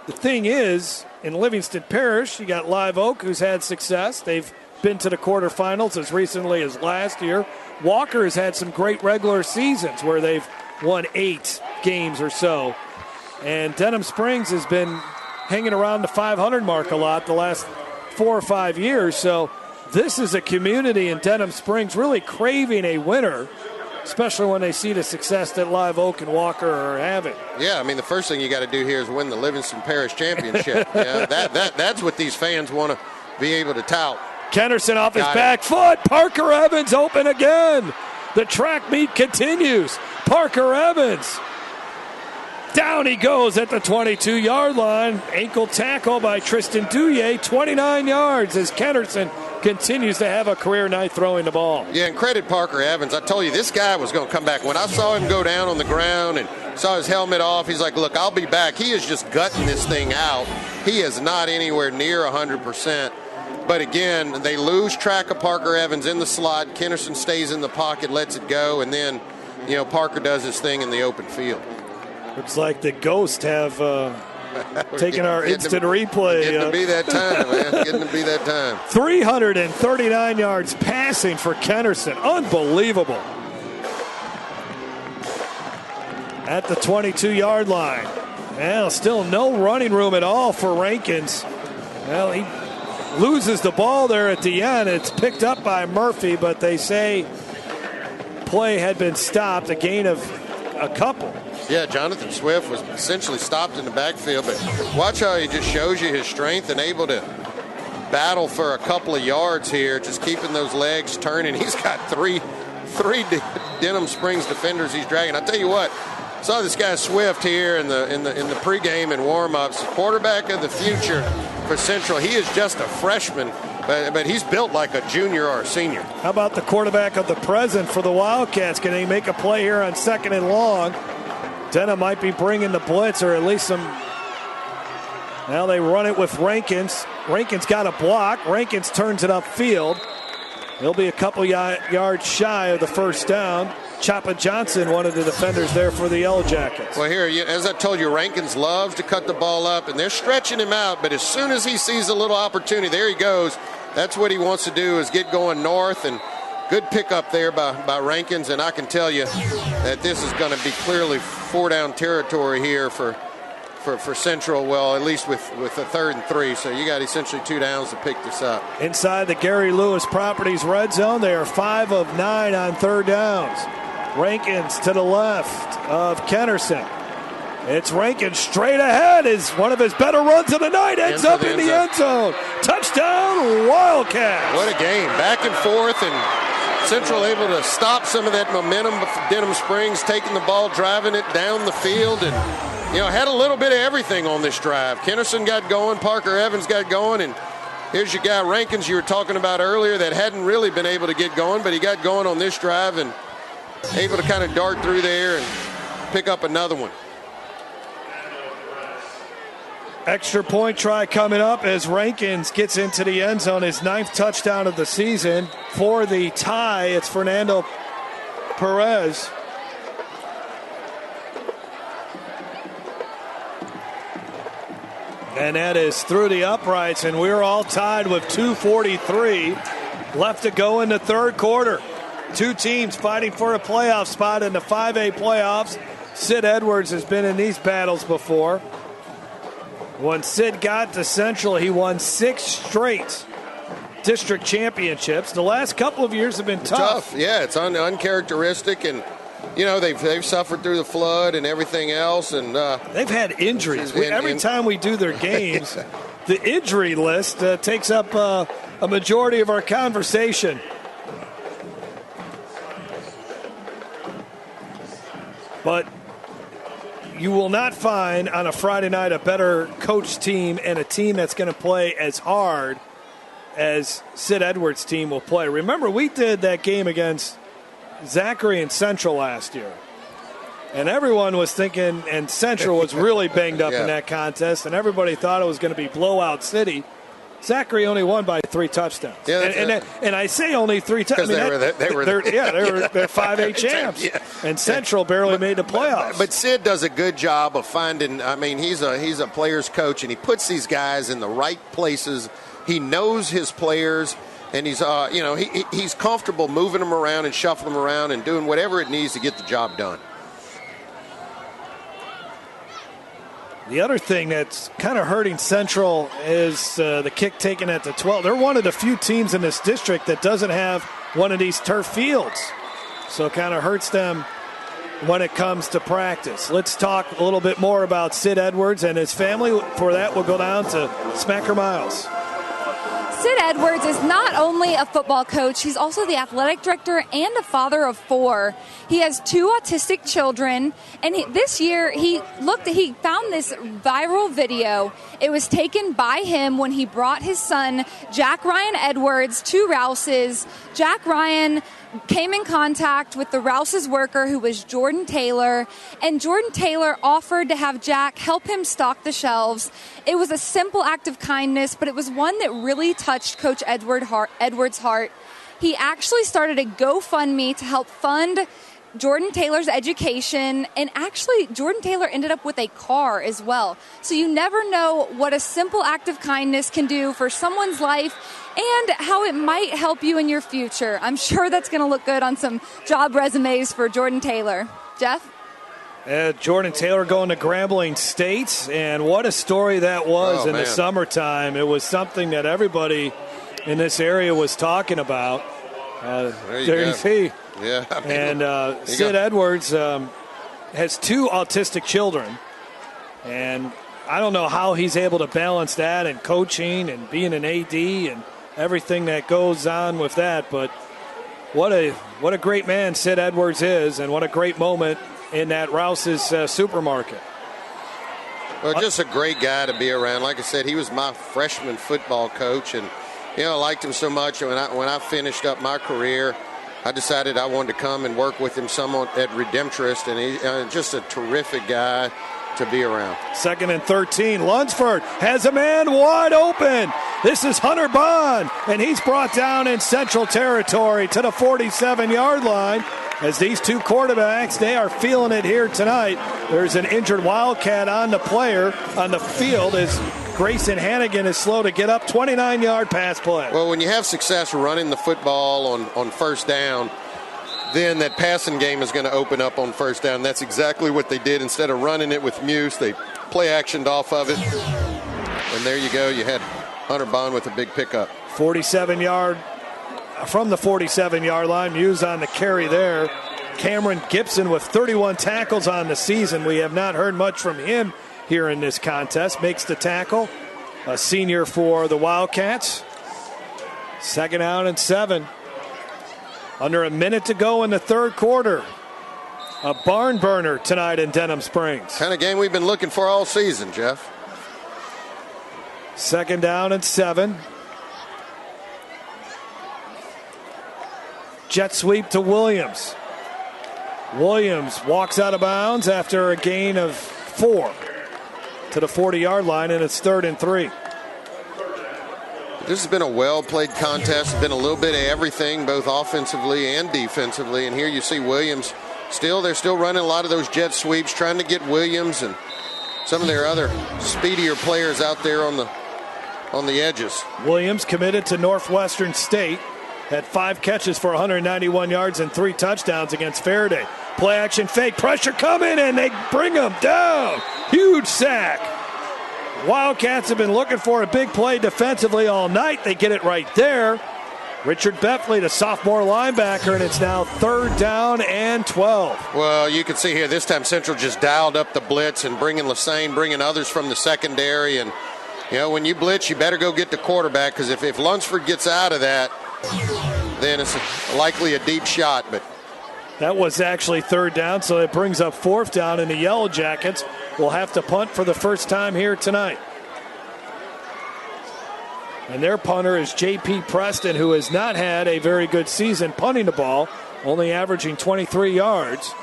The thing is, in Livingston Parish, you got Live Oak, who's had success. They've been to the quarterfinals as recently as last year. Walker has had some great regular seasons where they've won 8 games or so. And Denham Springs has been hanging around the 500 mark a lot the last 4 or 5 years. So this is a community in Denham Springs really craving a winner, especially when they see the success that Live Oak and Walker are having. Yeah, I mean, the first thing you got to do here is win the Livingston Parish Championship. That's what these fans want to be able to tout. Kennerson off his back foot. Parker Evans open again. The track meet continues. Parker Evans. Down he goes at the 22-yard line. Ankle tackle by Tristan Douye. 29 yards as Kennerson continues to have a career night throwing the ball. Yeah, and credit Parker Evans. I told you, this guy was going to come back. When I saw him go down on the ground and saw his helmet off, he's like, look, I'll be back. He is just gutting this thing out. He is not anywhere near 100%. But again, they lose track of Parker Evans in the slot. Kennerson stays in the pocket, lets it go, and then, Parker does his thing in the open field. Looks like the Ghosts have taken our instant replay. Getting to be that time, man. Getting to be that time. 339 yards passing for Kennerson. Unbelievable. At the 22-yard line. Well, still no running room at all for Rankins. Well, he loses the ball there at the end. It's picked up by Murphy, but they say play had been stopped, a gain of a couple. Yeah, Jonathan Swift was essentially stopped in the backfield, but watch how he just shows you his strength and able to battle for a couple of yards here, just keeping those legs turning. He's got three Denham Springs defenders he's dragging. I tell you what, saw this guy Swift here in the pregame and warm-ups. Quarterback of the future for Central. He is just a freshman, but he's built like a junior or a senior. How about the quarterback of the present for the Wildcats? Can he make a play here on 2nd and long? Denham might be bringing the blitz, or at least some. Now they run it with Rankins. Rankins got a block. Rankins turns it upfield. He'll be a couple yards shy of the first down. Choppa Johnson, one of the defenders there for the Yellow Jackets. Well, here, as I told you, Rankins loves to cut the ball up, and they're stretching him out. But as soon as he sees a little opportunity, there he goes. That's what he wants to do, is get going north. And good pickup there by Rankins. And I can tell you that this is going to be clearly 4-down territory here for Central. Well, at least with a 3rd and 3. So you got essentially 2 downs to pick this up. Inside the Gary Lewis Properties red zone, they are 5 of 9 on 3rd downs. Rankins to the left of Kennerson. It's Rankins straight ahead. Is one of his better runs of the night. Ends up in the end zone. Touchdown, Wildcats. What a game. Back and forth, and Central able to stop some of that momentum of Denham Springs, taking the ball, driving it down the field, and had a little bit of everything on this drive. Kennerson got going, Parker Evans got going, and here's your guy Rankins you were talking about earlier that hadn't really been able to get going, but he got going on this drive and able to kind of dart through there and pick up another one. Extra point try coming up as Rankins gets into the end zone, his 9th touchdown of the season. For the tie, it's Fernando Perez. And that is through the uprights, and we're all tied with 2:43 left to go in the 3rd quarter. 2 teams fighting for a playoff spot in the 5A playoffs. Sid Edwards has been in these battles before. When Sid got to Central, he won 6 straight district championships. The last couple of years have been tough. Yeah, it's uncharacteristic, and they've suffered through the flood and everything else, and they've had injuries. Every time we do their games, the injury list takes up a majority of our conversation. But you will not find on a Friday night a better coached team and a team that's going to play as hard as Sid Edwards' team will play. Remember, we did that game against Zachary and Central last year. And everyone was thinking, and Central was really banged up in that contest, and everybody thought it was going to be blowout city. Zachary only won by 3 touchdowns. Yeah, and I say only 3 touchdowns. They're 5A champs. Yeah. And Central barely made the playoffs. But Sid does a good job of finding, he's a player's coach, and he puts these guys in the right places. He knows his players, and he's he's comfortable moving them around and shuffling them around and doing whatever it needs to get the job done. The other thing that's kind of hurting Central is the kick taken at the 12. They're one of the few teams in this district that doesn't have one of these turf fields. So it kind of hurts them when it comes to practice. Let's talk a little bit more about Sid Edwards and his family. For that, we'll go down to Smacker Miles. Sid Edwards is not only a football coach, he's also the athletic director and a father of 4. He has 2 autistic children, and this year he found this viral video. It was taken by him when he brought his son, Jack Ryan Edwards, to Rouse's. Jack Ryan came in contact with the Rouse's worker, who was Jordan Taylor, and Jordan Taylor offered to have Jack help him stock the shelves. It was a simple act of kindness, but it was one that really touched Coach Edwards' heart. He actually started a GoFundMe to help fund Jordan Taylor's education, and actually Jordan Taylor ended up with a car as well. So you never know what a simple act of kindness can do for someone's life and how it might help you in your future. I'm sure that's going to look good on some job resumes for Jordan Taylor. Jeff? Jordan Taylor going to Grambling State, and what a story that was in the summertime. It was something that everybody in this area was talking about. There you see. Yeah, I mean, and Sid Edwards has 2 autistic children, and I don't know how he's able to balance that and coaching and being an AD and everything that goes on with that. But what a great man Sid Edwards is, and what a great moment in that Rouse's supermarket. Well, just a great guy to be around. Like I said, he was my freshman football coach, and I liked him so much. When I finished up my career, I decided I wanted to come and work with him some at Redemptorist, and he's just a terrific guy to be around. 2nd and 13. Lunsford has a man wide open. This is Hunter Bond, and he's brought down in Central territory to the 47-yard line. As these 2 quarterbacks, they are feeling it here tonight. There's an injured Wildcat on the player on the field as Grayson Hannigan is slow to get up. 29-yard pass play. Well, when you have success running the football on first down, then that passing game is going to open up on first down. That's exactly what they did. Instead of running it with Muse, they play-actioned off of it. And there you go. You had Hunter Bond with a big pickup. 47-yard from the 47-yard line. Muse on the carry there. Cameron Gibson with 31 tackles on the season. We have not heard much from him here in this contest. Makes the tackle. A senior for the Wildcats. 2nd down and 7. Under a minute to go in the 3rd quarter. A barn burner tonight in Denham Springs. Kind of game we've been looking for all season, Jeff. 2nd down and 7. Jet sweep to Williams. Williams walks out of bounds after a gain of 4 to the 40-yard line, and it's 3rd and 3. This has been a well-played contest. It's been a little bit of everything, both offensively and defensively. And here you see Williams they're still running a lot of those jet sweeps, trying to get Williams and some of their other speedier players out there on the edges. Williams committed to Northwestern State. Had 5 catches for 191 yards and 3 touchdowns against Faraday. Play action fake, pressure coming, and they bring him down. Huge sack. Wildcats have been looking for a big play defensively all night. They get it right there. Richard Beffley, the sophomore linebacker, and it's now 3rd down and 12. Well, you can see here this time Central just dialed up the blitz and bringing Lassane, bringing others from the secondary. And, when you blitz, you better go get the quarterback, because if Lunsford gets out of that, then it's likely a deep shot. But that was actually 3rd down, so it brings up 4th down, and the Yellow Jackets will have to punt for the first time here tonight. And their punter is J.P. Preston, who has not had a very good season punting the ball, only averaging 23 yards.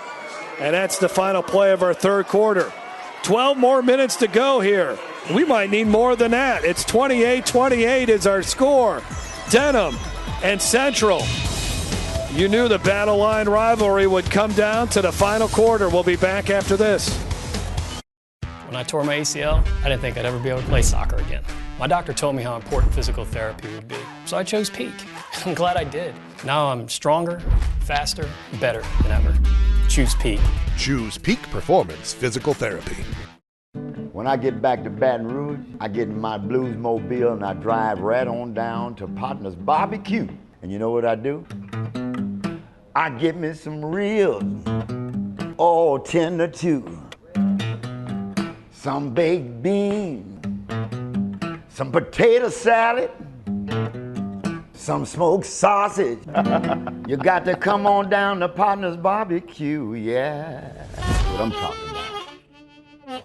And that's the final play of our 3rd quarter. 12 more minutes to go here. We might need more than that. It's 28-28 is our score. Denham and Central. You knew the Battle Line rivalry would come down to the final quarter. We'll be back after this. When I tore my ACL, I didn't think I'd ever be able to play soccer again. My doctor told me how important physical therapy would be, so I chose Peak. I'm glad I did. Now I'm stronger, faster, better than ever. Choose Peak. Choose Peak Performance Physical Therapy. When I get back to Baton Rouge, I get in my Blues Mobile and I drive right on down to Partner's Barbecue. And you know what I do? I get me some ribs, all tender too. Some baked beans, some potato salad, some smoked sausage. You got to come on down to Partner's Barbecue, yeah. That's what I'm talking about.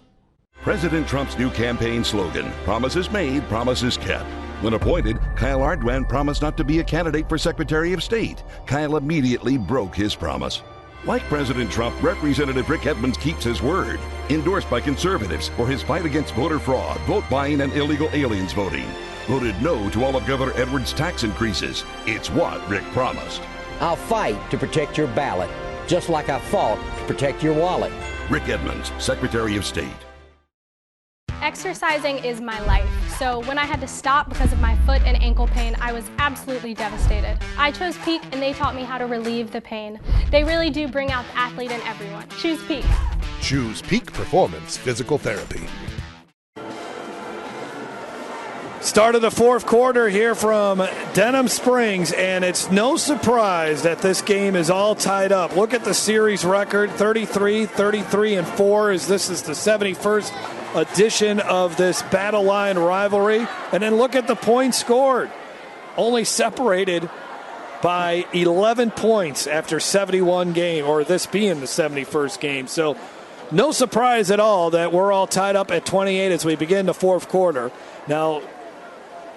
President Trump's new campaign slogan, promises made, promises kept. When appointed, Kyle Ardwan promised not to be a candidate for Secretary of State. Kyle immediately broke his promise. Like President Trump, Representative Rick Edmonds keeps his word. Endorsed by conservatives for his fight against voter fraud, vote buying, and illegal aliens voting. Voted no to all of Governor Edwards' tax increases. It's what Rick promised. I'll fight to protect your ballot, just like I fought to protect your wallet. Rick Edmonds, Secretary of State. Exercising is my life, so when I had to stop because of my foot and ankle pain, I was absolutely devastated. I chose Peak, and they taught me how to relieve the pain. They really do bring out the athlete in everyone. Choose Peak. Choose Peak Performance Physical Therapy. Start of the fourth quarter here from Denham Springs, and it's no surprise that this game is all tied up. Look at the series record, 33-4, as this is the 71st edition of this Battle Line Rivalry. And then look at the points scored, only separated by 11 points after 71 game, or this being the 71st game. So no surprise at all that we're all tied up at 28 as we begin the fourth quarter. Now,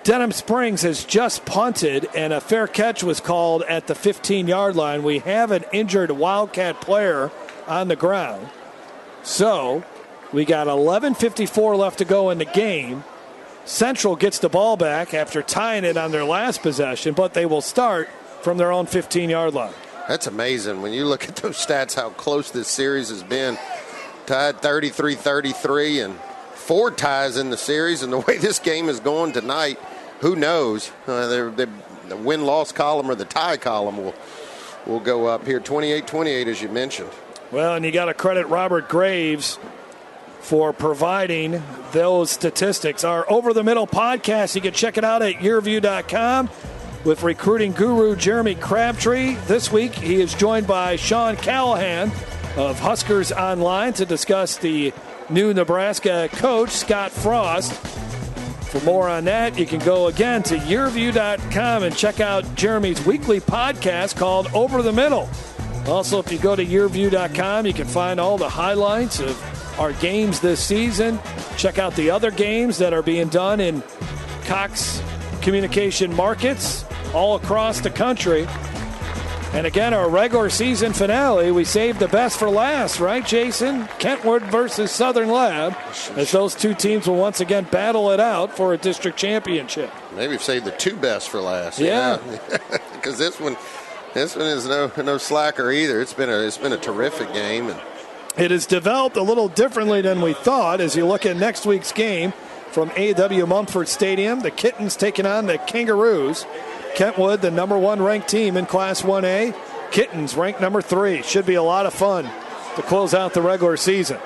Denham Springs has just punted, and a fair catch was called at the 15-yard line. We have an injured Wildcat player on the ground. So we got 11:54 left to go in the game. Central gets the ball back after tying it on their last possession, but they will start from their own 15-yard line. That's amazing. When you look at those stats, how close this series has been. Tied 33-33 and 4 ties in the series, and the way this game is going tonight, who knows? The win-loss column or the tie column will go up here. 28-28, as you mentioned. Well, and you got to credit Robert Graves for providing those statistics. Our Over the Middle podcast, you can check it out at YurView.com with recruiting guru Jeremy Crabtree. This week, he is joined by Sean Callahan of Huskers Online to discuss the new Nebraska coach, Scott Frost. For more on that, you can go again to YurView.com and check out Jeremy's weekly podcast called Over the Middle. Also, if you go to YurView.com, you can find all the highlights of our games this season. Check out the other games that are being done in Cox Communication markets all across the country. And again, our regular season finale, we saved the best for last, right, Jason? Kentwood versus Southern Lab, as those two teams will once again battle it out for a district championship. Maybe we've saved the 2 best for last. Yeah, because this one is no slacker either. It's been a terrific game, and it has developed a little differently than we thought. As you look at next week's game from A.W. Mumford Stadium, the Kittens taking on the Kangaroos. Kentwood, the number 1 ranked team in Class 1A. Kittens ranked number 3. Should be a lot of fun to close out the regular season.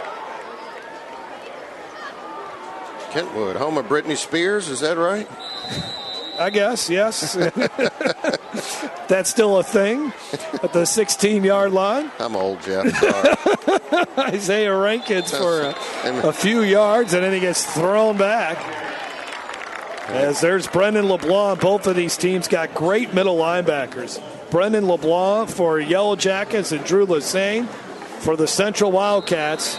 Kentwood, home of Britney Spears, is that right? I guess, yes. That's still a thing at the 16-yard line. I'm old, Jeff. Sorry. Isaiah Rankins for a few yards, and then he gets thrown back. As there's Brendan LeBlanc. Both of these teams got great middle linebackers. Brendan LeBlanc for Yellow Jackets and Drew Lassane for the Central Wildcats.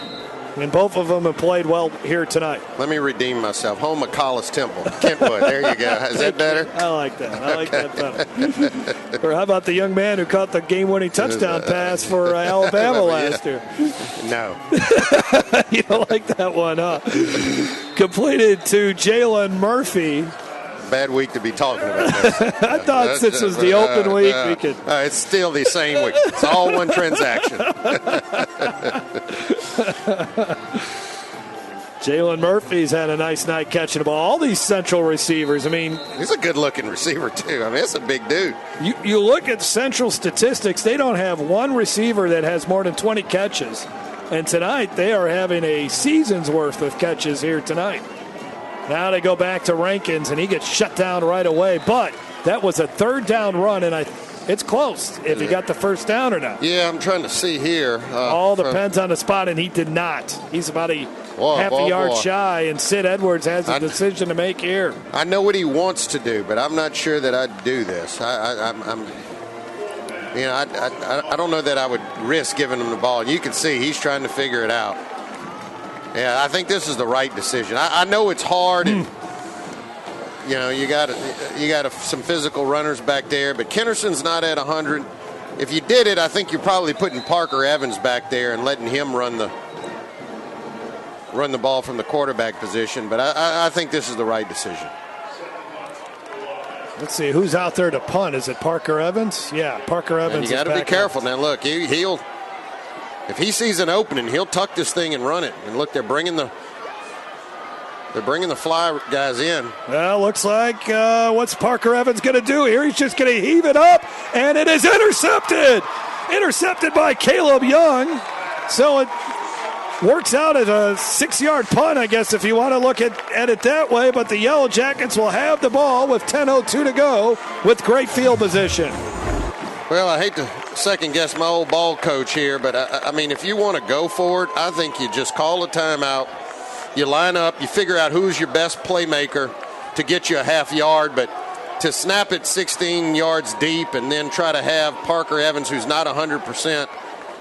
And both of them have played well here tonight. Let me redeem myself. Home of Collis Temple. Kentwood. There you go. Is that better? I like that. I like that better. Or how about the young man who caught the game-winning touchdown pass for Alabama last year? No. You don't like that one, huh? Completed to Jalen Murphy. Bad week to be talking about this. I thought since it was the open week, we could. It's still the same week. It's all one transaction. Jalen Murphy's had a nice night catching the ball. All these Central receivers, I mean. He's a good-looking receiver, too. I mean, that's a big dude. You look at Central statistics, they don't have one receiver that has more than 20 catches. And tonight, they are having a season's worth of catches here tonight. Now they go back to Rankins, and he gets shut down right away. But that was a third down run, and it's close if he got the first down or not. Yeah, I'm trying to see here. All depends on the spot, and he did not. He's about half a yard shy, and Sid Edwards has a decision to make here. I know what he wants to do, but I'm not sure that I'd do this. I don't know that I would risk giving him the ball. And you can see he's trying to figure it out. Yeah, I think this is the right decision. I know it's hard, and you got some physical runners back there, but Kennerson's not at 100. If you did it, I think you're probably putting Parker Evans back there and letting him run the ball from the quarterback position. But I think this is the right decision. Let's see, who's out there to punt? Is it Parker Evans? Yeah, Parker Evans. And you got to be careful. Now, look, he'll if he sees an opening, he'll tuck this thing and run it. And look, they're bringing the fly guys in. Well, looks like what's Parker Evans going to do here? He's just going to heave it up, and it is intercepted. Intercepted by Caleb Young. So it works out as a 6-yard punt, I guess, if you want to look at it that way. But the Yellow Jackets will have the ball with 10:02 to go with great field position. Well, I hate to second-guess my old ball coach here, but, I mean, if you want to go for it, I think you just call a timeout. You line up, you figure out who's your best playmaker to get you a half yard, but to snap it 16 yards deep and then try to have Parker Evans, who's not 100%,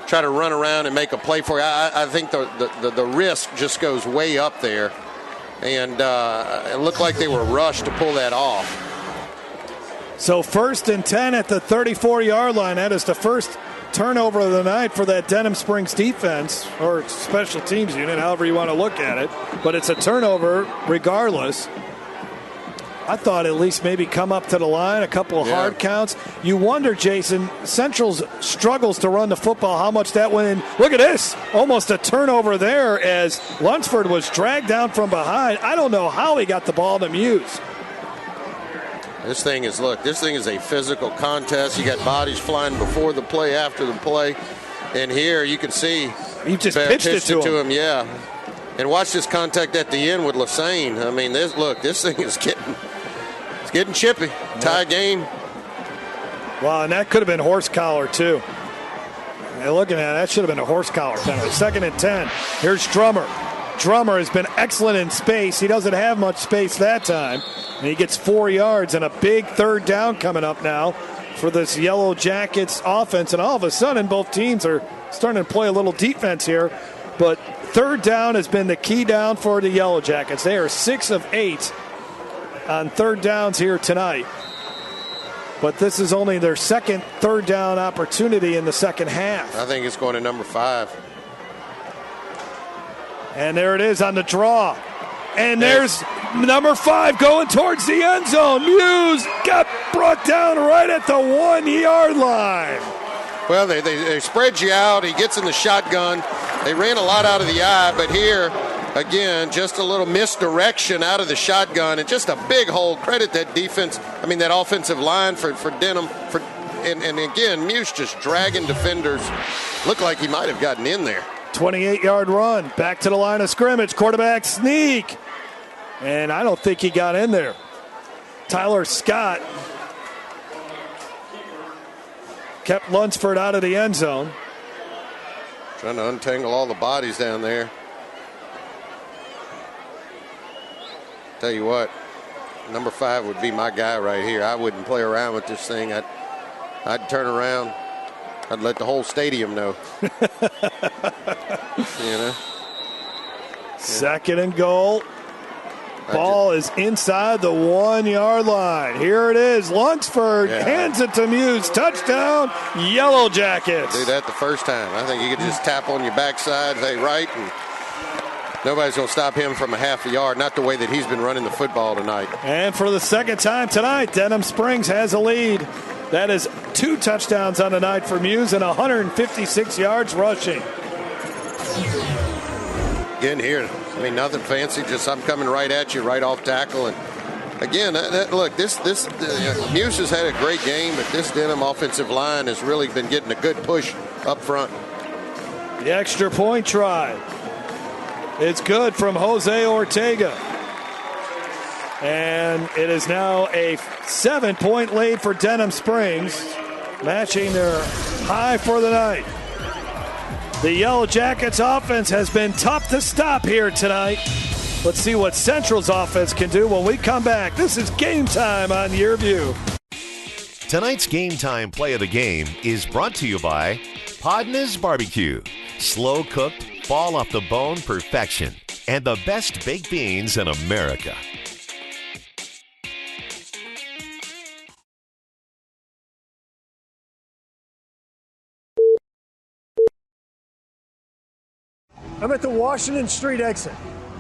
try to run around and make a play for you, I think the risk just goes way up there. And it looked like they were rushed to pull that off. So 1st and 10 at the 34-yard line. That is the first turnover of the night for that Denham Springs defense, or special teams unit, however you want to look at it. But it's a turnover regardless. I thought at least maybe come up to the line, a couple of hard counts. You wonder, Jason, Central's struggles to run the football, how much that went in. Look at this, almost a turnover there as Lunsford was dragged down from behind. I don't know how he got the ball to Muse. This thing is a physical contest. You got bodies flying before the play, after the play. And here you can see he just pitched it to him. Yeah. And watch this contact at the end with Lassane. I mean, this thing is getting chippy. Tie game. Wow, and that could have been horse collar too. And looking at it, that should have been a horse collar penalty. 2nd and 10. Here's Drummer. Drummer has been excellent in space. He doesn't have much space that time. And he gets 4 yards and a big 3rd down coming up now for this Yellow Jackets offense. And all of a sudden, both teams are starting to play a little defense here. But 3rd down has been the key down for the Yellow Jackets. They are 6 of 8 on 3rd downs here tonight. But this is only their second 3rd down opportunity in the second half. I think it's going to number 5. And there it is on the draw. And there's number 5 going towards the end zone. Muse got brought down right at the 1-yard line. Well, they spread you out. He gets in the shotgun. They ran a lot out of the eye, but here, again, just a little misdirection out of the shotgun and just a big hole. Credit that that offensive line for Denham. And again, Muse just dragging defenders. Looked like he might have gotten in there. 28-yard run, back to the line of scrimmage, quarterback sneak. And I don't think he got in there. Tyler Scott kept Lunsford out of the end zone. Trying to untangle all the bodies down there. Tell you what, number 5 would be my guy right here. I wouldn't play around with this thing. I'd turn around. I'd let the whole stadium know. Second and goal. Ball is inside the 1-yard line. Here it is. Lunsford hands it to Muse. Touchdown, Yellow Jackets. Do that the first time. I think you could just tap on your backside, say right, and nobody's going to stop him from a half a yard. Not the way that he's been running the football tonight. And for the second time tonight, Denham Springs has a lead. That is 2 touchdowns on the night for Muse and 156 yards rushing. Again here, nothing fancy, just I'm coming right at you, right off tackle. And again, look, this Muse has had a great game, but this Denham offensive line has really been getting a good push up front. The extra point try. It's good from Jose Ortega. And it is now a 7-point lead for Denham Springs, matching their high for the night. The Yellow Jackets offense has been tough to stop here tonight. Let's see what Central's offense can do when we come back. This is Game Time on YurView. Tonight's Game Time play of the game is brought to you by Podna's Barbecue. Slow cooked, fall off the bone perfection, and the best baked beans in America. I'm at the Washington Street exit.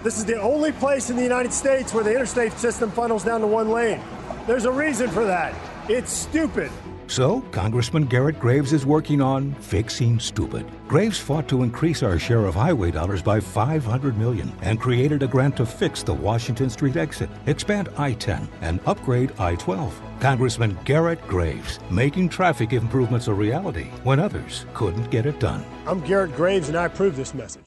This is the only place in the United States where the interstate system funnels down to one lane. There's a reason for that. It's stupid. So, Congressman Garrett Graves is working on fixing stupid. Graves fought to increase our share of highway dollars by $500 million and created a grant to fix the Washington Street exit, expand I-10, and upgrade I-12. Congressman Garrett Graves, making traffic improvements a reality when others couldn't get it done. I'm Garrett Graves, and I approve this message.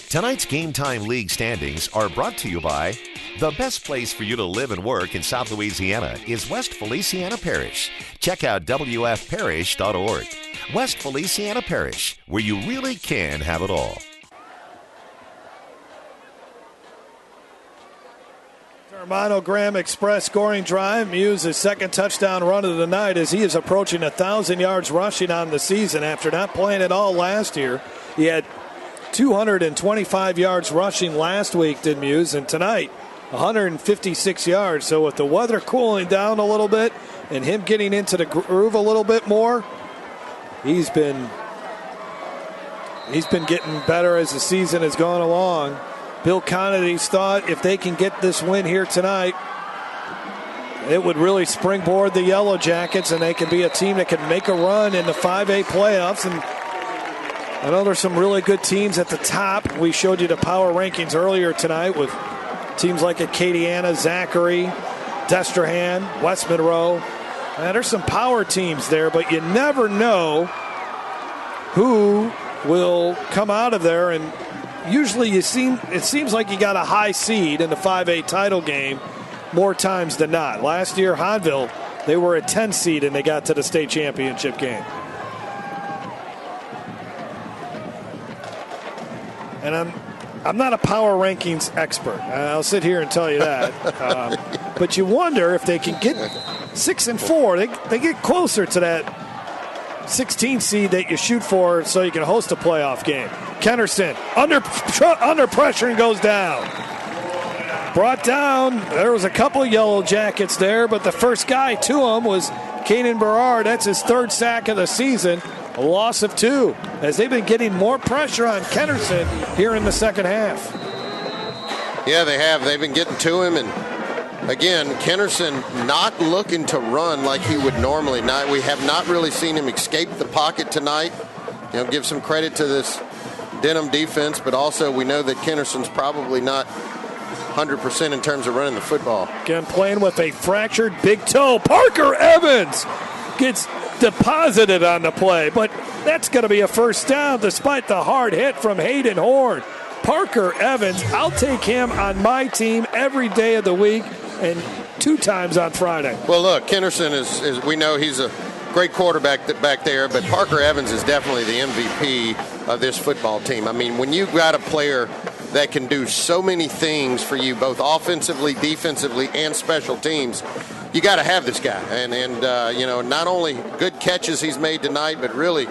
Tonight's Game Time League standings are brought to you by the best place for you to live and work in South Louisiana is West Feliciana Parish. Check out WFParish.org. West Feliciana Parish, where you really can have it all. Monogram Express scoring drive. Muse's second touchdown run of the night as he is approaching 1,000 yards rushing on the season after not playing at all last year. He had 225 yards rushing last week, did Muse, and tonight 156 yards. So with the weather cooling down a little bit and him getting into the groove a little bit more, he's been getting better as the season has gone along. Bill Connity's thought if they can get this win here tonight, it would really springboard the Yellow Jackets, and they can be a team that can make a run in the 5A playoffs. And I know there's some really good teams at the top. We showed you the power rankings earlier tonight with teams like Acadiana, Zachary, Destrehan, West Monroe. There's some power teams there, but you never know who will come out of there. And usually it seems like you got a high seed in the 5A title game more times than not. Last year, Hahnville, they were a 10 seed and they got to the state championship game. And I'm not a power rankings expert. I'll sit here and tell you that. But you wonder if they can get 6-4. They get closer to that 16 seed that you shoot for so you can host a playoff game. Kennerson under pressure and goes down. Brought down. There was a couple of Yellow Jackets there, but the first guy to him was Caden Berard. That's his third sack of the season. A loss of 2 as they've been getting more pressure on Kennerson here in the second half. Yeah, they have. They've been getting to him. And again, Kennerson not looking to run like he would normally. We have not really seen him escape the pocket tonight. Give some credit to this Denham defense, but also we know that Kennerson's probably not 100% in terms of running the football. Again, playing with a fractured big toe. Parker Evans gets deposited on the play, but that's going to be a first down despite the hard hit from Hayden Horn. Parker Evans, I'll take him on my team every day of the week and 2 times on Friday. Well, look, Kennerson is we know he's a great quarterback back there, but Parker Evans is definitely the MVP of this football team. I mean, when you've got a player that can do so many things for you, both offensively, defensively, and special teams, you got to have this guy. And not only good catches he's made tonight, but really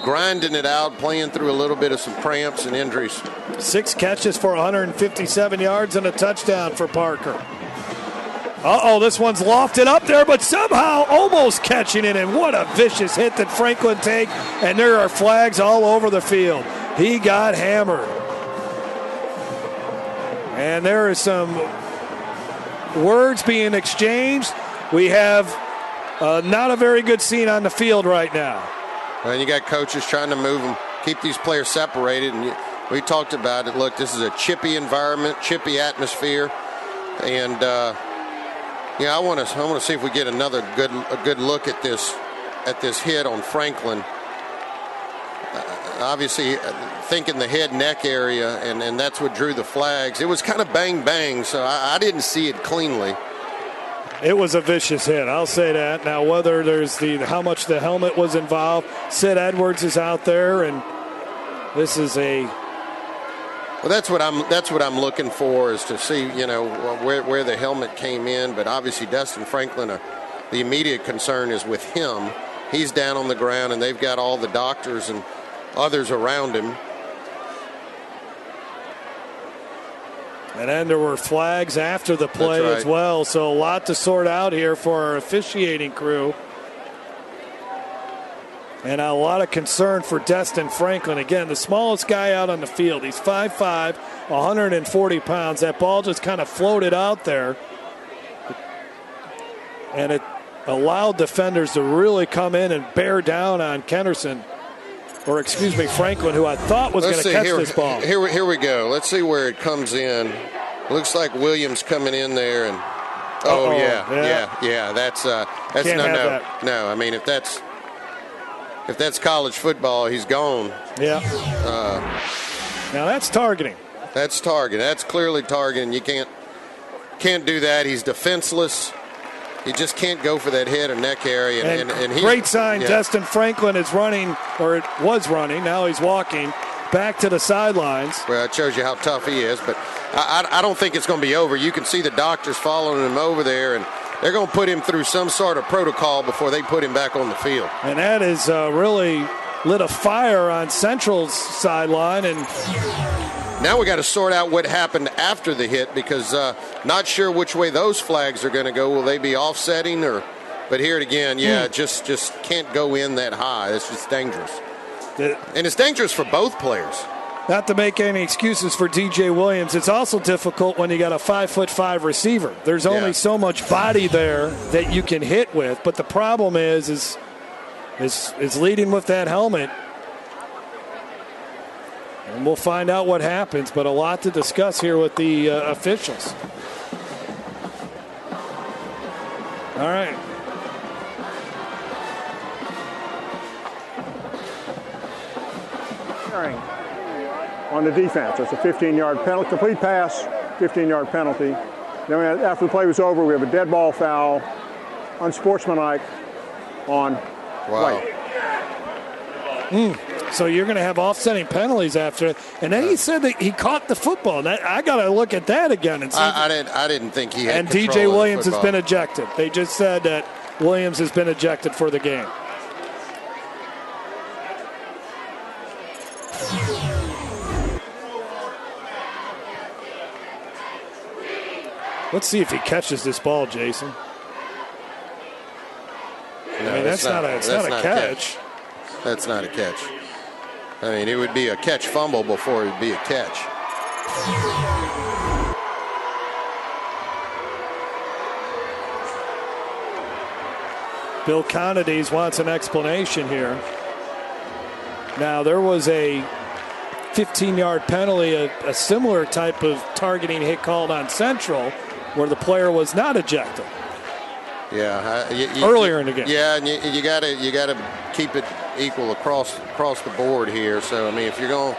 grinding it out, playing through a little bit of some cramps and injuries. 6 catches for 157 yards and a touchdown for Parker. This one's lofted up there, but somehow almost catching it. And what a vicious hit that Franklin take. And there are flags all over the field. He got hammered. And there is some words being exchanged. We have not a very good scene on the field right now. And you got coaches trying to move them, keep these players separated. And we talked about it. Look, this is a chippy environment, chippy atmosphere. And, I want to see if we get another good look at this hit on Franklin. Obviously, thinking the head neck area, and that's what drew the flags. It was kind of bang, so I didn't see it cleanly. It was a vicious hit, I'll say that. Now, whether there's how much the helmet was involved, Sid Edwards is out there, and this is a. Well, that's what I'm looking for, is to see where the helmet came in. But obviously, Dustin Franklin, the immediate concern is with him. He's down on the ground, and they've got all the doctors and others around him. And then there were flags after the play as well, so a lot to sort out here for our officiating crew. And a lot of concern for Dustin Franklin. Again, the smallest guy out on the field. He's 5'5", 140 pounds. That ball just kind of floated out there. And it allowed defenders to really come in and bear down on Franklin, who I thought was going to catch this ball. Here we go. Let's see where it comes in. Looks like Williams coming in there, and yeah. That's no. I mean, if that's college football, he's gone. Yeah. Now that's targeting. That's targeting. That's clearly targeting. You can't do that. He's defenseless. You just can't go for that head or neck area. And great sign. Yeah. Dustin Franklin is running, or was running. Now he's walking back to the sidelines. Well, it shows you how tough he is. But I don't think it's going to be over. You can see the doctors following him over there, and they're going to put him through some sort of protocol before they put him back on the field. And that is really lit a fire on Central's sideline. And now we got to sort out what happened after the hit, because not sure which way those flags are going to go. Will they be offsetting or? But here it again, just can't go in that high. It's just dangerous, and it's dangerous for both players. Not to make any excuses for DJ Williams, it's also difficult when you got a 5'5" receiver. There's only so much body there that you can hit with. But the problem is leading with that helmet. And we'll find out what happens, but a lot to discuss here with the officials. All right. On the defense, it's a 15-yard penalty, complete pass, 15-yard penalty. Then after the play was over, we have a dead ball foul, unsportsmanlike on White. So you're going to have offsetting penalties after it. And then he said that he caught the football. I got to look at that again and see. I didn't think he had. And DJ Williams has been ejected. They just said that Williams has been ejected for the game. Let's see if he catches this ball, Jason. No, I mean, that's not a catch. That's not a catch. I mean, it would be a catch fumble before it would be a catch. Bill Conades wants an explanation here. Now, there was a 15-yard penalty, a similar type of targeting hit called on Central, where the player was not ejected. Yeah, earlier in the game. Yeah, and you got to keep it equal across the board here. So I mean, if you're going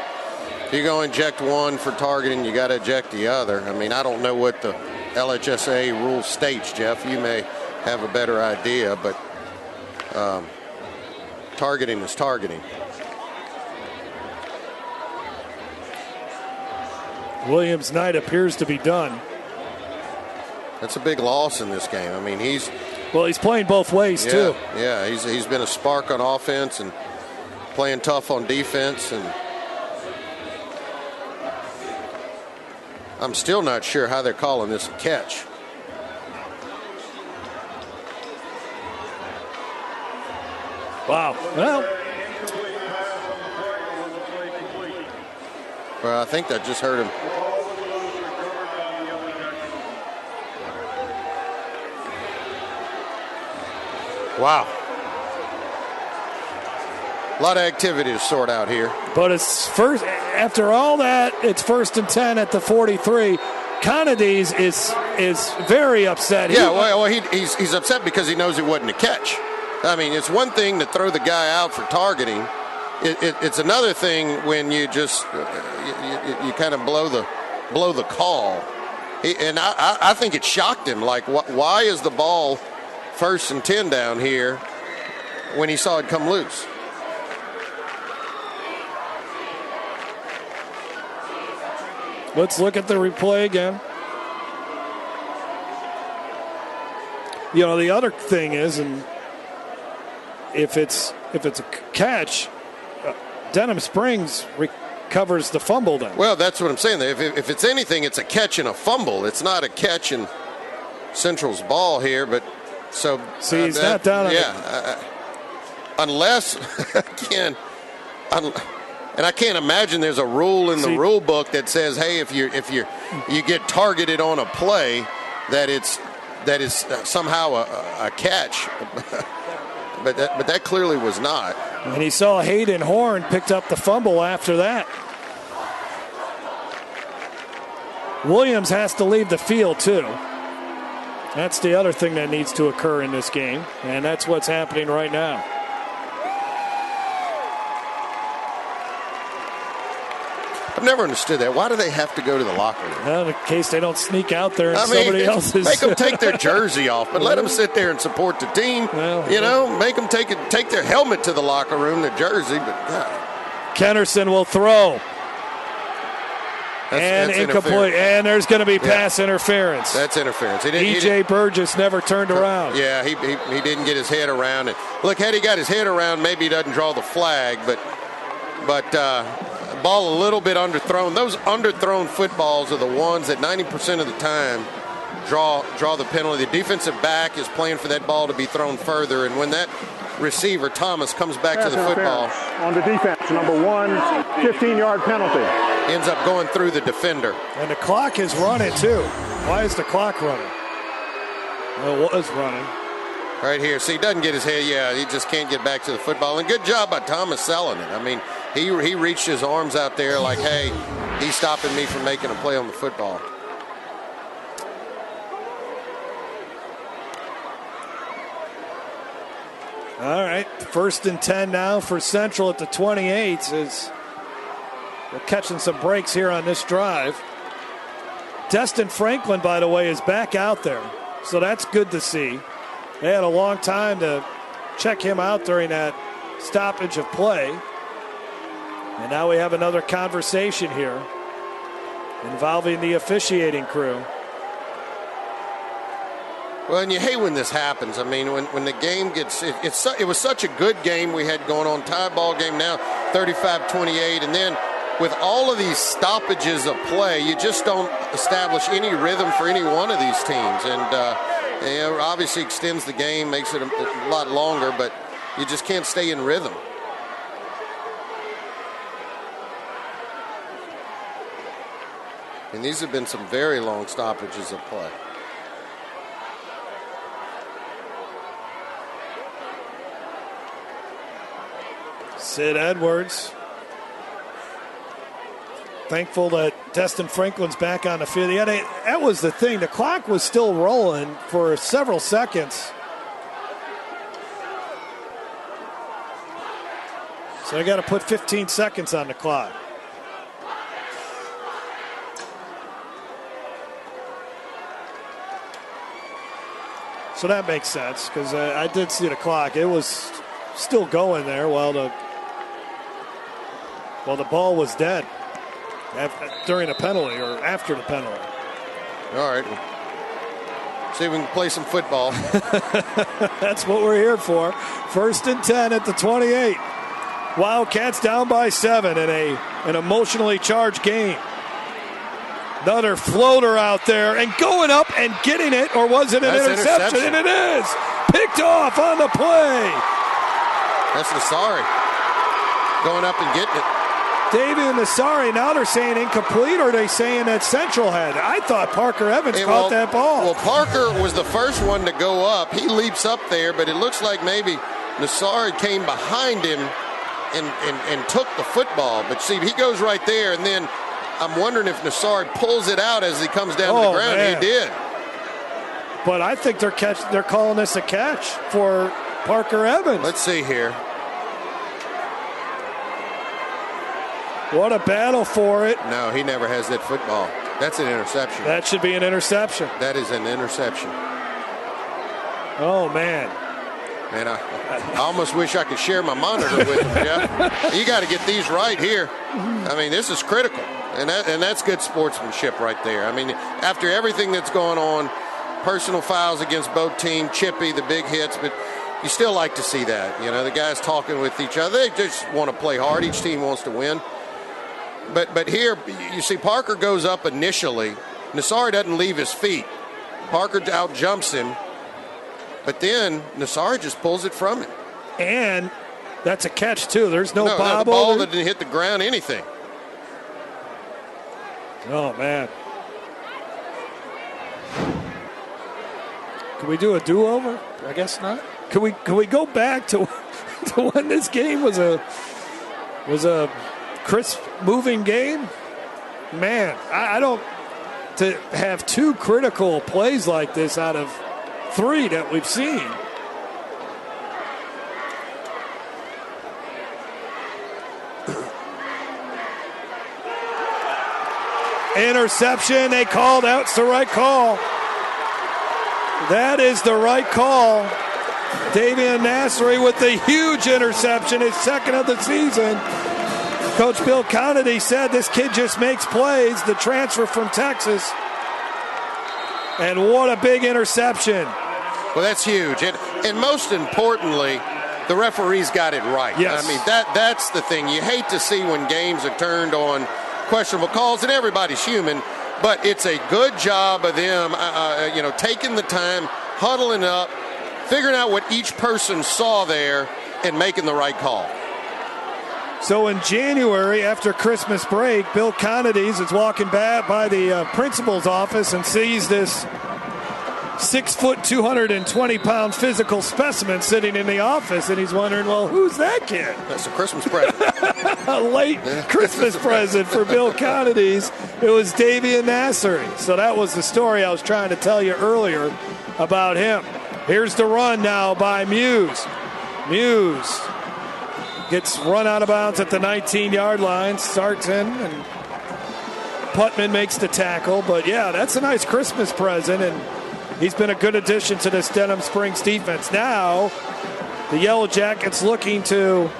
to eject one for targeting, you got to eject the other. I mean, I don't know what the LHSA rule states, Jeff. You may have a better idea, but targeting is targeting. Williams' night appears to be done. That's a big loss in this game. I mean, he's playing both ways too. Yeah, he's been a spark on offense and playing tough on defense, and I'm still not sure how they're calling this a catch. Wow. Well, I think that just hurt him. Wow. A lot of activity to sort out here. But it's first, after all that, it's 1st and 10 at the 43. Conades is very upset. Yeah, well, he's upset because he knows it wasn't a catch. I mean, it's one thing to throw the guy out for targeting. It's another thing when you just you kind of blow the call. And I think it shocked him. Like, why is the ball 1st and 10 down here when he saw it come loose? Let's look at the replay again. You know, the other thing is, and if it's a catch, Denham Springs recovers the fumble then. Well, that's what I'm saying. If it's anything, it's a catch and a fumble. It's not a catch in Central's ball here, but so see, he's not down on unless, again, and I can't imagine there's a rule in the rule book that says, hey, if you get targeted on a play, that is somehow a catch. but that clearly was not. And he saw Hayden Horn picked up the fumble after that. Williams has to leave the field too. That's the other thing that needs to occur in this game, and that's what's happening right now. I've never understood that. Why do they have to go to the locker room? Well, in case they don't sneak out there and somebody else's. Make them take their jersey off, but let them sit there and support the team. Well, make them take their helmet to the locker room, their jersey. But Kennerson will throw. That's incomplete. And there's going to be pass interference. That's interference. E.J. Burgess never turned around. Yeah, he didn't get his head around it. Look, had he got his head around, maybe he doesn't draw the flag, but ball a little bit underthrown. Those underthrown footballs are the ones that 90% of the time draw the penalty. The defensive back is playing for that ball to be thrown further, and when that receiver, Thomas, comes back to the football. On the defense, number 1, 15-yard penalty. Ends up going through the defender. And the clock is running, too. Why is the clock running? Well, it was running. Right here. See, he doesn't get his head. Yeah, he just can't get back to the football. And good job by Thomas selling it. I mean, he reached his arms out there like, hey, he's stopping me from making a play on the football. All right, 1st and 10 now for Central at the 28. As we're catching some breaks here on this drive. Dustin Franklin, by the way, is back out there, so that's good to see. They had a long time to check him out during that stoppage of play. And now we have another conversation here involving the officiating crew. Well, and you hate when this happens. I mean, when the game gets it was such a good game we had going on, tie ball game now, 35-28, and then with all of these stoppages of play, you just don't establish any rhythm for any one of these teams, and obviously extends the game, makes it a lot longer, but you just can't stay in rhythm. And these have been some very long stoppages of play. Sid Edwards. Thankful that Dustin Franklin's back on the field. Yeah, that was the thing. The clock was still rolling for several seconds. So they got to put 15 seconds on the clock. So that makes sense because I did see the clock. It was still going there while the ball was dead during a penalty or after the penalty. All right. See if we can play some football. That's what we're here for. 1st and 10 at the 28. Wildcats down by 7 in an emotionally charged game. Another floater out there and going up and getting it, or was it an interception? And it is picked off on the play. That's Nassari going up and getting it. Davey and Nassari, now they're saying incomplete, or are they saying that Central had it? I thought Parker Evans caught that ball. Well, Parker was the first one to go up. He leaps up there, but it looks like maybe Nassari came behind him and took the football. But see, he goes right there, and then I'm wondering if Nassari pulls it out as he comes down to the ground. Man. He did. But I think they're calling this a catch for Parker Evans. Let's see here. What a battle for it. No, he never has that football. That's an interception. That should be an interception. That is an interception. Oh, man. Man, I almost wish I could share my monitor with him, Jeff. You got to get these right here. I mean, this is critical. And that's good sportsmanship right there. I mean, after everything that's going on, personal fouls against both teams, chippy, the big hits, but you still like to see that. You know, the guys talking with each other. They just want to play hard. Each team wants to win. But here, you see Parker goes up initially. Nassari doesn't leave his feet. Parker out jumps him. But then Nassari just pulls it from him. And That's a catch, too. There's no the bobble. ball that didn't hit the ground, anything. Oh, man. Can we do a do-over? I guess not. Can we go back to when this game was a crisp, moving game? Man, I don't to have two critical plays like this out of three that we've seen. Interception, they called out. It's the right call. That is the right call. Davian Nasseri with the huge interception, his second of the season. Coach Bill Conity said this kid just makes plays, the transfer from Texas. And what a big interception. Well, that's huge. And most importantly, the referees got it right. Yes. I mean, that's the thing. You hate to see when games are turned on questionable calls, and everybody's human, but it's a good job of them, taking the time, huddling up, figuring out what each person saw there, and making the right call. So in January, after Christmas break, Bill Conity is walking back by the principal's office and sees this 6 foot, 220-pound physical specimen sitting in the office, and he's wondering, well, who's that kid? That's a Christmas present. A late Christmas present for Bill Conity. It was Davian Nasseri. So that was the story I was trying to tell you earlier about him. Here's the run now by Muse. Muse gets run out of bounds at the 19-yard line, starts in, and Putman makes the tackle. But, yeah, that's a nice Christmas present, and he's been a good addition to this Denham Springs defense. Now, the Yellow Jackets looking to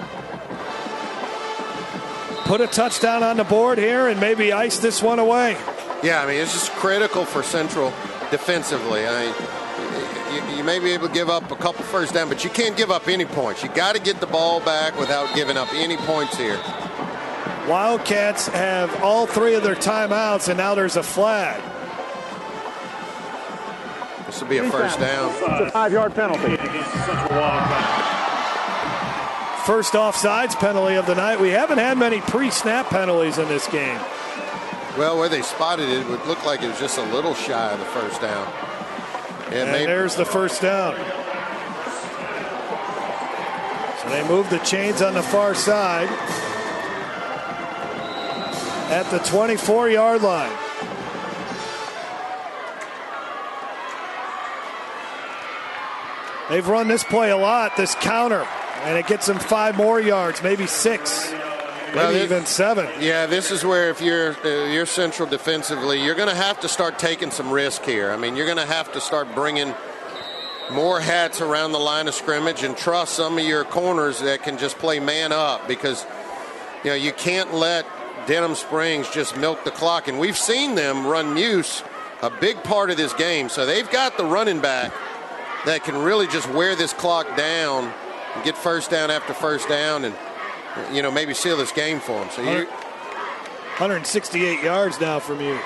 put a touchdown on the board here and maybe ice this one away. Yeah, I mean, it's just critical for Central defensively. You may be able to give up a couple first down, but you can't give up any points. You got to get the ball back without giving up any points here. Wildcats have all three of their timeouts, and now there's a flag. This will be a first down. It's a 5-yard penalty. First offsides penalty of the night. We haven't had many pre-snap penalties in this game. Well, where they spotted it would look like it was just a little shy of the first down. And there's the first down. So they move the chains on the far side at the 24-yard line. They've run this play a lot, this counter, and it gets them 5 more yards, maybe 6, maybe even 7. Yeah, this is where if you're Central defensively, you're going to have to start taking some risk here. I mean, you're going to have to start bringing more hats around the line of scrimmage and trust some of your corners that can just play man up, because you can't let Denham Springs just milk the clock. And we've seen them run Muse a big part of this game, so they've got the running back that can really just wear this clock down and get first down after first down and, maybe seal this game for them. So 168 yards now for Muse.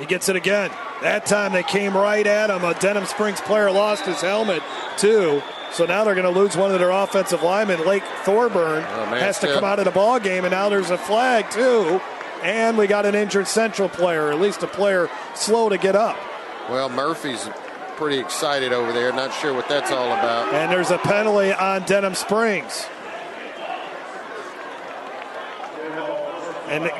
He gets it again. That time they came right at him. A Denham Springs player lost his helmet, too. So now they're going to lose one of their offensive linemen. Lake Thorburn has to come out of the ball game, and now there's a flag, too. And we got an injured Central player, or at least a player slow to get up. Well, Murphy's pretty excited over there. Not sure what that's all about. And there's a penalty on Denham Springs. And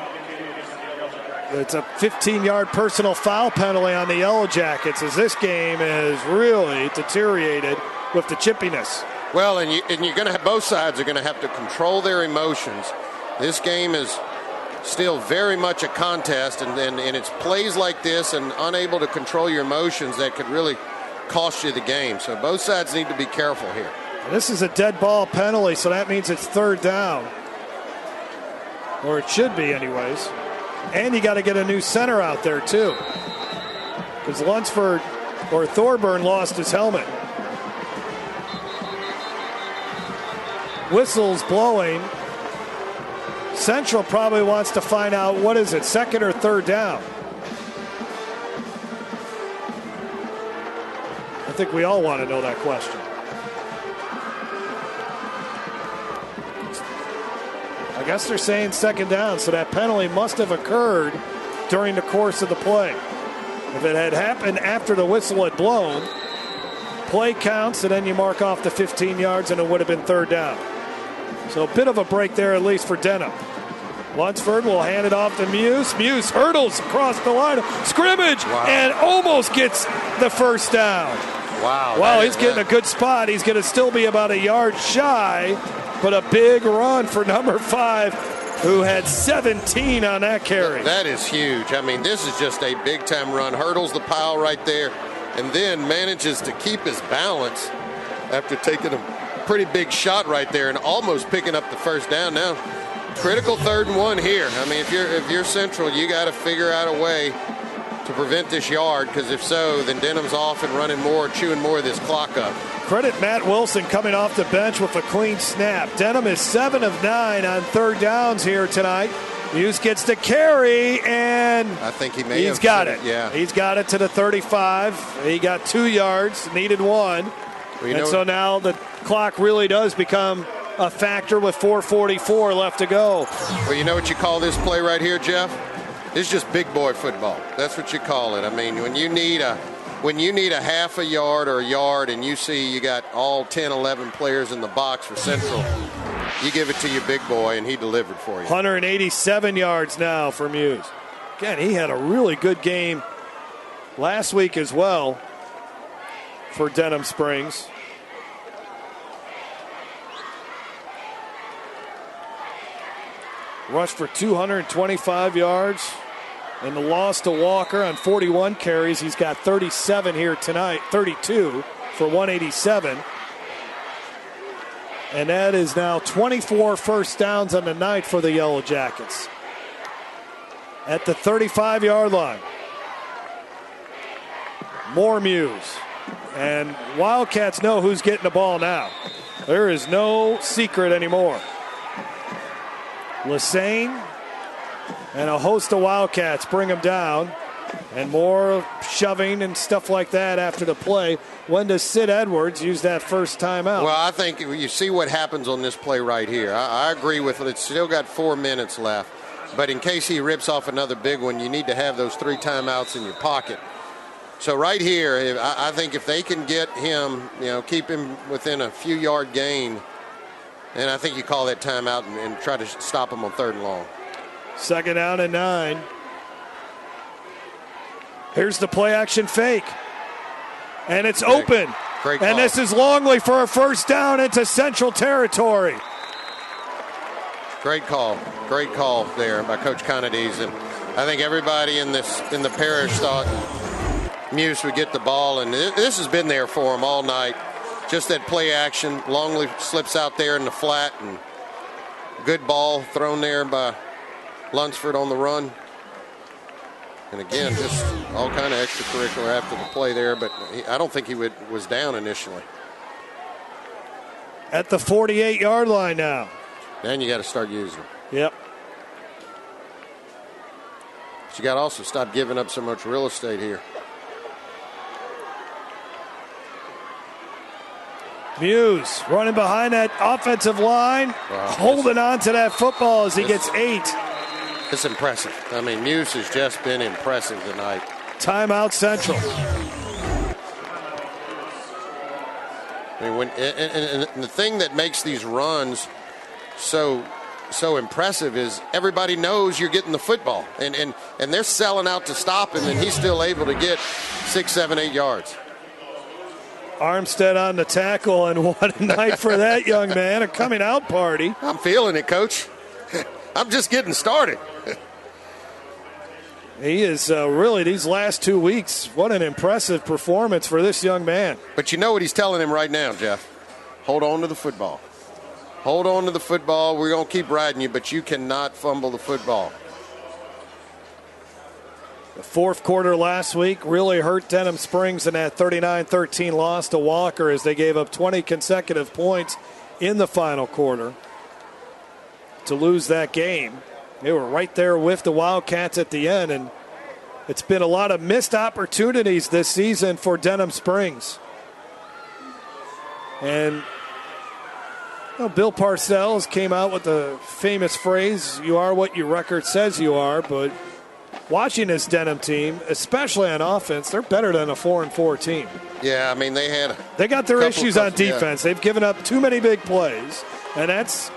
it's a 15-yard personal foul penalty on the Yellow Jackets, as this game is really deteriorated with the chippiness. Well, and you're going to have both sides are going to have to control their emotions. This game is still very much a contest, and it's plays like this and unable to control your emotions that could really cost you the game. So both sides need to be careful here. This is a dead ball penalty, so that means it's third down. Or it should be anyways. And you got to get a new center out there too, because Lunsford or Thorburn lost his helmet. Whistles blowing. Central probably wants to find out, what is it, second or third down? I think we all want to know that question. I guess they're saying second down, so that penalty must have occurred during the course of the play. If it had happened after the whistle had blown, play counts, and then you mark off the 15 yards, and it would have been third down. So a bit of a break there, at least for Denham. Lunsford will hand it off to Muse. Muse hurdles across the line of scrimmage and almost gets the first down. Wow, he's getting a good spot. He's going to still be about a yard shy, but a big run for number 5, who had 17 on that carry. That is huge. I mean, this is just a big-time run. Hurdles the pile right there, and then manages to keep his balance after taking a pretty big shot right there and almost picking up the first down. Now, critical 3rd and 1 here. I mean, if you're Central, you got to figure out a way to prevent this yard, because if so, then Denham's off and running more, chewing more of this clock up. Credit Matt Wilson coming off the bench with a clean snap. Denham is 7 of 9 on third downs here tonight. Muse gets the carry, and I think he's got it. Yeah, he's got it to the 35. He got 2 yards, needed 1. And so now the clock really does become a factor with 4:44 left to go. Well, you know what you call this play right here, Jeff? It's just big boy football. That's what you call it. I mean, when you need a half a yard or a yard and you see you got all 10, 11 players in the box for Central, you give it to your big boy, and he delivered for you. 187 yards now for Muse. Again, he had a really good game last week as well for Denham Springs. Rushed for 225 yards. And the loss to Walker on 41 carries. He's got 37 here tonight, 32 for 187. And that is now 24 first downs on the night for the Yellow Jackets. At the 35-yard line. More Muse. And Wildcats know who's getting the ball now. There is no secret anymore. Lassane and a host of Wildcats bring him down, and more shoving and stuff like that after the play. When does Sid Edwards use that first timeout? Well, I think you see what happens on this play right here. I agree with it. It's still got 4 minutes left, but in case he rips off another big one, you need to have those 3 timeouts in your pocket. So right here, I think if they can get him, keep him within a few yard gain, and I think you call that timeout and try to stop him on 3rd and long. 2nd down and 9. Here's the play action fake. And it's open. Great call. And this is Longley for a first down into Central territory. Great call. Great call there by Coach Conades. And I think everybody in the Parish thought Muse would get the ball. And this has been there for him all night. Just that play action. Longley slips out there in the flat. And good ball thrown there by Lunsford on the run. And again, just all kind of extracurricular after the play there, but I don't think he was down initially. At the 48-yard line now. Then you got to start using him. Yep. But you got to also stop giving up so much real estate here. Muse running behind that offensive line, holding on to that football as he gets 8. It's impressive. I mean, Muse has just been impressive tonight. Timeout Central. I mean, and the thing that makes these runs so impressive is everybody knows you're getting the football, and they're selling out to stop him, and he's still able to get 6, 7, 8 yards. Armstead on the tackle, and what a night for that young man. A coming out party. I'm feeling it, Coach. I'm just getting started. He is really, these last 2 weeks, what an impressive performance for this young man. But you know what he's telling him right now, Jeff? Hold on to the football. Hold on to the football. We're going to keep riding you, but you cannot fumble the football. The fourth quarter last week really hurt Denham Springs in that 39-13 loss to Walker as they gave up 20 consecutive points in the final quarter to lose that game. They were right there with the Wildcats at the end, and it's been a lot of missed opportunities this season for Denham Springs. And Well, Bill Parcells came out with the famous phrase, "You are what your record says you are," but watching this Denham team, especially on offense, they're better than a 4-4 team. Yeah, I mean, they got their issues on defense. Yeah. They've given up too many big plays, and that's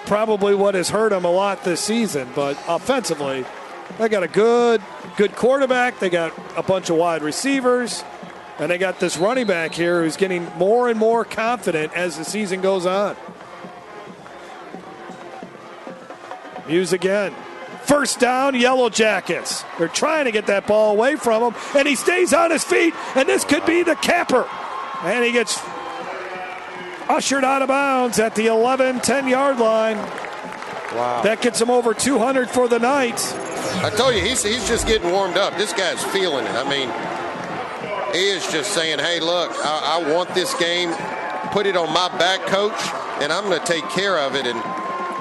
probably what has hurt them a lot this season. But offensively, they got a good quarterback. They got a bunch of wide receivers, and they got this running back here who's getting more and more confident as the season goes on. Hughes again. First down, Yellow Jackets. They're trying to get that ball away from him, and he stays on his feet, and this could be the capper. And he gets ushered out of bounds at the 10-yard line. Wow. That gets him over 200 for the night. I told you, he's just getting warmed up. This guy's feeling it. I mean, he is just saying, hey, look, I want this game. Put it on my back, coach, and I'm going to take care of it. And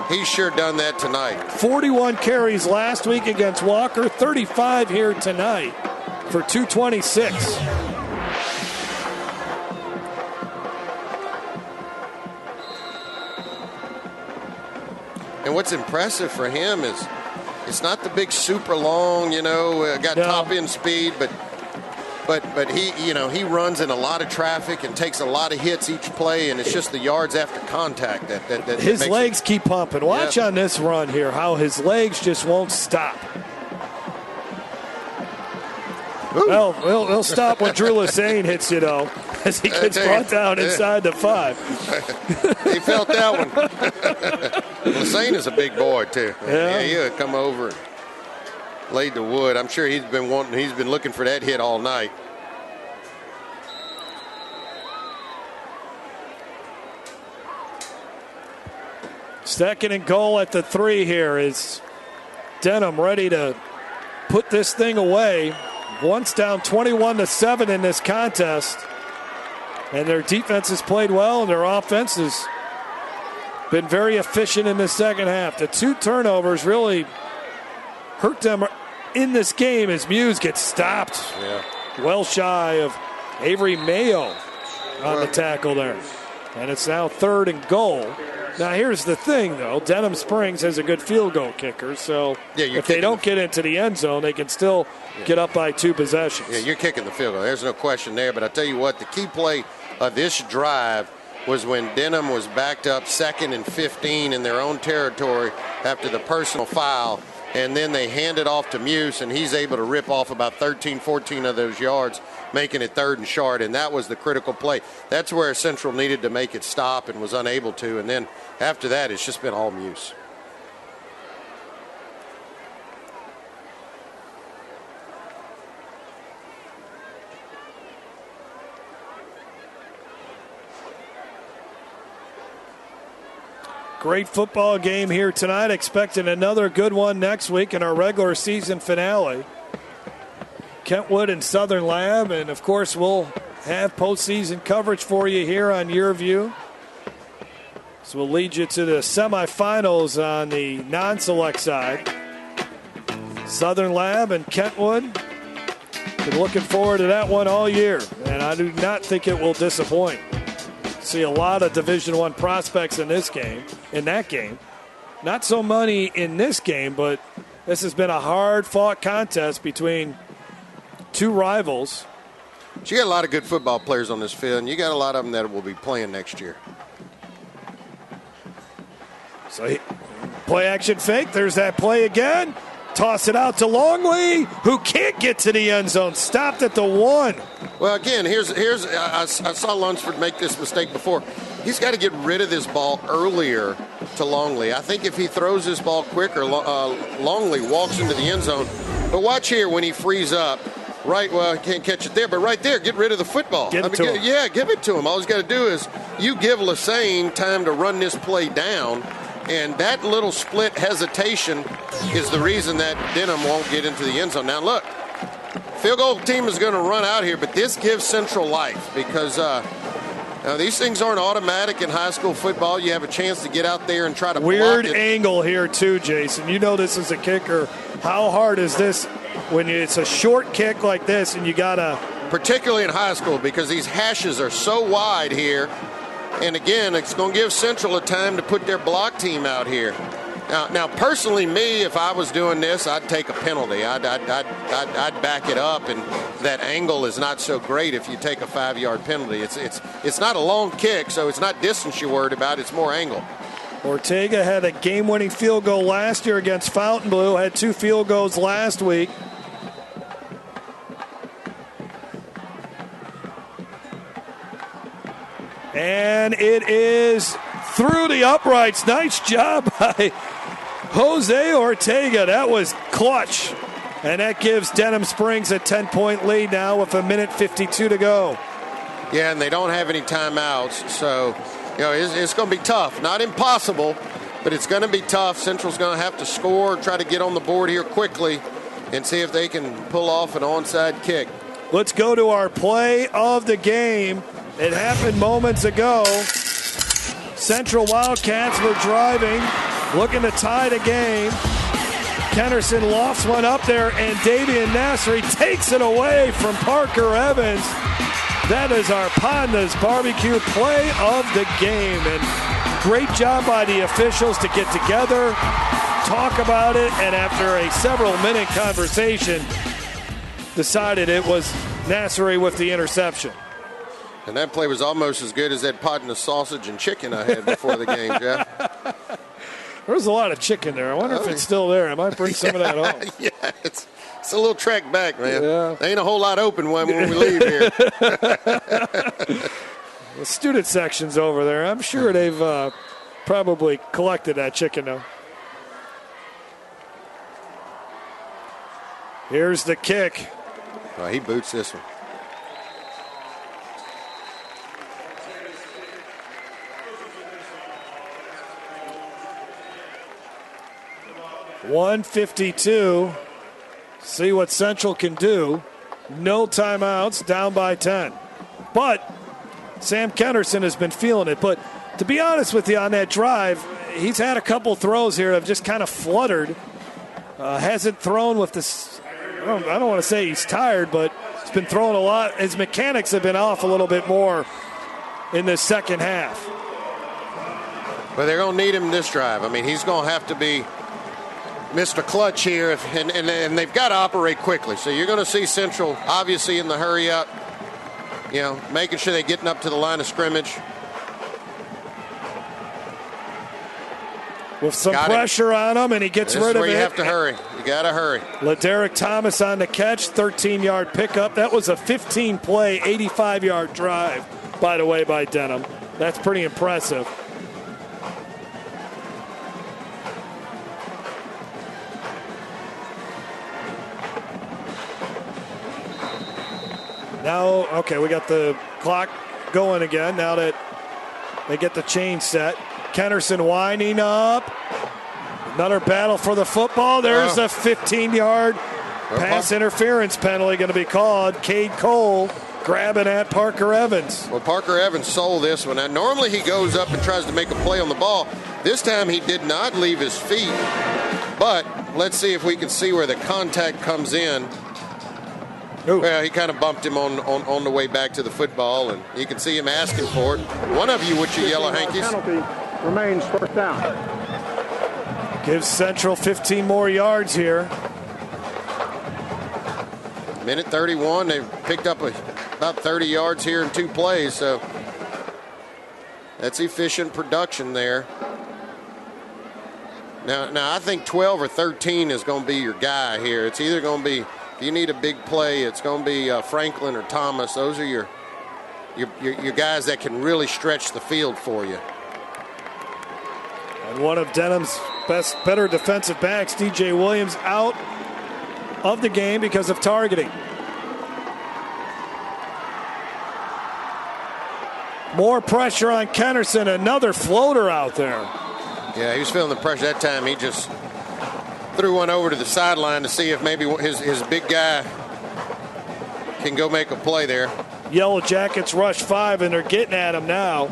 he's sure done that tonight. 41 carries last week against Walker, 35 here tonight for 226. And what's impressive for him is it's not the big super long, got top end speed, but he, he runs in a lot of traffic and takes a lot of hits each play, and it's just the yards after contact that his legs keep pumping. Watch on this run here how his legs just won't stop. Well, he'll stop when Drew Lassane hits you, though, as he gets brought down inside the 5. He felt that one. Lassane is a big boy, too. Yeah, he'll come over and laid the wood. I'm sure he's been looking for that hit all night. Second and goal at the 3 here. Is Denham ready to put this thing away? Once down 21-7 in this contest. And their defense has played well, and their offense has been very efficient in the second half. The 2 turnovers really hurt them in this game as Muse gets stopped. Yeah. Well shy of Avery Mayo on the tackle there. And it's now 3rd and goal. Now, here's the thing, though. Denham Springs has a good field goal kicker, so if they don't get into the end zone, they can still get up by 2 possessions. Yeah, you're kicking the field goal. There's no question there. But I tell you what, the key play of this drive was when Denham was backed up 2nd and 15 in their own territory after the personal foul, and then they hand it off to Muse, and he's able to rip off about 13, 14 of those yards, making it 3rd and short, and that was the critical play. That's where Central needed to make it stop and was unable to, and then after that, it's just been all Muse. Great football game here tonight. Expecting another good one next week in our regular season finale. Kentwood and Southern Lab, and of course we'll have postseason coverage for you here on YurView. So we'll lead you to the semifinals on the non-select side. Southern Lab and Kentwood. Been looking forward to that one all year, and I do not think it will disappoint. See a lot of Division I prospects in that game. Not so many in this game, but this has been a hard-fought contest between 2 rivals. But you got a lot of good football players on this field, and you got a lot of them that will be playing next year. So play action fake. There's that play again. Toss it out to Longley, who can't get to the end zone. Stopped at the 1. Well, again, I saw Lunsford make this mistake before. He's got to get rid of this ball earlier to Longley. I think if he throws this ball quicker, Longley walks into the end zone. But watch here when he frees up. Right, well, he can't catch it there, but right there, get rid of the football. Give it to him. Yeah, give it to him. All he's got to do is you give Lassane time to run this play down, and that little split hesitation is the reason that Denham won't get into the end zone. Now, look, field goal team is going to run out here, but this gives Central life because these things aren't automatic in high school football. You have a chance to get out there and try to weird block it. Angle here, too, Jason. You know this as a kicker. How hard is this when it's a short kick like this and you got to... Particularly in high school because these hashes are so wide here And again, it's going to give Central a time to put their block team out here. Now, personally, me, if I was doing this, I'd take a penalty. I'd back it up, and that angle is not so great if you take a 5-yard penalty. It's not a long kick, so it's not distance you're worried about. It's more angle. Ortega had a game-winning field goal last year against Fontainebleau. Had 2 field goals last week. And it is through the uprights. Nice job by Jose Ortega. That was clutch. And that gives Denham Springs a 10-point lead now with 1:52 to go. Yeah, and they don't have any timeouts. So, it's going to be tough. Not impossible, but it's going to be tough. Central's going to have to score, try to get on the board here quickly, and see if they can pull off an onside kick. Let's go to our play of the game. It happened moments ago. Central Wildcats were driving, looking to tie the game. Kennerson lofts one up there, and Davian Nassery takes it away from Parker Evans. That is our Panda's Barbecue play of the game. And great job by the officials to get together, talk about it, and after a several-minute conversation, decided it was Nassery with the interception. And that play was almost as good as that pot in the sausage and chicken I had before the game, Jeff. There was a lot of chicken there. I wonder if it's still there. I might bring some of that home. Yeah, it's a little trek back, man. Yeah. There ain't a whole lot open when we leave here. The student section's over there. I'm sure they've probably collected that chicken now. Here's the kick. Oh, he boots this one. .152. See what Central can do. No timeouts, down by 10. But Sam Kennerson has been feeling it. But to be honest with you, on that drive, he's had a couple throws here that have just kind of fluttered. Hasn't thrown with this. I don't want to say he's tired, but he's been throwing a lot. His mechanics have been off a little bit more in the second half. But they're going to need him this drive. I mean, he's going to have to be Mr. Clutch here, and they've got to operate quickly. So you're going to see Central obviously in the hurry up, making sure they're getting up to the line of scrimmage. With some pressure on him, and he gets rid of it. This is where you have to hurry. You got to hurry. LaDerrick Thomas on the catch, 13-yard pickup. That was a 15-play, 85-yard drive, by the way, by Denham. That's pretty impressive. Now, okay, we got the clock going again now that they get the chain set. Kennerson winding up. Another battle for the football. There's a 15-yard pass interference penalty going to be called. Cade Cole grabbing at Parker Evans. Well, Parker Evans sold this one. Now, normally he goes up and tries to make a play on the ball. This time he did not leave his feet. But let's see if we can see where the contact comes in. Ooh. Well, he kind of bumped him on the way back to the football, and you can see him asking for it. One of you with your yellow hankies. Penalty remains first down. Gives Central 15 more yards here. Minute 31. They've picked up about 30 yards here in 2 plays, so that's efficient production there. Now I think 12 or 13 is going to be your guy here. It's either going to be, if you need a big play, it's going to be Franklin or Thomas. Those are your guys that can really stretch the field for you. And one of Denham's better defensive backs, DJ Williams, out of the game because of targeting. More pressure on Kennerson. Another floater out there. Yeah, he was feeling the pressure that time. He just threw one over to the sideline to see if maybe his big guy can go make a play there. Yellow Jackets rush 5, and they're getting at him now.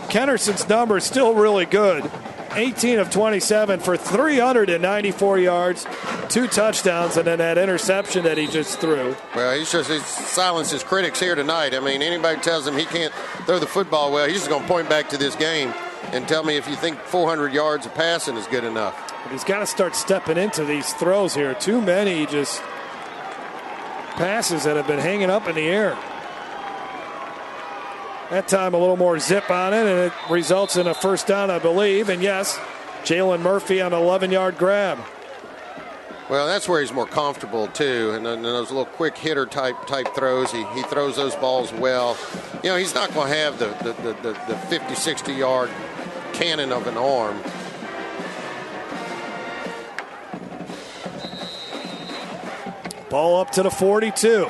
Kennerson's number is still really good. 18 of 27 for 394 yards, 2 touchdowns, and then that interception that he just threw. Well, he's silenced his critics here tonight. I mean, anybody tells him he can't throw the football well, he's just going to point back to this game and tell me if you think 400 yards of passing is good enough. But he's got to start stepping into these throws here. Too many just passes that have been hanging up in the air. That time a little more zip on it, and it results in a first down, I believe. And yes, Jalen Murphy on an 11-yard grab. Well, that's where he's more comfortable, too. And then those little quick hitter type throws, he throws those balls well. You know, he's not going to have the 50, 60-yard cannon of an arm. Ball up to the 42.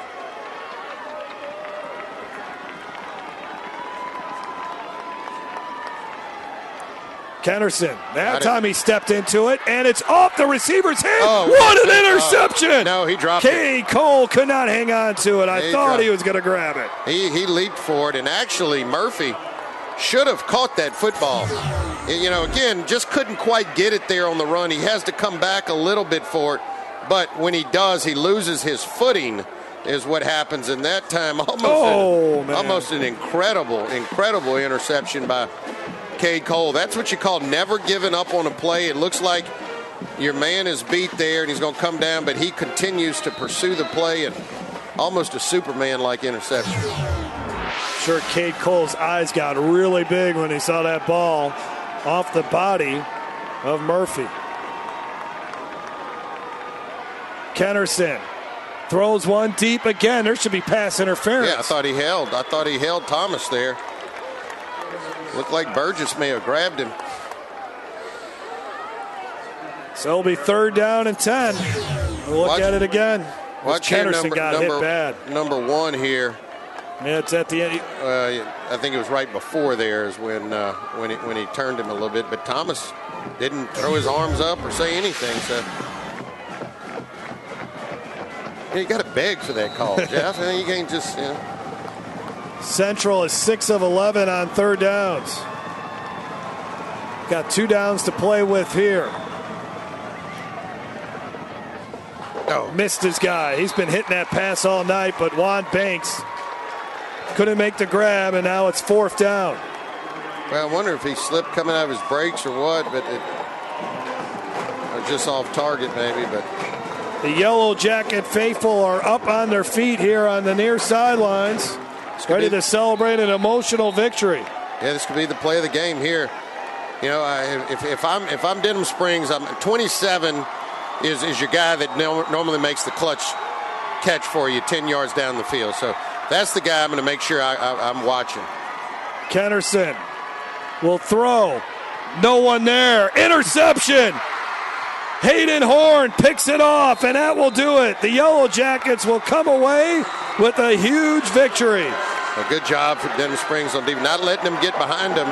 Kennerson. That time he stepped into it, and it's off the receiver's hand. Oh, what an interception! No, he dropped it. Cade Cole could not hang on to it. I thought he was going to grab it. He leaped for it, and actually Murphy should have caught that football. You know, again, just couldn't quite get it there on the run. He has to come back a little bit for it, but when he does, he loses his footing is what happens in that time. Almost an incredible interception by Cade Cole. That's what you call never giving up on a play. It looks like your man is beat there and he's going to come down, but he continues to pursue the play, and almost a Superman-like interception. Sure, Cade Cole's eyes got really big when he saw that ball off the body of Murphy. Kennerson throws one deep again. There should be pass interference. Yeah, I thought he held Thomas there. Looked like Burgess may have grabbed him. So it'll be 3rd down and 10. We'll look at it again. Watch Kennerson got hit bad. Number 1 here. Yeah, it's at the end. I think it was right before there is when he turned him a little bit. But Thomas didn't throw his arms up or say anything. So you got to beg for that call, Jeff. I mean, you can't just, you know. Central is 6 of 11 on 3rd downs. Got 2 downs to play with here. Missed his guy. He's been hitting that pass all night, but Juan Banks couldn't make the grab, and now it's 4th down. Well, I wonder if he slipped coming out of his brakes or what, but or just off target maybe. But the Yellow Jacket faithful are up on their feet here on the near sidelines, ready to celebrate an emotional victory. Yeah, this could be the play of the game here. You know, if I'm Denham Springs, I'm 27 is your guy that normally makes the clutch catch for you 10 yards down the field. So that's the guy I'm going to make sure I'm watching. Kennerson will throw. No one there. Interception. Hayden Horn picks it off, and that will do it. The Yellow Jackets will come away with a huge victory. A good job for Denham Springs on defense, not letting them get behind them.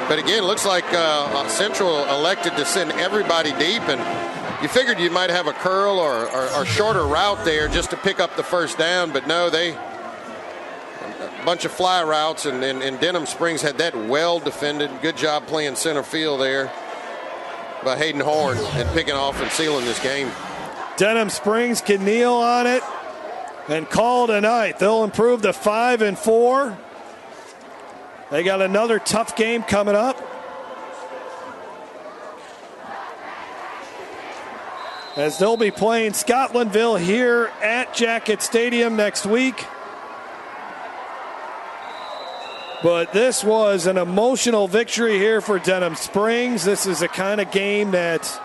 But again, it looks like Central elected to send everybody deep, and you figured you might have a curl or shorter route there just to pick up the first down, but no, a bunch of fly routes, and Denham Springs had that well defended. Good job playing center field there by Hayden Horn and picking off and sealing this game. Denham Springs can kneel on it and call tonight. They'll improve to 5-4. They got another tough game coming up. As they'll be playing Scotlandville here at Jacket Stadium next week. But this was an emotional victory here for Denham Springs. This is a kind of game that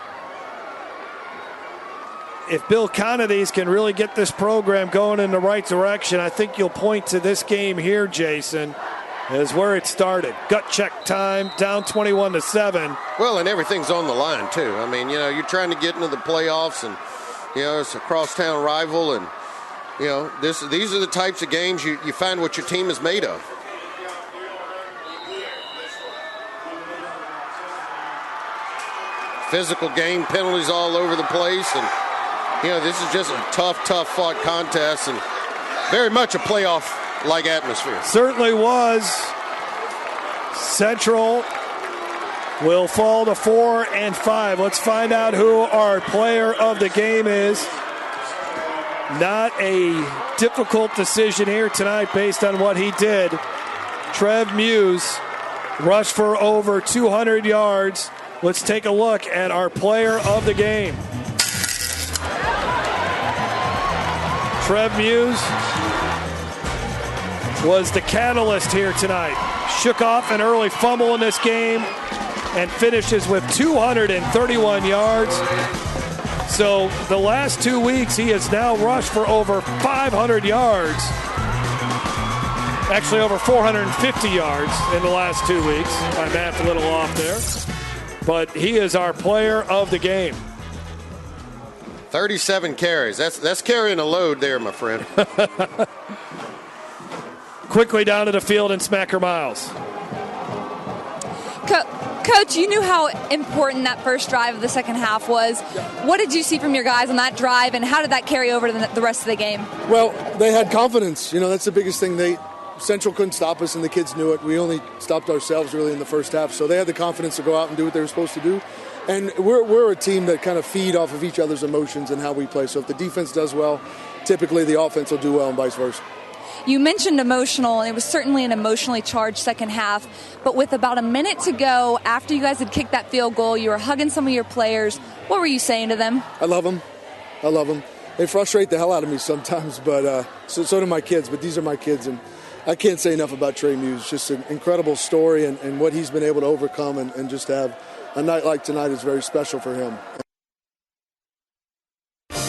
if Bill Conades can really get this program going in the right direction, I think you'll point to this game here, Jason, as where it started. Gut check time, down 21-7. Well, and everything's on the line, too. I mean, you know, you're trying to get into the playoffs, and, you know, it's a crosstown rival, and, you know, these are the types of games you find what your team is made of. Physical game, penalties all over the place, and, you know, this is just a tough fought contest, and very much a playoff-like atmosphere. Certainly was. Central will fall to 4 and 5. Let's find out who our player of the game is. Not a difficult decision here tonight based on what he did. Trev Muse rushed for over 200 yards. Let's take a look at our player of the game. Trev Muse was the catalyst here tonight. Shook off an early fumble in this game and finishes with 231 yards. So the last 2 weeks, he has now rushed for over 500 yards. Actually, over 450 yards in the last 2 weeks. My math a little off there. But he is our player of the game. 37 carries. That's carrying a load there, my friend. Quickly down to the field and Smacker Miles. Coach, you knew how important that first drive of the second half was. What did you see from your guys on that drive, and how did that carry over to the rest of the game? Well, they had confidence. That's the biggest thing. Central couldn't stop us, and the kids knew it. We only stopped ourselves really in the first half. So they had the confidence to go out and do what they were supposed to do. And we're a team that kind of feed off of each other's emotions and how we play. So if the defense does well, typically the offense will do well and vice versa. You mentioned emotional, and it was certainly an emotionally charged second half. But with about a minute to go, after you guys had kicked that field goal, you were hugging some of your players. What were you saying to them? I love them. They frustrate the hell out of me sometimes, but so do my kids. But these are my kids, and I can't say enough about Trey Muse. Just an incredible story, and what he's been able to overcome, and just to have a night like tonight is very special for him.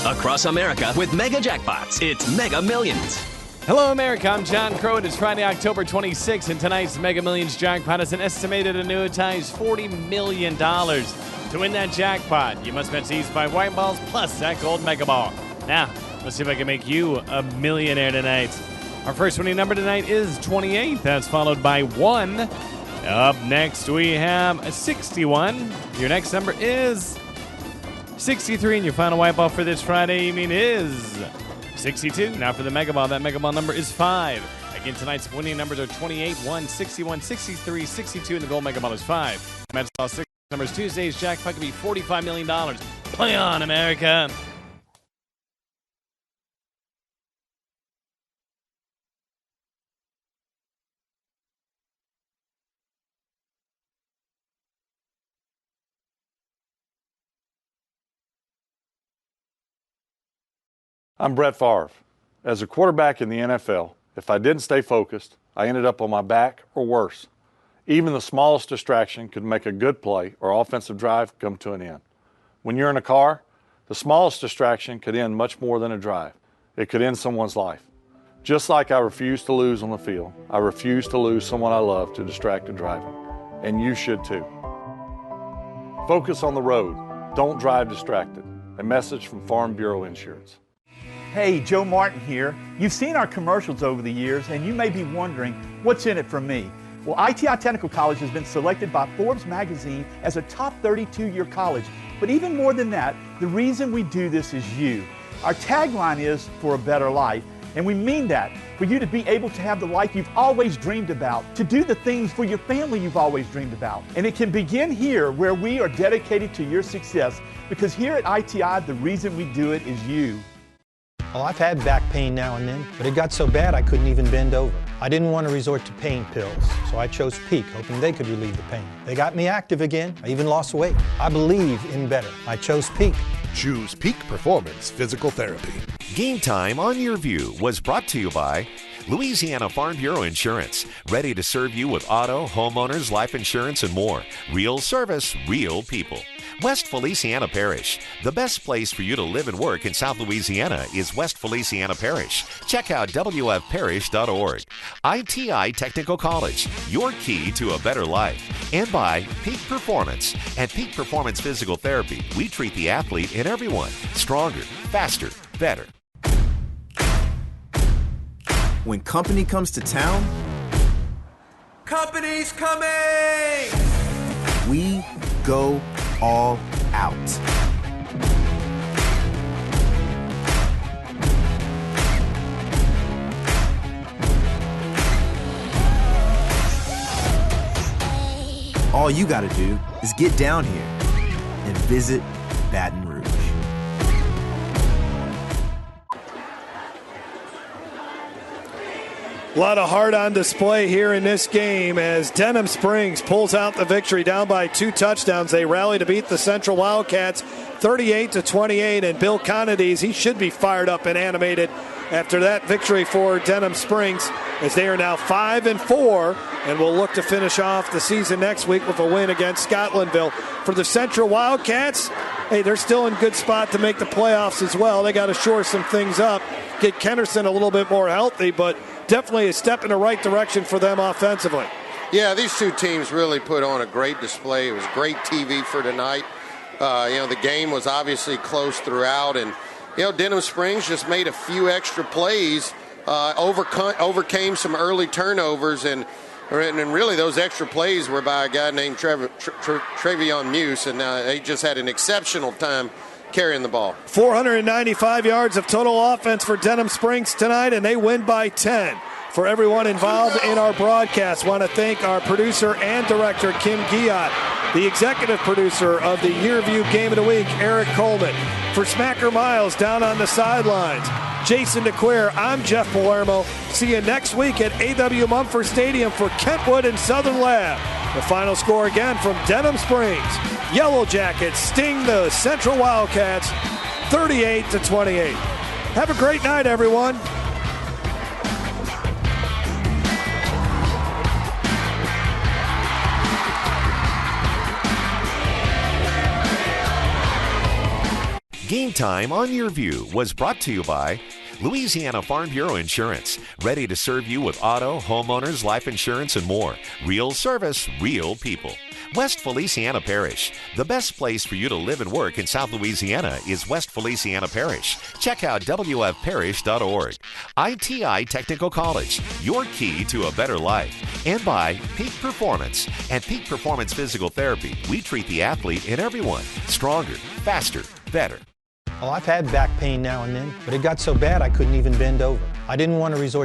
Across America with Mega Jackpots, it's Mega Millions. Hello, America. I'm John Crow. It is Friday, October 26th, and tonight's Mega Millions jackpot is an estimated annuitized $40 million. To win that jackpot, you must bet seized by white balls plus that gold Mega Ball. Now, let's see if I can make you a millionaire tonight. Our first winning number tonight is 28. That's followed by 1. Up next, we have 61. Your next number is 63, and your final white ball for this Friday evening is 62. Now for the Mega Ball, that Mega Ball number is 5. Again, tonight's winning numbers are 28, 1, 61, 63, 62, and the gold Mega Ball is 5. That's all 6 numbers. Tuesday's jackpot could be $45 million. Play on, America. I'm Brett Favre. As a quarterback in the NFL, if I didn't stay focused, I ended up on my back or worse. Even the smallest distraction could make a good play or offensive drive come to an end. When you're in a car, the smallest distraction could end much more than a drive. It could end someone's life. Just like I refuse to lose on the field, I refuse to lose someone I love to distracted driving. And you should too. Focus on the road. Don't drive distracted. A message from Farm Bureau Insurance. Hey, Joe Martin here. You've seen our commercials over the years, and you may be wondering, what's in it for me? Well, ITI Technical College has been selected by Forbes magazine as a top 32-year college. But even more than that, the reason we do this is you. Our tagline is, for a better life, and we mean that, for you to be able to have the life you've always dreamed about, to do the things for your family you've always dreamed about. And it can begin here, where we are dedicated to your success, because here at ITI, the reason we do it is you. Well, I've had back pain now and then, but it got so bad I couldn't even bend over. I didn't want to resort to pain pills, so I chose Peak, hoping they could relieve the pain. They got me active again. I even lost weight. I believe in better. I chose Peak. Choose Peak Performance Physical Therapy. Game Time on YurView was brought to you by Louisiana Farm Bureau Insurance, ready to serve you with auto, homeowners, life insurance, and more. Real service, real people. West Feliciana Parish. The best place for you to live and work in South Louisiana is West Feliciana Parish. Check out wfparish.org. ITI Technical College, your key to a better life. And by Peak Performance. At Peak Performance Physical Therapy, we treat the athlete and everyone stronger, faster, better. When company comes to town, company's coming! We go all out. All you got to do is get down here and visit Baton Rouge. A lot of heart on display here in this game as Denham Springs pulls out the victory down by 2 touchdowns. They rally to beat the Central Wildcats 38-28, and Bill Conades, he should be fired up and animated after that victory for Denham Springs, as they are now 5-4 and will look to finish off the season next week with a win against Scotlandville. For the Central Wildcats, hey, they're still in good spot to make the playoffs as well. They got to shore some things up, get Kenderson a little bit more healthy, but definitely a step in the right direction for them offensively. Yeah, these two teams really put on a great display. It was great TV for tonight. The game was obviously close throughout, and Denham Springs just made a few extra plays, overcame some early turnovers, and really those extra plays were by a guy named Travion Muse, and he just had an exceptional time carrying the ball. 495 yards of total offense for Denham Springs tonight, and they win by 10. For everyone involved in our broadcast, want to thank our producer and director, Kim Giat, the executive producer of the YurView Game of the Week, Eric Coleman. For Smacker Miles down on the sidelines, Jason DeQuare, I'm Jeff Palermo. See you next week at A.W. Mumford Stadium for Kentwood and Southern Lab. The final score again from Denham Springs. Yellow Jackets sting the Central Wildcats 38-28. Have a great night, everyone. Game Time on YurView was brought to you by Louisiana Farm Bureau Insurance, ready to serve you with auto, homeowners, life insurance, and more. Real service, real people. West Feliciana Parish. The best place for you to live and work in South Louisiana is West Feliciana Parish. Check out wfparish.org. ITI Technical College, your key to a better life. And by Peak Performance. At Peak Performance Physical Therapy, we treat the athlete and everyone stronger, faster, better. Well, I've had back pain now and then, but it got so bad I couldn't even bend over. I didn't want to resort